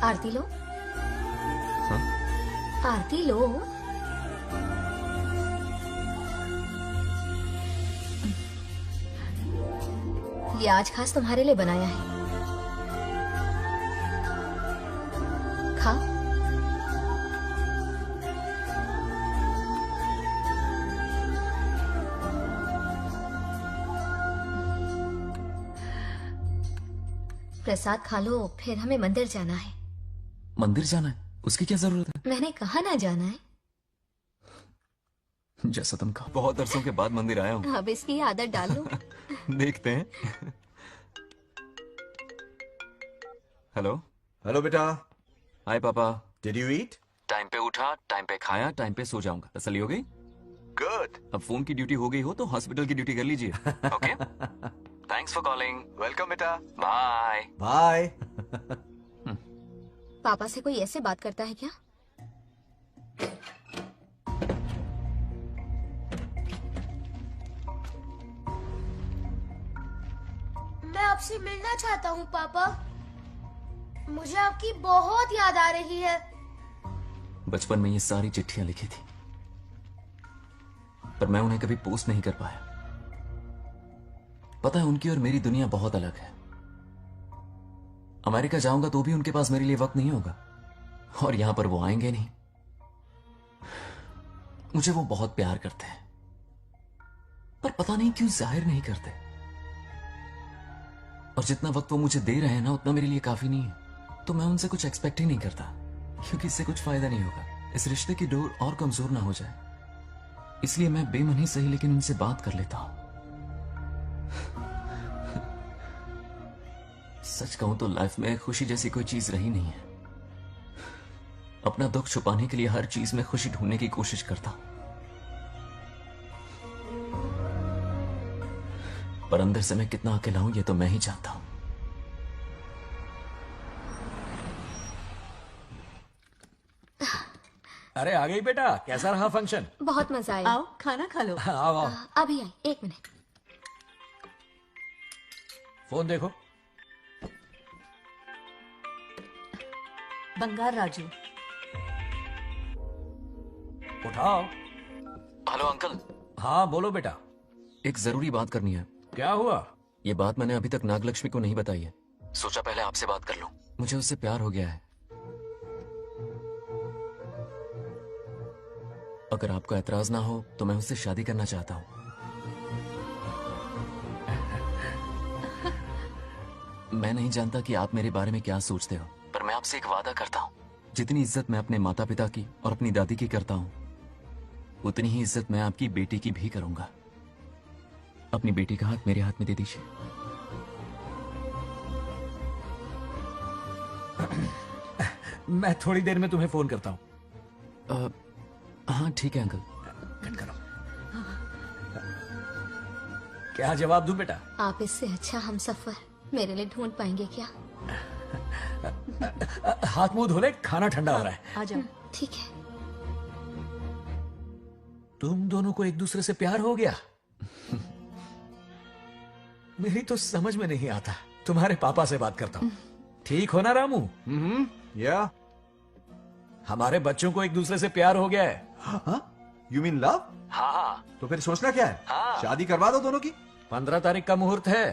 S9: आरती लो।
S7: हाँ?
S9: आरती लो। ये आज खास तुम्हारे लिए बनाया है, खा। प्रसाद खा लो, फिर हमें मंदिर जाना है।
S7: मंदिर जाना है? उसकी क्या जरूरत है?
S9: मैंने कहा ना जाना है।
S7: जैसा तुम कहा, बहुत अरसों के बाद मंदिर आया हूँ।
S9: अब इसकी आदत डाल लो।
S7: देखते हैं। हेलो।
S18: हेलो बेटा।
S7: हाय पापा।
S18: Did you eat?
S7: टाइम पे उठा, टाइम पे खाया, टाइम पे सो जाऊंगा। तसल्ली हो गई?
S18: गुड।
S7: अब फोन की ड्यूटी हो गई हो तो हॉस्पिटल की ड्यूटी कर लीजिए। Okay? Thanks for calling.
S18: Welcome बेटा।
S7: बाय।
S18: बाय।
S9: पापा से कोई ऐसे बात करता है क्या?
S21: मैं आपसे मिलना चाहता हूँ पापा। मुझे आपकी बहुत याद आ रही है।
S7: बचपन में ये सारी चिट्ठियां लिखी थी, पर मैं उन्हें कभी पोस्ट नहीं कर पाया। पता है, उनकी और मेरी दुनिया बहुत अलग है। अमेरिका जाऊंगा तो भी उनके पास मेरे लिए वक्त नहीं होगा, और यहां पर वो आएंगे नहीं। मुझे वो बहुत प्यार करते हैं, पर पता नहीं क्यों जाहिर नहीं करते। और जितना वक्त वो मुझे दे रहे हैं ना, उतना मेरे लिए काफी नहीं है। तो मैं उनसे कुछ एक्सपेक्ट ही नहीं करता, क्योंकि इससे कुछ फायदा नहीं होगा। इस रिश्ते की डोर और कमजोर ना हो जाए, इसलिए मैं बेमनी सही लेकिन उनसे बात कर लेता हूं। सच कहूं तो लाइफ में खुशी जैसी कोई चीज रही नहीं है। अपना दुख छुपाने के लिए हर चीज में खुशी ढूंढने की कोशिश करता हूं, पर अंदर से मैं कितना अकेला हूं ये तो मैं ही जानता हूं।
S15: अरे आ गई बेटा, कैसा रहा फंक्शन?
S9: बहुत मजा आया।
S8: आओ खाना खा लो।
S15: आओ आओ।
S9: अभी आई, 1 मिनट।
S15: फोन देखो।
S8: बंगार राजू।
S15: उठाओ।
S7: Hello uncle.
S15: हाँ बोलो बेटा।
S7: एक जरूरी बात करनी है।
S15: क्या हुआ?
S7: ये बात मैंने अभी तक नागलक्ष्मी को नहीं बताई है। सोचा पहले आपसे बात कर लूं। मुझे उससे प्यार हो गया है। अगर आपको एतराज ना हो तो मैं उससे शादी करना चाहता हूं। मैं नहीं जानता कि आप मेरे बारे में क्या सोचते हो, पर मैं आपसे एक वादा करता हूं। जितनी इज्जत मैं अपने माता पिता की और अपनी दादी की करता हूं, उतनी ही इज्जत मैं आपकी बेटी की भी करूंगा। अपनी बेटी का हाथ मेरे हाथ में दे दीजिए।
S15: मैं थोड़ी देर में तुम्हें फोन करता हूं।
S7: हाँ ठीक है अंकल।
S15: कट करो। क्या जवाब दूं बेटा?
S9: आप इससे अच्छा हम सफर मेरे लिए ढूंढ पाएंगे क्या?
S15: हाथ मुंह धो ले, खाना ठंडा हो रहा है।
S8: आ जाओ।
S9: ठीक है।
S15: तुम दोनों को एक दूसरे से प्यार हो गया? मेरी तो समझ में नहीं आता। तुम्हारे पापा से बात करता हूँ। ठीक हो ना रामू?
S18: या
S15: हमारे बच्चों को एक दूसरे से प्यार हो गया है।
S18: You mean love?
S15: हाँ।
S18: तो फिर सोचना क्या है? शादी करवा दो दोनों की।
S15: 15 तारीख का मुहूर्त है।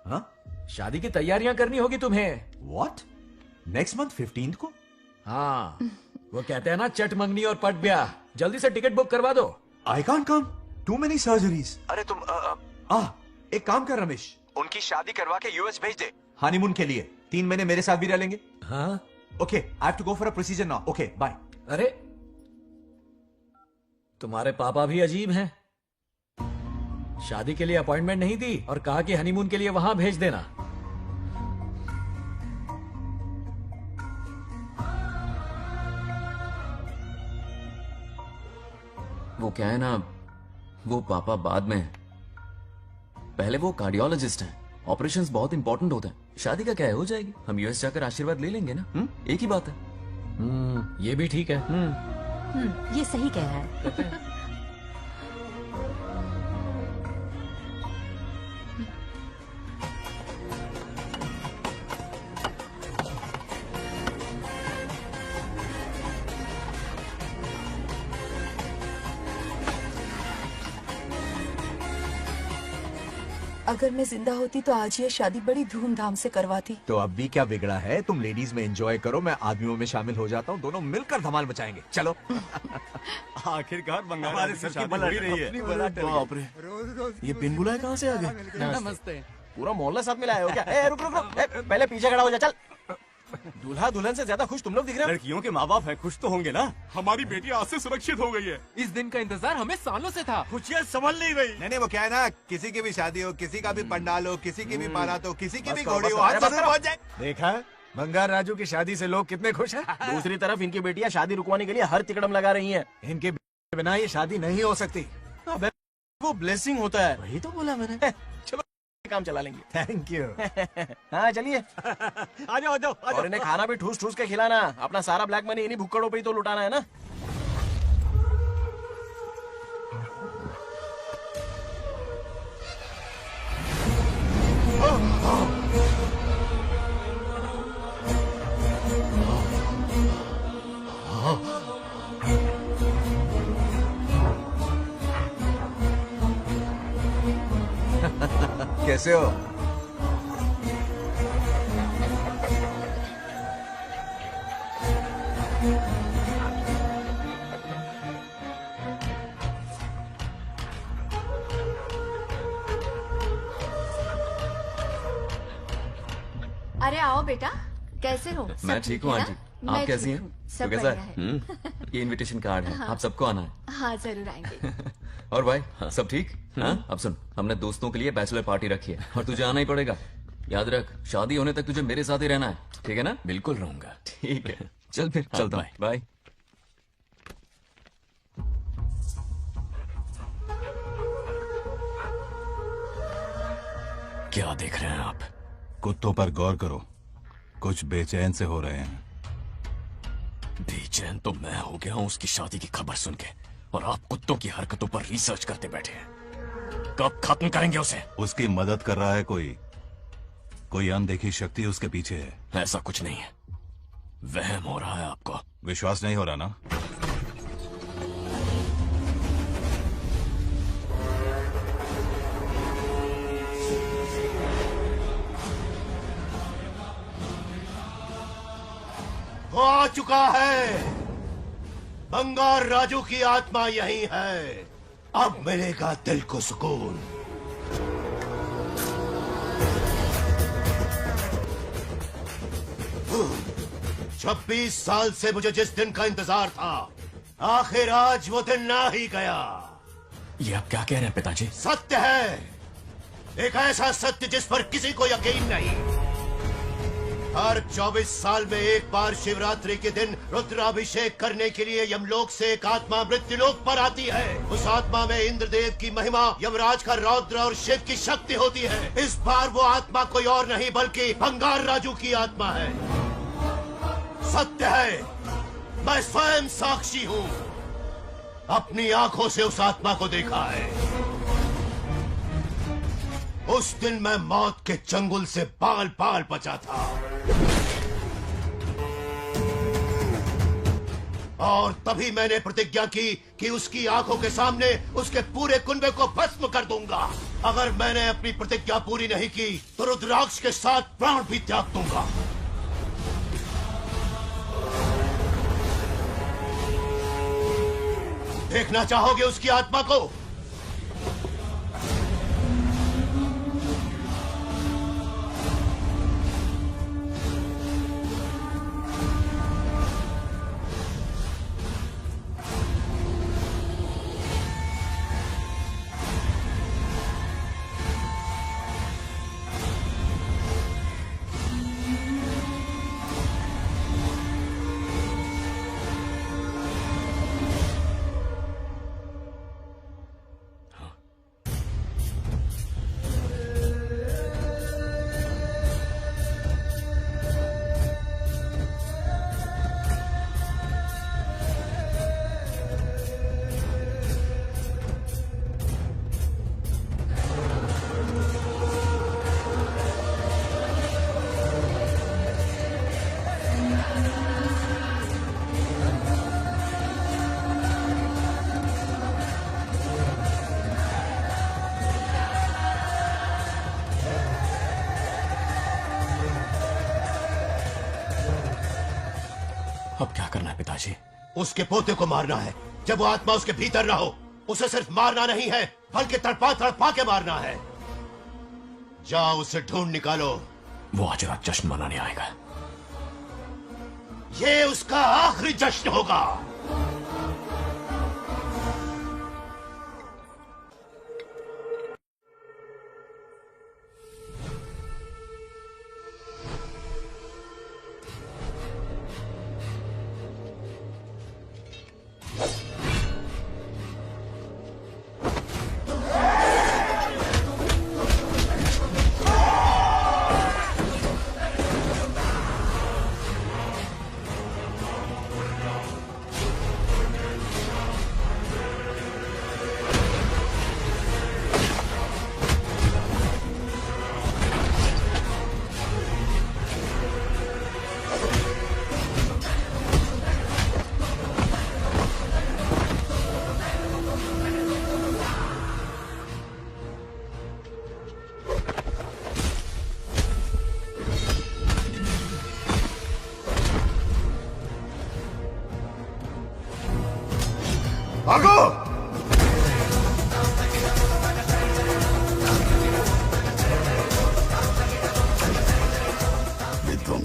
S18: हाँ?
S15: शादी की तैयारियां करनी होगी तुम्हें।
S18: What? नेक्स्ट मंथ 15 को?
S15: हाँ, वो कहते हैं ना चट मंगनी और पट ब्याह। जल्दी से टिकट बुक करवा दो।
S18: I can't come. Too many surgeries. अरे तुम एक काम कर रमेश, उनकी शादी करवा के यूएस भेज दे हनीमून के लिए। 3 महीने मेरे साथ भी रह लेंगे।
S15: हाँ?
S18: Okay, I have to go for a procedure now. Okay, bye.
S15: अरे तुम्हारे पापा भी अजीब हैं। शादी के लिए अपॉइंटमेंट नहीं दी और कहा कि हनीमून के लिए वहां भेज देना।
S7: वो क्या है ना, वो पापा बाद में, पहले वो कार्डियोलॉजिस्ट हैं। ऑपरेशंस बहुत इंपॉर्टेंट होते हैं। शादी का क्या है, हो जाएगी। हम यूएस जाकर आशीर्वाद ले लेंगे ना। एक ही बात है।
S15: ये भी ठीक है।
S8: ये सही कह रहा है।
S17: अगर मैं जिंदा होती तो आज ये शादी बड़ी धूमधाम से करवाती।
S18: तो अब भी क्या बिगड़ा है? तुम लेडीज में एंजॉय करो, मैं आदमियों में शामिल हो जाता हूँ। दोनों मिलकर धमाल मचाएंगे। चलो।
S3: आखिरकार बंगाल
S18: हमारे
S3: की
S18: सर की
S3: शादी
S18: बला
S3: हो ही रही है।
S18: अपनी बला टल
S3: बाप रे, ये बिन बुलाए कहाँ से आ गए?
S5: नमस्ते। पूरा मोहल्ला साथ में लाए हो क्या? ए, रुक रुक रुक। ए, पहले पीछे खड़ा हो जा। चल। दूल्हा दुल्हन से ज्यादा खुश तुम लोग दिख रहे हो।
S3: लड़कियों के माँ बाप है, खुश तो होंगे ना। हमारी बेटी आज से सुरक्षित हो गई है।
S24: इस दिन का इंतजार हमें सालों से था।
S3: खुशियाँ संभल नहीं रही।
S6: नहीं, वो क्या है ना, किसी की भी शादी हो, किसी का भी पंडाल हो, किसी की भी बारात हो, किसी की भी
S18: बस करो,
S6: घोड़ी
S18: बस
S6: हो,
S18: करो,
S6: आज
S18: बस
S6: जरूर
S18: करो।
S6: पहुंच जाए।
S16: देखा, बंगार राजू की शादी से लोग कितने खुश हैं।
S5: दूसरी तरफ इनकी बेटियां शादी रुकवाने के लिए हर तिकड़म लगा रही हैं।
S16: इनके बिना ये शादी नहीं हो सकती।
S5: अबे, वो ब्लेसिंग होता है।
S16: वही तो बोला मैंने।
S5: चलो काम चला लेंगे।
S16: Thank you.
S5: हाँ चलिए।
S3: आ जाओ आ जाओ।
S5: और इन्हें खाना भी ठूस ठूस के खिलाना। अपना सारा ब्लैक मनी इन्हीं भुक्कड़ों पे ही तो लुटाना है ना।
S18: कैसे हो?
S2: अरे आओ बेटा, कैसे हो? सब
S26: मैं ठीक हूँ
S2: है
S26: आंटी।
S2: ना?
S26: आप
S2: मैं
S26: कैसी
S2: ठीक
S26: हैं?
S2: हूँ,
S26: तो
S2: सब
S26: कैसा
S2: बढ़िया
S26: है? ये इनविटेशन कार्ड है,
S2: हाँ।
S26: आप सबको आना है।
S2: हाँ जरूर आएंगे।
S26: और भाई सब ठीक? हाँ अब सुन, हमने दोस्तों के लिए बैचलर पार्टी रखी है और तुझे आना ही पड़ेगा। याद रख, शादी होने तक तुझे मेरे साथ ही रहना है, ठीक है ना?
S7: बिल्कुल रहूंगा।
S26: ठीक है, चल फिर चलता हूँ। बाय।
S7: क्या देख रहे हैं आप?
S11: कुत्तों पर गौर करो, कुछ बेचैन से हो रहे हैं।
S7: बेचैन तो मैं हो गया हूं उसकी शादी की खबर सुन के, और आप कुत्तों की हरकतों पर रिसर्च करते बैठे हैं। कब खत्म करेंगे उसे?
S11: उसकी मदद कर रहा है कोई अनदेखी शक्ति उसके पीछे है।
S7: ऐसा कुछ नहीं है, वहम हो रहा है आपको।
S11: विश्वास नहीं हो रहा ना?
S25: वो आ चुका है। बंगार राजू की आत्मा यही है। अब मिलेगा दिल को सुकून। छब्बीस साल से मुझे जिस दिन का इंतजार था, आखिर आज वो दिन ना ही गया।
S7: ये आप क्या कह रहे हैं पिताजी?
S25: सत्य है, एक ऐसा सत्य जिस पर किसी को यकीन नहीं। हर 24 साल में एक बार शिवरात्रि के दिन रुद्राभिषेक करने के लिए यमलोक से एक आत्मा मृत्युलोक पर आती है। उस आत्मा में इंद्रदेव की महिमा, यमराज का रौद्र और शिव की शक्ति होती है। इस बार वो आत्मा कोई और नहीं बल्कि बंगार राजू की आत्मा है। सत्य है, मैं स्वयं साक्षी हूँ। अपनी आंखों से उस आत्मा को देखा है। उस दिन मैं मौत के चंगुल से बाल बाल बचा था, और तभी मैंने प्रतिज्ञा की कि उसकी आंखों के सामने उसके पूरे कुनबे को भस्म कर दूंगा। अगर मैंने अपनी प्रतिज्ञा पूरी नहीं की तो रुद्राक्ष के साथ प्राण भी त्याग दूंगा। देखना चाहोगे उसकी आत्मा को?
S7: अब क्या करना है पिताजी?
S25: उसके पोते को मारना है। जब वो आत्मा उसके भीतर ना हो, उसे सिर्फ मारना नहीं है बल्कि तड़पा तड़पा के मारना है। जाओ उसे ढूंढ निकालो।
S7: वो आज रात जश्न मनाने आएगा।
S25: ये उसका आखिरी जश्न होगा।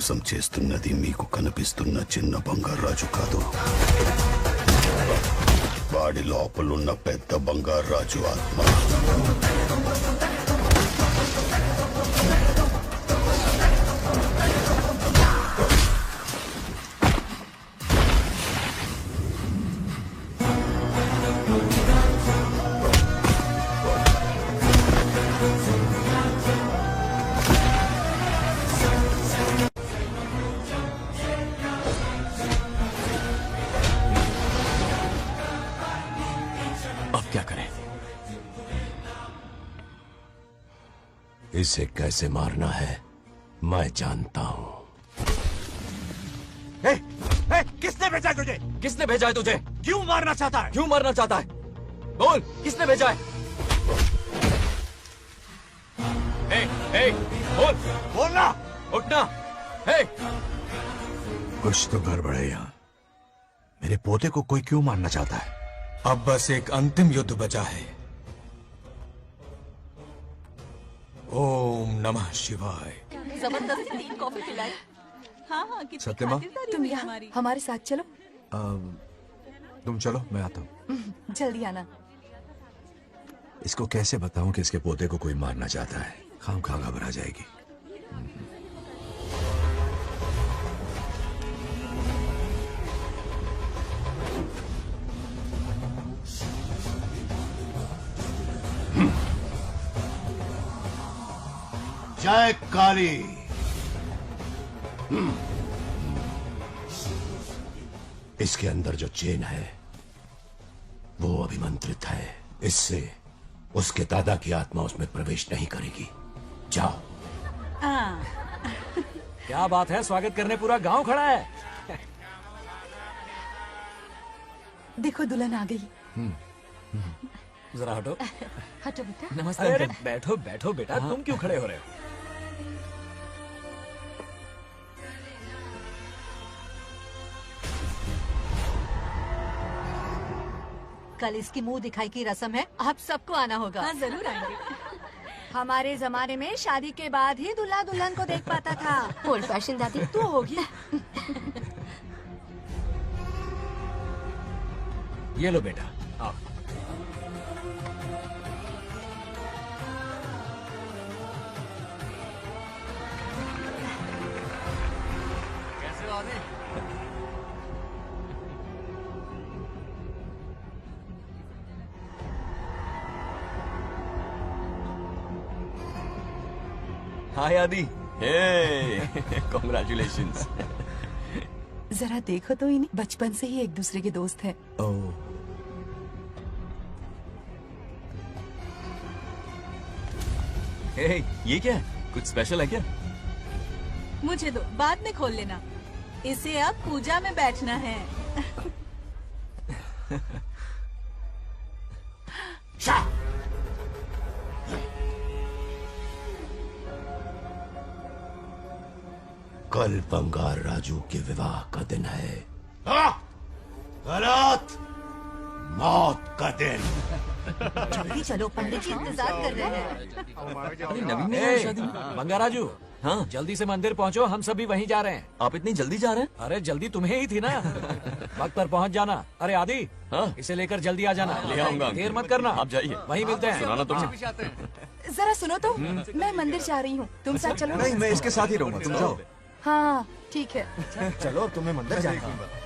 S25: మోసం చేస్తున్నది మీకు కనిపిస్తున్న చిన్న బంగారాజు కాదు, వాడి లోపలున్న పెద్ద బంగారాజు ఆత్మ.
S7: अब क्या करें?
S25: इसे कैसे मारना है मैं जानता हूं.
S7: किसने भेजा है तुझे? किसने भेजा है तुझे? क्यों मारना चाहता है? क्यों मारना चाहता है? बोल, किसने भेजा है? बोल, बोलना, उठना.
S25: कुछ तो गड़बड़ है यहाँ. मेरे पोते को कोई क्यों मारना चाहता है?
S4: अब बस एक अंतिम युद्ध बचा है. ओम नमः शिवाय.
S8: जबरदस्ती 3 कॉफी पिलाई. हाँ हाँ कितनी
S25: सत्यमा?
S8: खातिरदारी
S17: तुम
S8: हुई
S17: यहाँ
S8: हमारी.
S17: हमारे साथ चलो.
S25: तुम चलो, मैं आता हूँ.
S17: जल्दी आना.
S25: इसको कैसे बताऊं कि इसके पोते को कोई मारना चाहता है? खामखा घबरा जाएगी. जय काली. इसके अंदर जो चेन है वो अभिमंत्रित है. इससे उसके दादा की आत्मा उसमें प्रवेश नहीं करेगी. जाओ.
S15: क्या बात है, स्वागत करने पूरा गांव खड़ा है.
S17: देखो दुल्हन आ गई.
S15: जरा हटो.
S10: हटो बेटा.
S15: नमस्ते. अरे बैठो बैठो बेटा. तुम क्यों खड़े हो रहे हो?
S10: कल इसकी मुंह दिखाई की रस्म है, आप सबको आना होगा.
S8: हाँ जरूर आएंगे.
S21: हमारे जमाने में शादी के बाद ही दूल्हा दुल्हन को देख पाता था.
S9: ओल्ड फैशन दादी.
S17: तू होगी.
S15: ये लो बेटा, आओ.
S1: कैसे हो आदि?
S7: हाय आदि. कॉन्ग्रेचुलेशंस.
S17: जरा देखो तो इन्हें. बचपन से ही एक दूसरे के दोस्त हैं.
S7: ये क्या है? कुछ स्पेशल है क्या?
S8: मुझे दो, बाद में खोल लेना. इसे अब पूजा में बैठना है.
S25: कल बंगार राजू के विवाह का दिन है. गलत. मौत का दिन.
S10: जल्दी चलो, पंडित जी इंतजार कर रहे हैं.
S7: अरे नवीन ने यार शादी.
S15: बंगाराजू. हाँ, जल्दी से मंदिर पहुँचो, हम सभी वहीं जा रहे हैं.
S7: आप इतनी जल्दी जा रहे हैं?
S15: अरे जल्दी तुम्हें ही थी ना. वक्त पर पहुँच जाना. अरे आदि. हाँ? इसे लेकर जल्दी आ जाना.
S7: ले आऊंगा.
S15: देर मत करना.
S7: आप जाइए.
S15: वहीं मिलते हैं.
S7: सुनाना तो.
S17: जरा सुनो तो. मैं मंदिर जा रही हूँ, तुम साथ चलो.
S18: नहीं, मैं इसके साथ ही रहूंगा. तुम जाओ.
S17: हाँ ठीक है.
S16: चलो, तुम्हें मंदिर जाना है.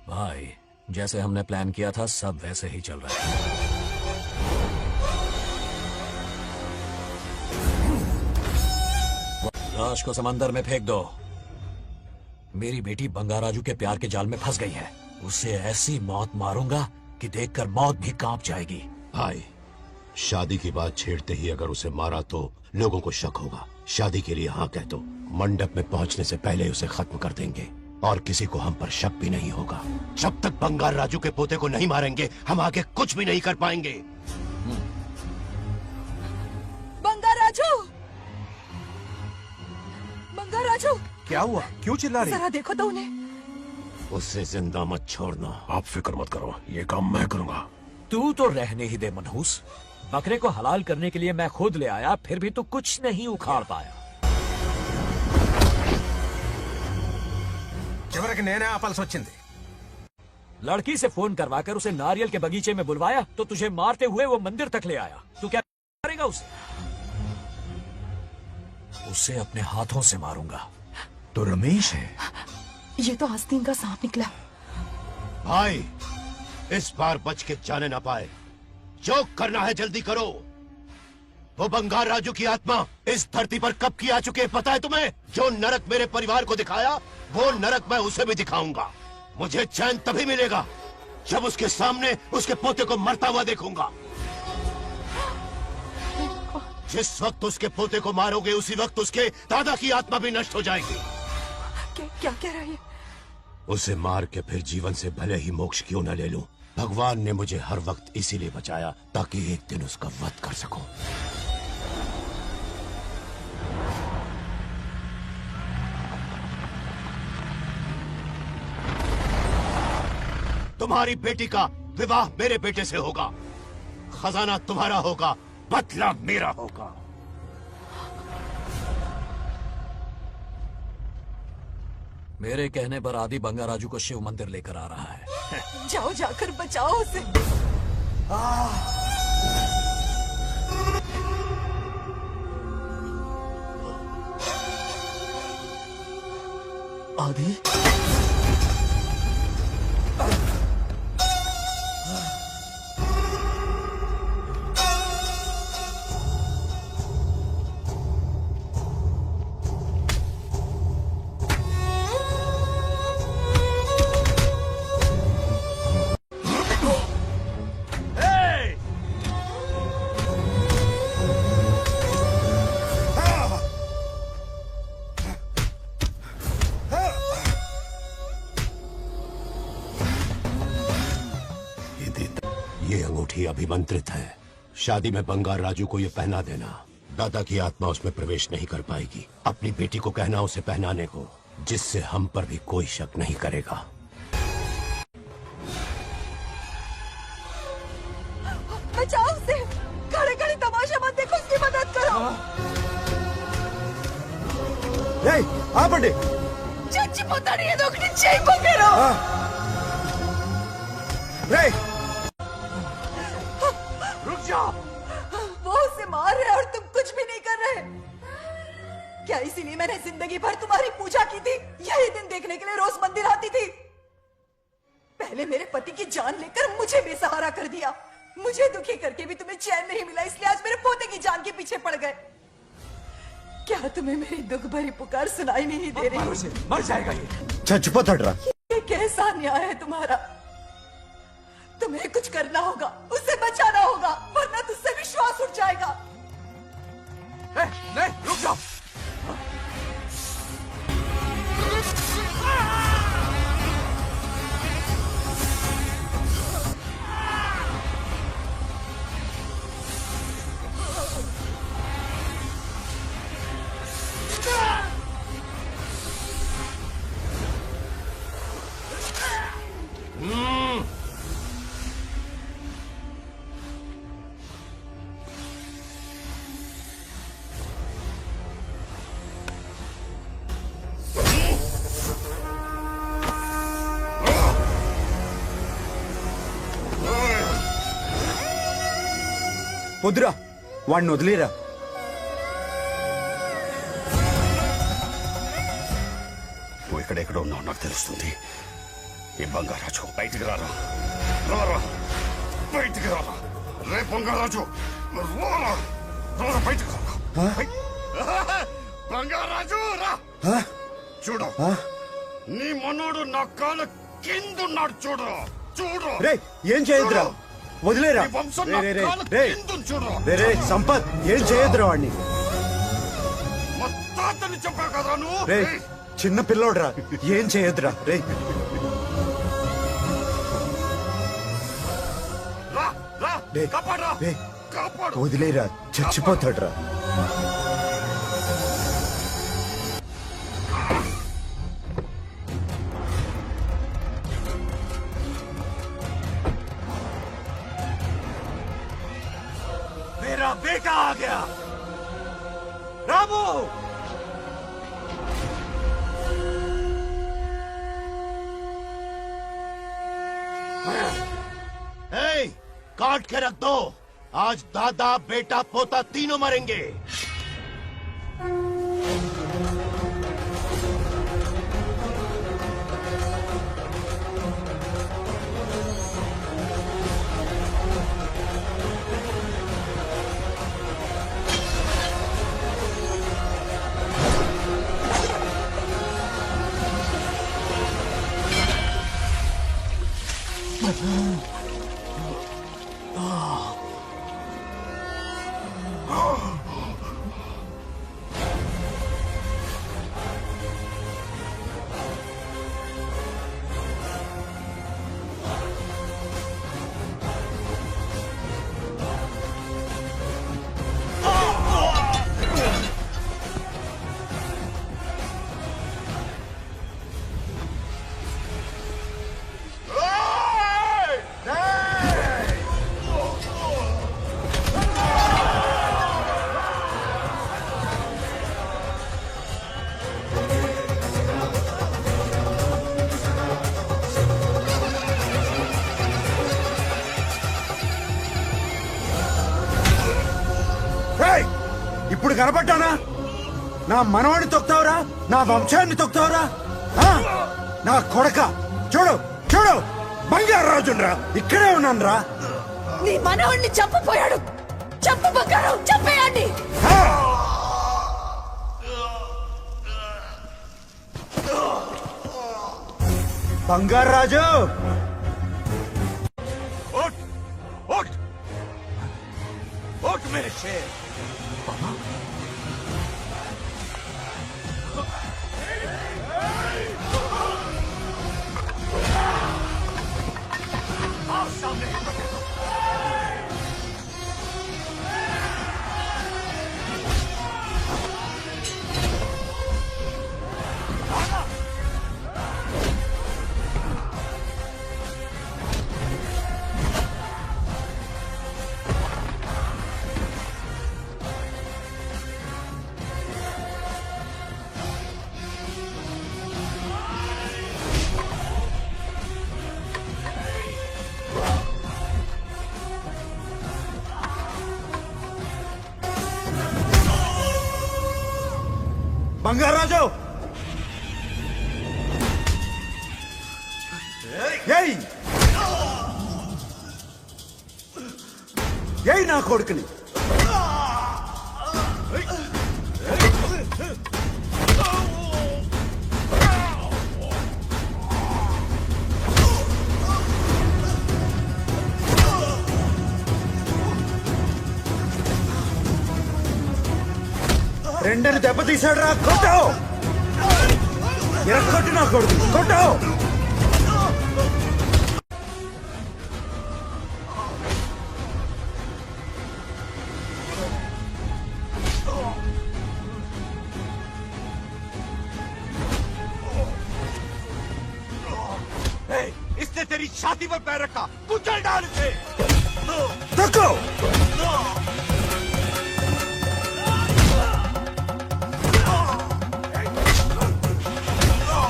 S15: भाई, जैसे हमने प्लान किया था सब वैसे ही चल रहा है. लाश को समंदर में फेंक दो. मेरी बेटी बंगाराजू के प्यार के जाल में फंस गई है. उसे ऐसी मौत मारूंगा कि देखकर मौत भी कांप जाएगी.
S25: भाई, शादी की बात छेड़ते ही अगर उसे मारा तो लोगों को शक होगा। शादी के लिए हाँ कह दो, मंडप में पहुंचने से पहले उसे खत्म कर देंगे और किसी को हम पर शक भी नहीं होगा। जब तक बंगार राजू के पोते को नहीं मारेंगे हम आगे कुछ भी नहीं कर पाएंगे।
S17: बंगार राजू, बंगार राजू,
S4: क्या हुआ? क्यों चिल्ला रही?
S17: जरा देखो तो उन्हें।
S25: उससे जिंदा मत छोड़ना।
S4: आप फिक्र मत करो, ये काम मैं करूंगा।
S15: तू तो रहने ही दे मनहूस। बकरे को हलाल करने के लिए मैं खुद ले आया, फिर भी तू कुछ नहीं उखाड़ पाया।
S4: చివరికి నేనే ఆపాల్సి వచ్చింది।
S15: लड़की से फोन करवाकर उसे नारियल के बगीचे में बुलवाया तो तुझे मारते हुए वो मंदिर तक ले आया। तू क्या करेगा उसे? उसे अपने हाथों से मारूंगा।
S4: तो रमेश है।
S17: ये तो आस्तीन का सांप निकला।
S25: भाई, इस बार बच के जाने ना पाए। जो करना है जल्दी करो। वो बंगार राजू की आत्मा इस धरती पर कब की आ चुकी है पता है तुम्हें? जो नरक मेरे परिवार को दिखाया वो नरक मैं उसे भी दिखाऊंगा। मुझे चैन तभी मिलेगा जब उसके सामने उसके पोते को मरता हुआ देखूंगा। जिस वक्त उसके पोते को मारोगे उसी वक्त उसके दादा की आत्मा भी नष्ट हो जाएगी।
S17: क्या कह रहा है?
S25: उसे मार के फिर जीवन से भले ही मोक्ष क्यों न ले लूं, भगवान ने मुझे हर वक्त इसीलिए बचाया ताकि एक दिन उसका वध कर सकूं। तुम्हारी बेटी का विवाह मेरे बेटे से होगा, खजाना तुम्हारा होगा, बदला मेरा होगा।
S15: मेरे कहने पर आदि बंगाराजू को शिव मंदिर लेकर आ रहा है।
S17: जाओ, जाकर बचाओ उसे।
S1: आदि,
S25: ये अंगूठी अभिमंत्रित है। शादी में बंगार राजू को ये पहना देना। दादा की आत्मा उसमें प्रवेश नहीं कर पाएगी। अपनी बेटी को कहना उसे पहनाने को, जिससे हम पर भी कोई शक नहीं करेगा।
S17: बचाओ उसे। खड़े खड़े तमाशा मत देखो, उसकी मदद करो।
S16: आ पंडित।
S17: चच्ची पता नहीं है दोगनी चेक को करो।
S16: रुक जाओ।
S17: वो उसे मार रहे और तुम कुछ भी नहीं कर रहे। क्या इसीलिए मैंने जिंदगी भर तुम्हारी पूजा की थी? यही दिन देखने के लिए रोज मंदिर आती थी। पहले मेरे पति की जान लेकर मुझे बेसहारा कर दिया। मुझे दुखी करके भी तुम्हें चैन नहीं मिला, इसलिए आज मेरे पोते की जान के पीछे पड़ गए। क्या तुम्हें मेरी दुख भरी पुकार सुनाई नहीं दे रही?
S16: मर जाएगा ये। चुप हट रहा।
S17: ये कैसा न्याय है तुम्हारा? तुम्हें कुछ करना होगा, उसे बचाना होगा, वरना तुझसे विश्वास उठ जाएगा।
S16: नहीं, रुक जाओ। వద్దురా, వాడిని వదిలేరా.
S3: నువ్వు ఎక్కడెక్కడో ఉన్నావు నాకు తెలుస్తుంది. ఈ బంగారాజు బయటికి రారా, రారా బయటికి రారా. రే బంగారాజు, రారా రారా బయటికి రారా. బంగారాజు రా. చూడు, నీ మనోడు నా కాళ్ళ కిందున్నాడు. చూడు చూడు.
S16: రే, ఏం చేయొద్దురా. వదిలేరా
S3: ఈ వంశం
S16: రే,
S3: నా
S16: రే, రే,
S3: కాళ్ళ
S16: రే.
S3: కిందుంచురా.
S16: రే, రే, సంపత్ ఏం చేయొద్దురా వాడిని.
S3: మా తాతని చెప్పావు కదరా నువ్వు.
S16: రే చిన్న పిల్లోడ్రా ఏం చేయొద్దురా రే.
S3: రా, రా,
S16: రే,
S3: కాపాడురా.
S16: రే,
S3: కాపాడు.
S16: వదిలేరా చచ్చిపోతాడ్రా.
S4: मेरा बेटा आ गया। रामू
S25: ए, काट के रख दो। आज दादा बेटा पोता तीनों मरेंगे।
S16: రేయ్, ఇప్పుడు కనపడ్డానా? నా మనవాడిని తొక్తావురా, నా వంశాన్ని తొక్తావురా. ఆ? నా కొడక చూడు చూడు, బంగారు రాజునరా, ఇక్కడే ఉన్నానురా.
S17: నీ మనవణ్ణి చంపపోయాడు. చంపు బంగారం, చంపేయండి.
S16: బంగారు రాజు
S3: उठ, उठ, उठ मेरे शेर। आओ सामने।
S16: బంగారు రాజు ఏయ్ ఏయ్ నా కొడుకుని. రెండని దెబ్బతీశాడు రా, కొట్టావు ఎరక్కొట్టి నా కొడుకు కొట్టావు.
S3: इसने तेरी छाती पर पैर रखा, कुचल डाल इसे।
S16: तको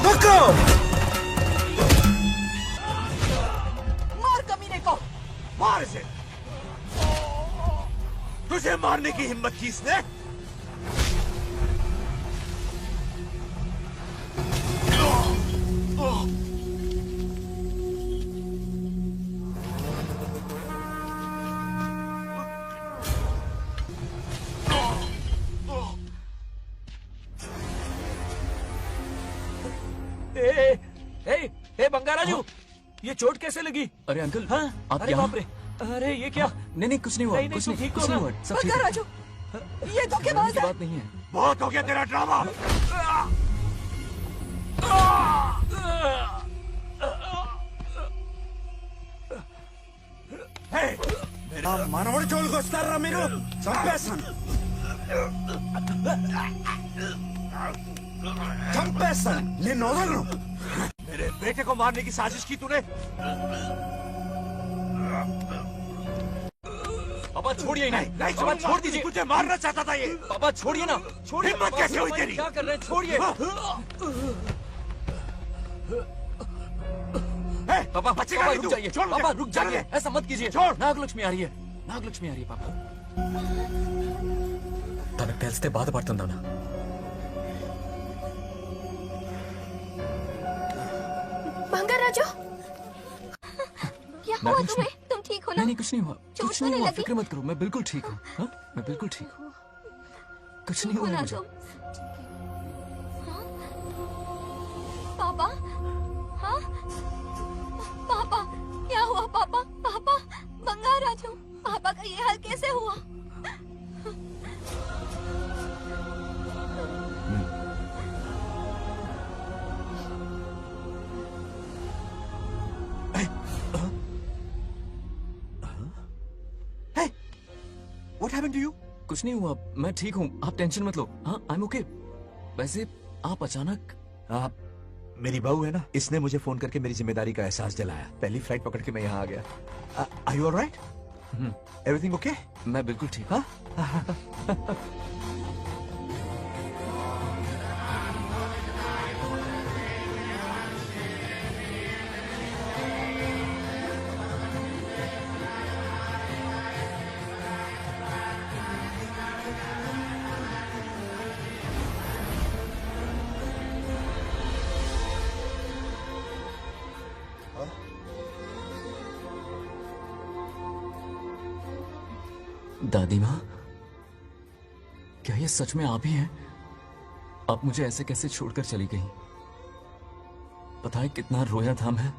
S16: तको
S17: मार कमीने को।
S3: मार इसे। तुझे मारने की हिम्मत की इसने?
S15: ए बंगाराजू, ये चोट कैसे लगी?
S7: अरे अंकल,
S15: हाँ?
S7: आप
S15: अरे
S7: यहाँ?
S15: बाप रे,
S7: अरे ये क्या? नहीं कुछ नहीं हुआ, कुछ नहीं, कुछ नहीं हुआ, सब ठीक है।
S17: राजू, ये धोखेबाज है।
S7: बात नहीं है।
S16: बहुत हो गया तेरा ड्रामा। మనవడి జోలికి వస్తారా మీరు? చంపేస్తాను, చంపేస్తాను, నిన్ను వదలను। मेरे बेटे को मारने की साजिश की तूने।
S7: पापा छोड़िए इन्हें।
S16: नहीं
S7: पापा छोड़ दीजिए।
S16: तुझे मारना चाहता था ये।
S7: पापा छोड़िए ना, छोड़िए।
S16: हिम्मत कैसे हुई तेरी?
S7: क्या कर रहे हैं? छोड़िए। पापा
S16: बचेगा
S7: पापा
S16: नहीं
S7: रुक
S16: तू।
S7: जाइए।
S16: छोड़ मुझे।
S7: पापा रुक जाइए,
S16: छोड़।
S7: ऐसा मत कीजिए।
S16: छोड़।
S7: నాగలక్ష్మి आ रही है, నాగలక్ష్మి आ रही है पापा। తనకు తెలిస్తే బాధపడుతుందా?
S9: बंगाराजू, क्या हुआ
S7: नागलक्ष्मी।
S9: तुम्हें? तुम ठीक हो ना?
S7: नहीं कुछ नहीं हुआ,
S9: चोट
S7: कुछ
S9: तो
S7: नहीं
S9: नहीं
S7: हुआ,
S9: लगी?
S7: फिक्र मत करो, मैं बिल्कुल ठीक हूँ। हाँ? मैं बिल्कुल ठीक हूँ, कुछ नहीं हुआ
S9: ना
S7: मुझे।
S9: तुम? हाँ? पापा, हाँ? पापा, क्या हुआ पापा? पापा, बंगाराजू, पापा का ये हाल कैसे हुआ?
S18: What happened to you?
S7: कुछ नहीं हुआ, मैं ठीक हूँ, आप टेंशन मत लो। हाँ, I'm okay। वैसे आप अचानक।
S18: आप मेरी बहू है ना, इसने मुझे फोन करके मेरी जिम्मेदारी का एहसास दिलाया। पहली फ्लाइट पकड़ के मैं यहाँ आ गया। Are you all right? Everything okay?
S7: मैं बिल्कुल ठीक।
S18: हाँ?
S7: दादी माँ, क्या ये सच में आप ही हैं? आप मुझे ऐसे कैसे छोड़कर चली गई? पता है कितना रोया था मैं।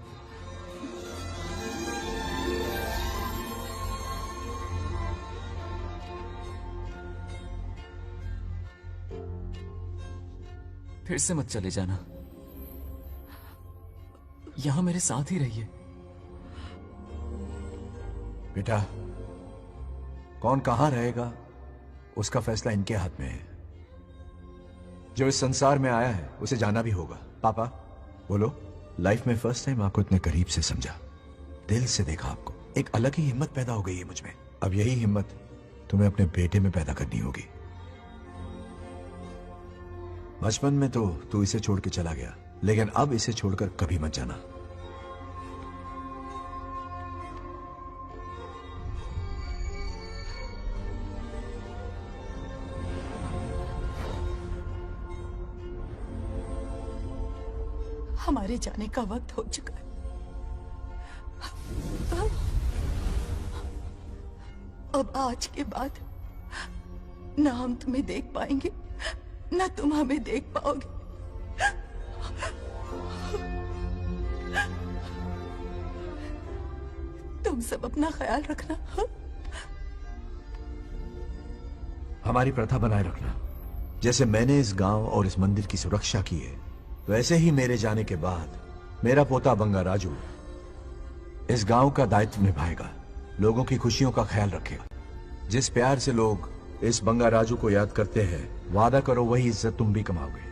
S7: फिर से मत चले जाना, यहां मेरे साथ ही रहिए।
S18: बेटा, कौन कहां रहेगा उसका फैसला इनके हाथ में है। जो इस संसार में आया है उसे जाना भी होगा। पापा बोलो, लाइफ में फर्स्ट टाइम आपको इतने करीब से समझा, दिल से देखा आपको। एक अलग ही हिम्मत पैदा हो गई है मुझ में। अब यही हिम्मत तुम्हें अपने बेटे में पैदा करनी होगी। बचपन में तो तू इसे छोड़ के चला गया, लेकिन अब इसे छोड़कर कभी मत जाना।
S17: हमारे जाने का वक्त हो चुका है। अब आज के बाद ना हम तुम्हें देख पाएंगे, ना तुम हमें देख पाओगे। तुम सब अपना ख्याल रखना।
S18: हमारी प्रथा बनाए रखना। जैसे मैंने इस गांव और इस मंदिर की सुरक्षा की है, वैसे ही मेरे जाने के बाद मेरा पोता बंगाराजू इस गांव का दायित्व निभाएगा, लोगों की खुशियों का ख्याल रखेगा। जिस प्यार से लोग इस बंगाराजू को याद करते हैं, वादा करो वही इज्जत तुम भी कमाओगे।